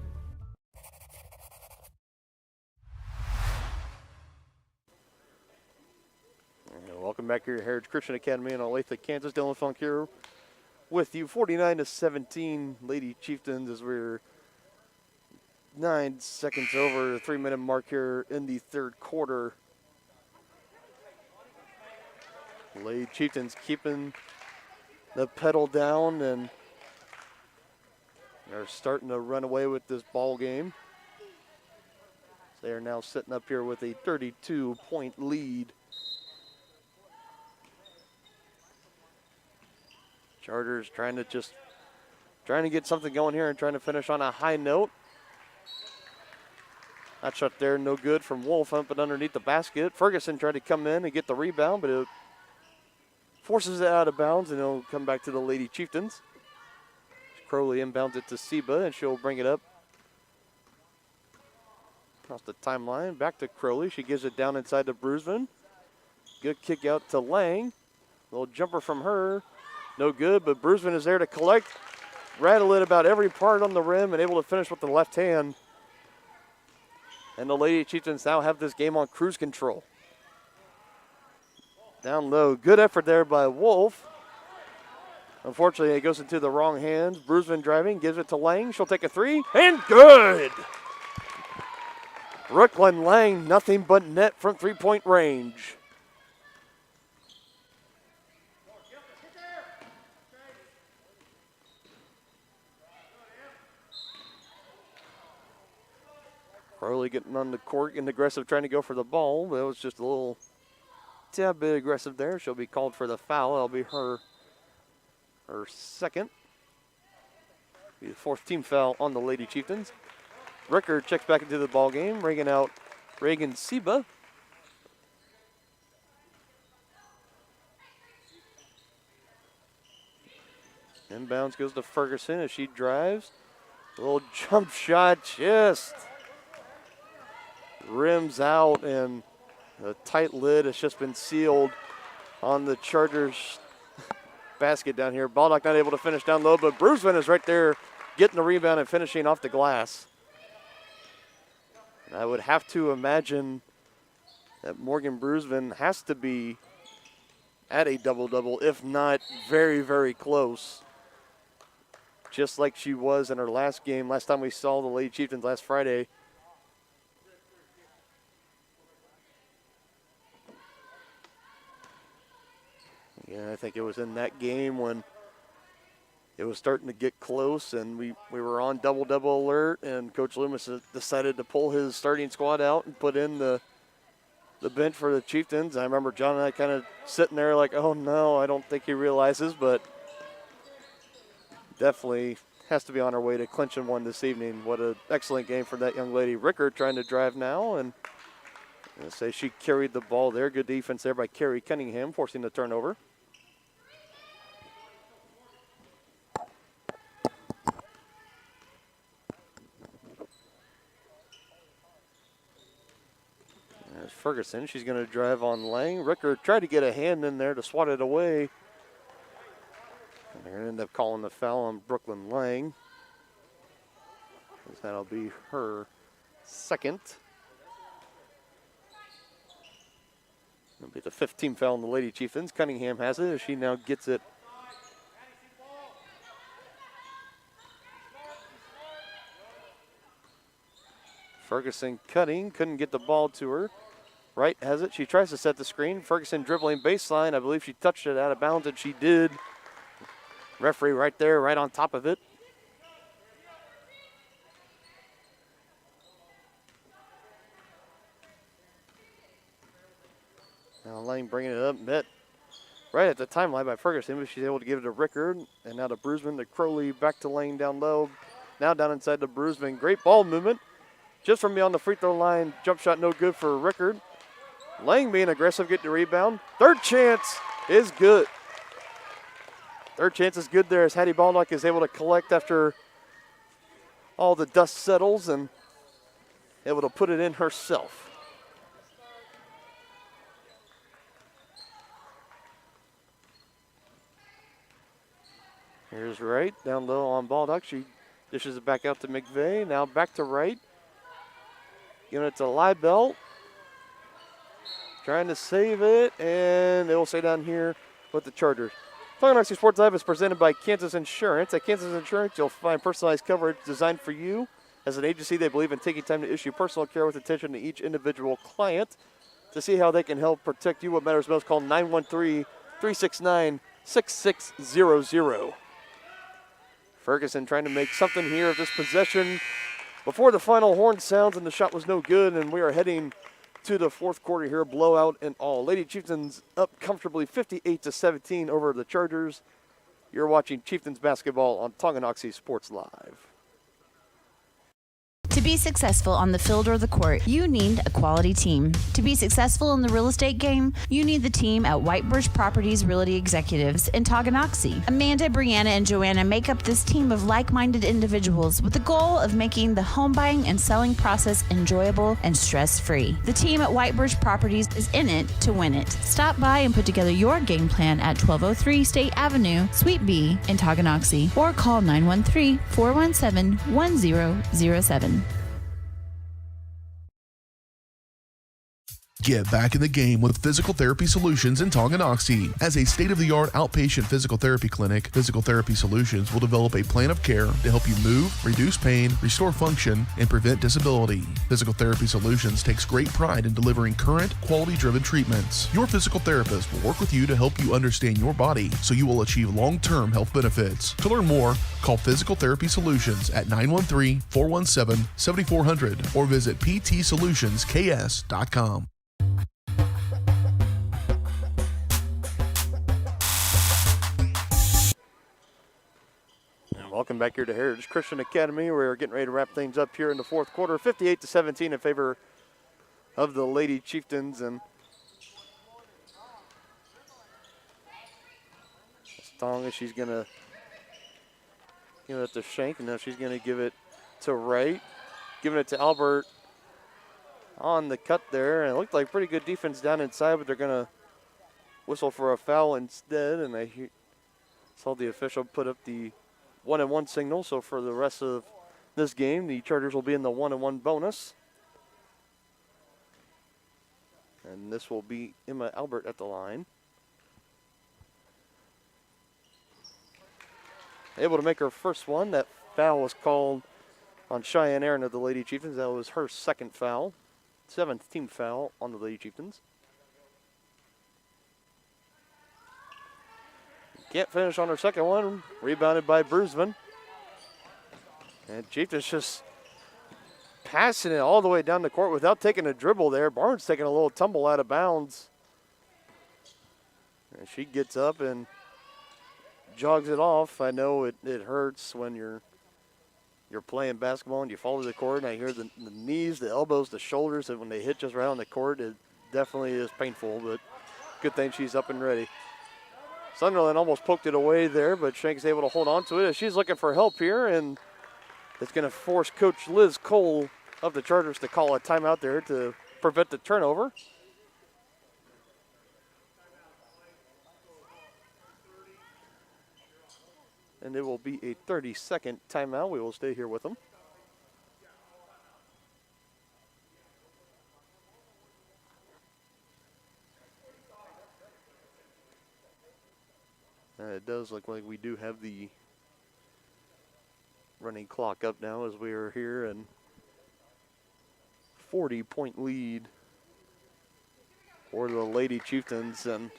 [SPEAKER 2] Welcome back here to Heritage Christian Academy in Olathe, Kansas. Dylan Funk here with you. 49-17, Lady Chieftains, as we're 9 seconds over the 3-minute mark here in the third quarter. Lady Chieftains keeping the pedal down, and they're starting to run away with this ball game. They are now sitting up here with a 32-point lead. Chargers trying to get something going here and trying to finish on a high note. That shot there, no good from Wolf, up and underneath the basket. Ferguson tried to come in and get the rebound, but it forces it out of bounds, and it'll come back to the Lady Chieftains. Crowley inbounds it to Seba, and she'll bring it up across the timeline. Back to Crowley. She gives it down inside to Bruceman. Good kick out to Lang. Little jumper from her. No good, but Bruceman is there to collect. Rattle it about every part on the rim and able to finish with the left hand. And the Lady Chieftains now have this game on cruise control. Down low. Good effort there by Wolf. Unfortunately, it goes into the wrong hands. Bruceman driving, gives it to Lang. She'll take a three, and good! Brooklyn Lang, nothing but net from three-point range. Crowley getting on the court, getting aggressive, trying to go for the ball. That was just a little tad bit aggressive there. She'll be called for the foul. That'll be her second. Be the fourth team foul on the Lady Chieftains. Ricker checks back into the ball game, bringing out Reagan Seba. Inbounds goes to Ferguson as she drives. A little jump shot, just rims out, and a tight lid has just been sealed on the Chargers basket down here. Baldock not able to finish down low, but Bruceman is right there getting the rebound and finishing off the glass. And I would have to imagine that Morgan Bruceman has to be at a double-double, if not very, very close. Just like she was in her last game, last time we saw the Lady Chieftains last Friday. Yeah, I think it was in that game when it was starting to get close and we were on double-double alert, and Coach Loomis decided to pull his starting squad out and put in the the bench for the Chieftains. I remember John and I kind of sitting there like, oh no, I don't think he realizes, but definitely has to be on our way to clinching one this evening. What an excellent game from that young lady. Rickard trying to drive now, and I say she carried the ball there. Good defense there by Carrie Cunningham, forcing the turnover. There's Ferguson. She's going to drive on Lang. Rickard tried to get a hand in there to swat it away. And they're going to end up calling the foul on Brooklyn Lang. That'll be her second. It'll be the 15th foul on the Lady Chieftains. Cunningham has it as she now gets it. Ferguson cutting, couldn't get the ball to her. Wright has it. She tries to set the screen. Ferguson dribbling baseline. I believe she touched it out of bounds, and she did. Referee right there, right on top of it. Now Lang bringing it up, met right at the timeline by Ferguson, but she's able to give it to Rickard. And now to Bruisman, to Crowley, back to Lang down low. Now down inside to Bruisman. Great ball movement. Just from beyond the free throw line, jump shot no good for Rickard. Lang being aggressive, getting the rebound. Third chance is good. Third chance is good there as Hattie Baldock is able to collect after all the dust settles and able to put it in herself. Here's Wright down low on Baldock. She dishes it back out to McVeigh. Now back to Wright. Giving it to Leibelt. Trying to save it, and it will stay down here with the Chargers. Tonganoxie Sports Live is presented by Kansas Insurance. At Kansas Insurance, you'll find personalized coverage designed for you. As an agency, they believe in taking time to issue personal care with attention to each individual client. To see how they can help protect you, what matters most, call 913-369-6600. Ferguson trying to make something here of this possession before the final horn sounds, and the shot was no good, and we are heading to the fourth quarter here, blowout and all. Lady Chieftains up comfortably 58-17 over the Chargers. You're watching Chieftains basketball on Tonganoxie Sports Live.
[SPEAKER 3] To be successful on the field or the court, you need a quality team. To be successful in the real estate game, you need the team at Whitebirch Properties Realty Executives in Tonganoxie. Amanda, Brianna, and Joanna make up this team of like-minded individuals with the goal of making the home buying and selling process enjoyable and stress-free. The team at Whitebirch Properties is in it to win it. Stop by and put together your game plan at 1203 State Avenue, Suite B in Tonganoxie, or call 913-417-1007.
[SPEAKER 1] Get back in the game with Physical Therapy Solutions in Tonganoxie. As a state-of-the-art outpatient physical therapy clinic, Physical Therapy Solutions will develop a plan of care to help you move, reduce pain, restore function, and prevent disability. Physical Therapy Solutions takes great pride in delivering current, quality-driven treatments. Your physical therapist will work with you to help you understand your body so you will achieve long-term health benefits. To learn more, call Physical Therapy Solutions at 913-417-7400 or visit ptsolutionsks.com.
[SPEAKER 2] Welcome back here to Heritage Christian Academy. We're getting ready to wrap things up here in the fourth quarter. 58-17 in favor of the Lady Chieftains. And Tonga, she's going to give it to Shank, and now she's going to give it to Wright. Giving it to Albert on the cut there. And it looked like pretty good defense down inside, but they're going to whistle for a foul instead. And I saw the official put up the 1-and-1 signal, so for the rest of this game, the Chargers will be in the 1-and-1 bonus. And this will be Emma Albert at the line. Able to make her first one. That foul was called on Cheyenne Aaron of the Lady Chieftains. That was her second foul. 7th team foul on the Lady Chieftains. Can't finish on her second one. Rebounded by Bruisman. And Chieftains just passing it all the way down the court without taking a dribble there. Barnes taking a little tumble out of bounds. And she gets up and jogs it off. I know it hurts when you're playing basketball and you fall to the court, and I hear the knees, the elbows, the shoulders, and when they hit just right on the court, it definitely is painful, but good thing she's up and ready. Sunderland almost poked it away there, but Shank's able to hold on to it as she's looking for help here, and it's going to force Coach Liz Cole of the Chargers to call a timeout there to prevent the turnover. And it will be a 30-second timeout. We will stay here with them. It does look like we do have the running clock up now as we are here, and 40-point lead for the Lady Chieftains. And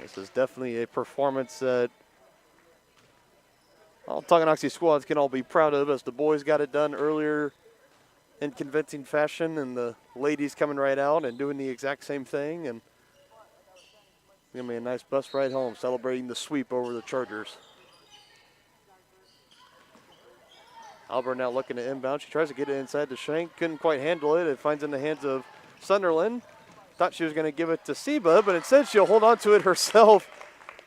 [SPEAKER 2] this is definitely a performance that all Tonganoxie squads can all be proud of, as the boys got it done earlier in convincing fashion, and the ladies coming right out and doing the exact same thing. And it's going to be a nice bus ride home celebrating the sweep over the Chargers. Albert now looking to inbound. She tries to get it inside to Shank. Couldn't quite handle it. It finds in the hands of Sunderland. Thought she was going to give it to Seba, but instead she'll hold on to it herself.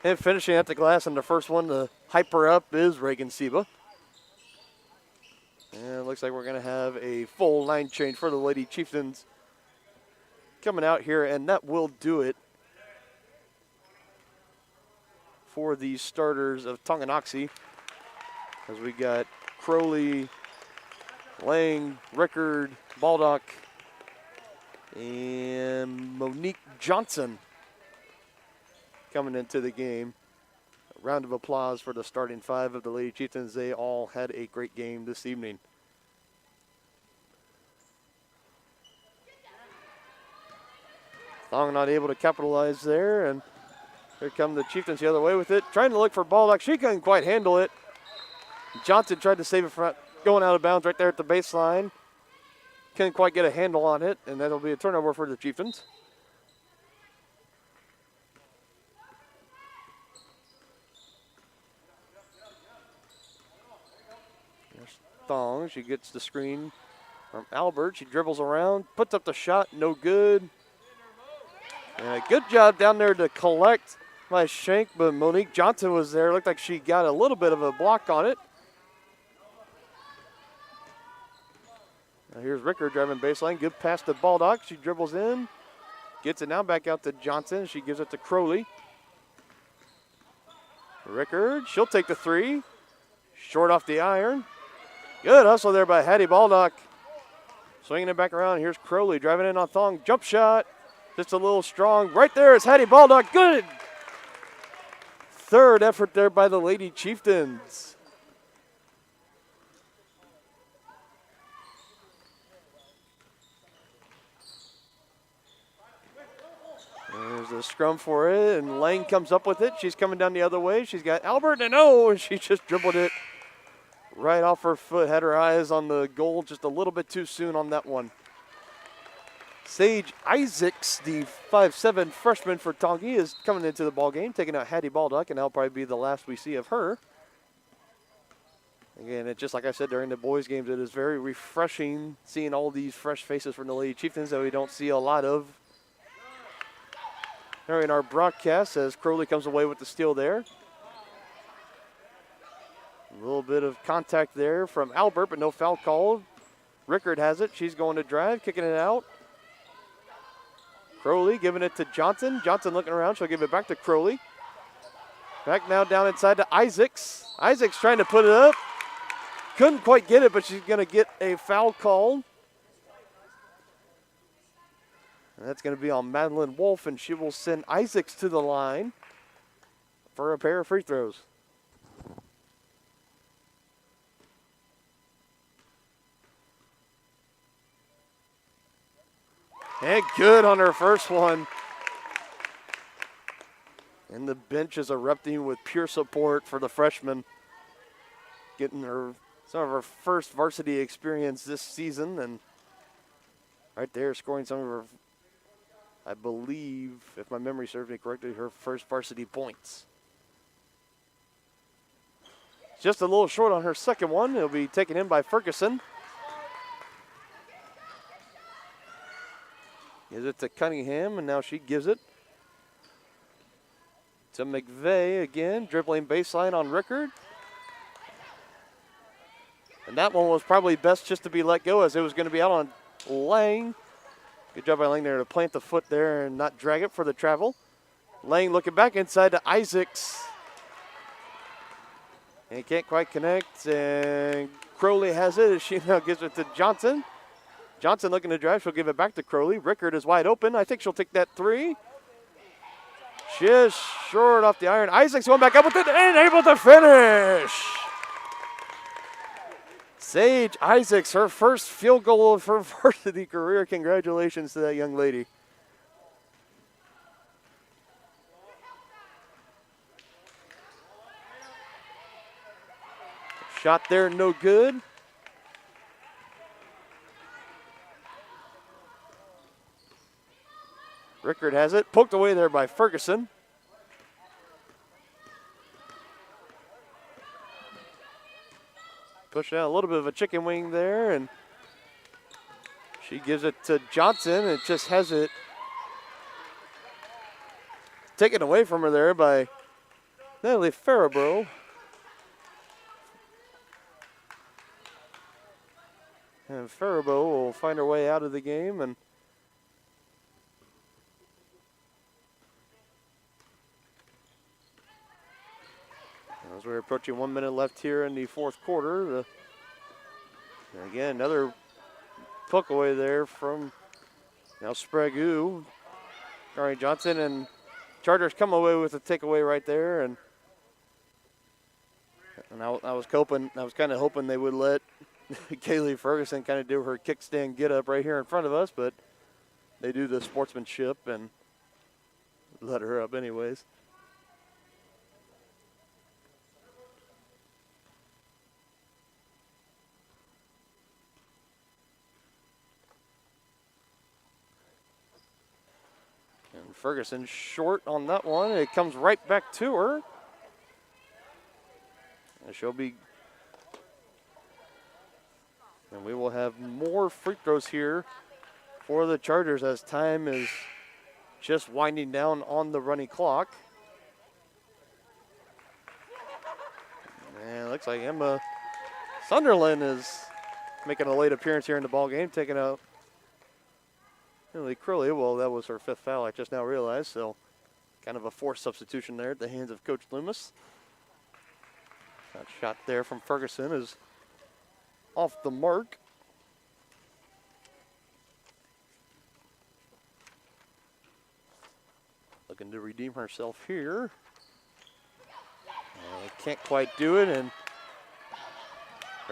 [SPEAKER 2] And finishing at the glass, and the first one to hype her up is Reagan Seba. And it looks like we're going to have a full line change for the Lady Chieftains coming out here, and that will do it for the starters of Tonganoxie. As we got Crowley, Lang, Rickard, Baldock, and Monique Johnson coming into the game. A round of applause for the starting five of the Lady Chieftains. They all had a great game this evening. Thong not able to capitalize there, and here come the Chieftains the other way with it. Trying to look for Baldock. She couldn't quite handle it. Johnson tried to save it from going out of bounds right there at the baseline. Couldn't quite get a handle on it, and that'll be a turnover for the Chieftains. Thong, she gets the screen from Albert. She dribbles around, puts up the shot, no good. And a good job down there to collect by Shank, but Monique Johnson was there. Looked like she got a little bit of a block on it. Now here's Ricker driving baseline. Good pass to Baldock. She dribbles in, gets it now back out to Johnson. She gives it to Crowley. Rickard, she'll take the three. Short off the iron. Good hustle there by Hattie Baldock. Swinging it back around. Here's Crowley driving in on Thong. Jump shot. Just a little strong. Right there is Hattie Baldock. Good. Third effort there by the Lady Chieftains. There's a scrum for it, and Lang comes up with it. She's coming down the other way. She's got Albert, and and she just dribbled it right off her foot. Had her eyes on the goal just a little bit too soon on that one. Sage Isaacs, the 5'7" freshman for Tongi, is coming into the ball game, taking out Hattie Baldock, and that'll probably be the last we see of her. Again, just like I said during the boys' games, it is very refreshing seeing all these fresh faces from the Lady Chieftains that we don't see a lot of during our broadcast, as Crowley comes away with the steal there. A little bit of contact there from Albert, but no foul called. Rickard has it. She's going to drive, kicking it out. Crowley giving it to Johnson. Johnson looking around. She'll give it back to Crowley. Back now down inside to Isaacs. Isaacs trying to put it up. Couldn't quite get it, but she's going to get a foul called. And that's going to be on Madeline Wolf, and she will send Isaacs to the line for a pair of free throws. And good on her first one. And the bench is erupting with pure support for the freshman, getting her some of her first varsity experience this season, and right there scoring some of her, I believe, if my memory serves me correctly, her first varsity points. Just a little short on her second one. It'll be taken in by Ferguson. Gives it to Cunningham, and now she gives it to McVeigh again, dribbling baseline on Rickard. And that one was probably best just to be let go, as it was going to be out on Lang. Good job by Lang there to plant the foot there and not drag it for the travel. Lang looking back inside to Isaacs. And he can't quite connect, and Crowley has it as she now gives it to Johnson. Johnson looking to drive, she'll give it back to Crowley. Rickard is wide open. I think she'll take that three. Just short off the iron. Isaacs going back up with it and able to finish. Sage Isaacs, her first field goal of her varsity career. Congratulations to that young lady. Shot there, no good. Rickard has it, poked away there by Ferguson. Push out a little bit of a chicken wing there, and she gives it to Johnson. It just has it taken away from her there by Natalie Farabro. And Farabro will find her way out of the game, and as we're approaching 1 minute left here in the fourth quarter, again, another poke away there from now Sprague. Kari Johnson, and Chargers come away with a takeaway right there, and I was kind of hoping they would let Kaylee Ferguson kind of do her kickstand get up right here in front of us, but they do the sportsmanship and let her up anyways. And Ferguson short on that one. It comes right back to her. And she'll be, and we will have more free throws here for the Chargers as time is just winding down on the running clock. And it looks like Emma Sunderland is making a late appearance here in the ball game, taking out Emily Crowley. Well, that was her fifth foul, I just now realized, so kind of a forced substitution there at the hands of Coach Loomis. That shot there from Ferguson is off the mark. Looking to redeem herself here. Can't quite do it, and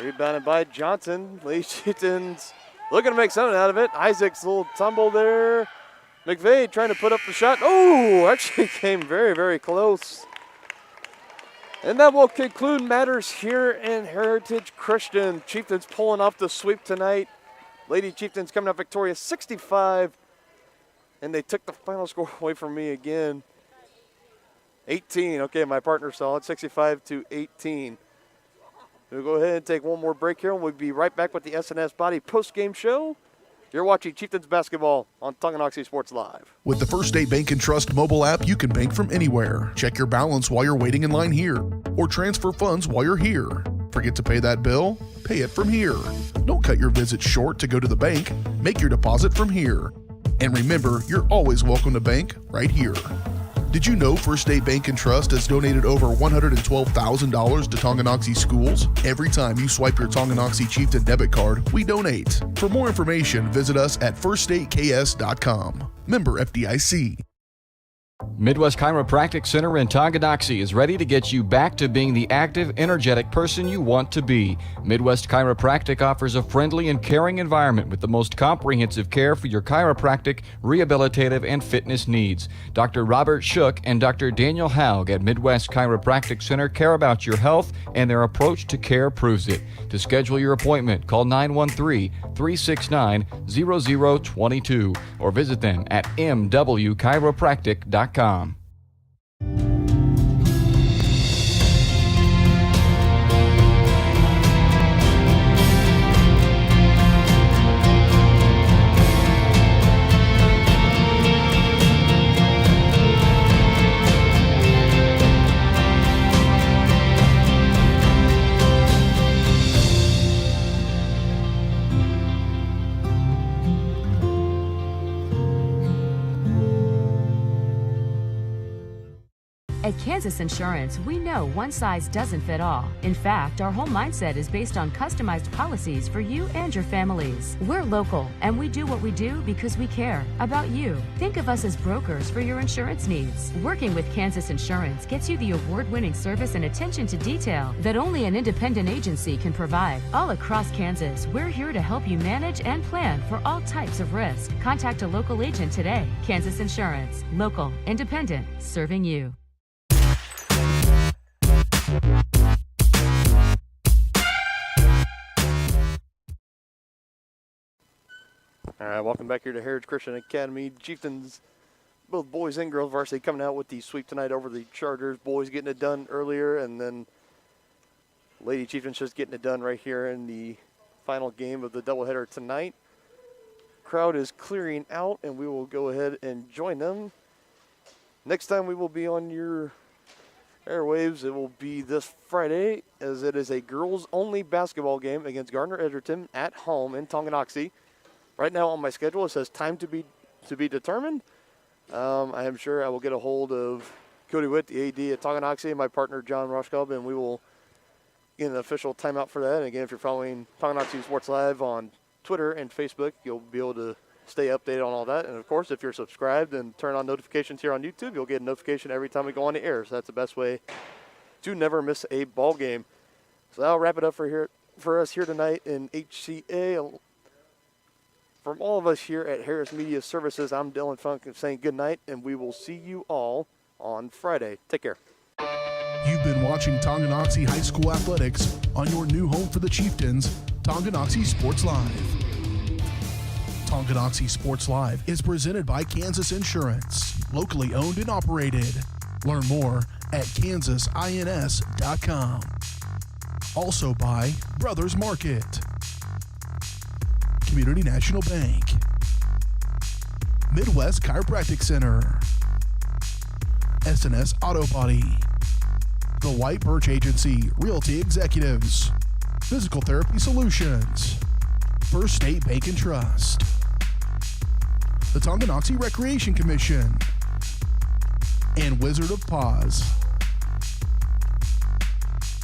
[SPEAKER 2] rebounded by Johnson. Lee Chieftains looking to make something out of it. Isaac's little tumble there. McVeigh trying to put up the shot. Oh, actually came very, very close. And that will conclude matters here in Heritage Christian. Chieftains pulling off the sweep tonight. Lady Chieftains coming up victorious 65. And they took the final score away from me again. 18. Okay, my partner saw it. 65-18. We'll go ahead and take one more break here, and we'll be right back with the S&S Body post-game show. You're watching Chieftains basketball on Tonganoxie Sports Live.
[SPEAKER 1] With the First State Bank & Trust mobile app, you can bank from anywhere. Check your balance while you're waiting in line here, or transfer funds while you're here. Forget to pay that bill? Pay it from here. Don't cut your visit short to go to the bank. Make your deposit from here. And remember, you're always welcome to bank right here. Did you know First State Bank & Trust has donated over $112,000 to Tonganoxie schools? Every time you swipe your Tonganoxie Chieftain debit card, we donate. For more information, visit us at firststateks.com. Member FDIC.
[SPEAKER 14] Midwest Chiropractic Center in Tonganoxie is ready to get you back to being the active, energetic person you want to be. Midwest Chiropractic offers a friendly and caring environment with the most comprehensive care for your chiropractic, rehabilitative, and fitness needs. Dr. Robert Shook and Dr. Daniel Haug at Midwest Chiropractic Center care about your health, and their approach to care proves it. To schedule your appointment, call 913-369-0022 or visit them at mwchiropractic.com.
[SPEAKER 4] At Kansas Insurance, we know one size doesn't fit all. In fact, our whole mindset is based on customized policies for you and your families. We're local, and we do what we do because we care about you. Think of us as brokers for your insurance needs. Working with Kansas Insurance gets you the award-winning service and attention to detail that only an independent agency can provide. All across Kansas, we're here to help you manage and plan for all types of risk. Contact a local agent today. Kansas Insurance. Local, independent, serving you.
[SPEAKER 2] All right, welcome back here to Heritage Christian Academy. Chieftains, both boys and girls varsity, coming out with the sweep tonight over the Chargers. Boys getting it done earlier, and then Lady Chieftains just getting it done right here in the final game of the doubleheader tonight. Crowd is clearing out, and we will go ahead and join them. Next time we will be on your airwaves, it will be this Friday, as it is a girls-only basketball game against Gardner Edgerton at home in Tonganoxie. Right now on my schedule, it says time to be determined. I am sure I will get a hold of Cody Witt, the AD at Tonganoxie, and my partner John Roshkob, and we will get an official timeout for that. And again, if you're following Tonganoxie Sports Live on Twitter and Facebook, you'll be able to stay updated on all that. And of course, if you're subscribed and turn on notifications here on YouTube, you'll get a notification every time we go on the air. So that's the best way to never miss a ball game. So that'll wrap it up for us here tonight in HCA. From all of us here at Harris Media Services, I'm Dylan Funk saying good night, and we will see you all on Friday. Take care.
[SPEAKER 1] You've been watching Tonganoxie High School Athletics on your new home for the Chieftains, Tonganoxie Sports Live. Tonganoxie Sports Live is presented by Kansas Insurance, locally owned and operated. Learn more at kansasins.com. Also by Brothers Market, Community National Bank, Midwest Chiropractic Center, SNS Auto Body, The White Birch Agency Realty Executives, Physical Therapy Solutions, First State Bank and Trust, the Tonganoxie Recreation Commission, and Wizard of Paws.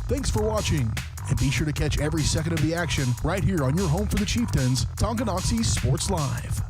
[SPEAKER 1] Thanks for watching, and be sure to catch every second of the action right here on your home for the Chieftains, Tonganoxie Sports Live.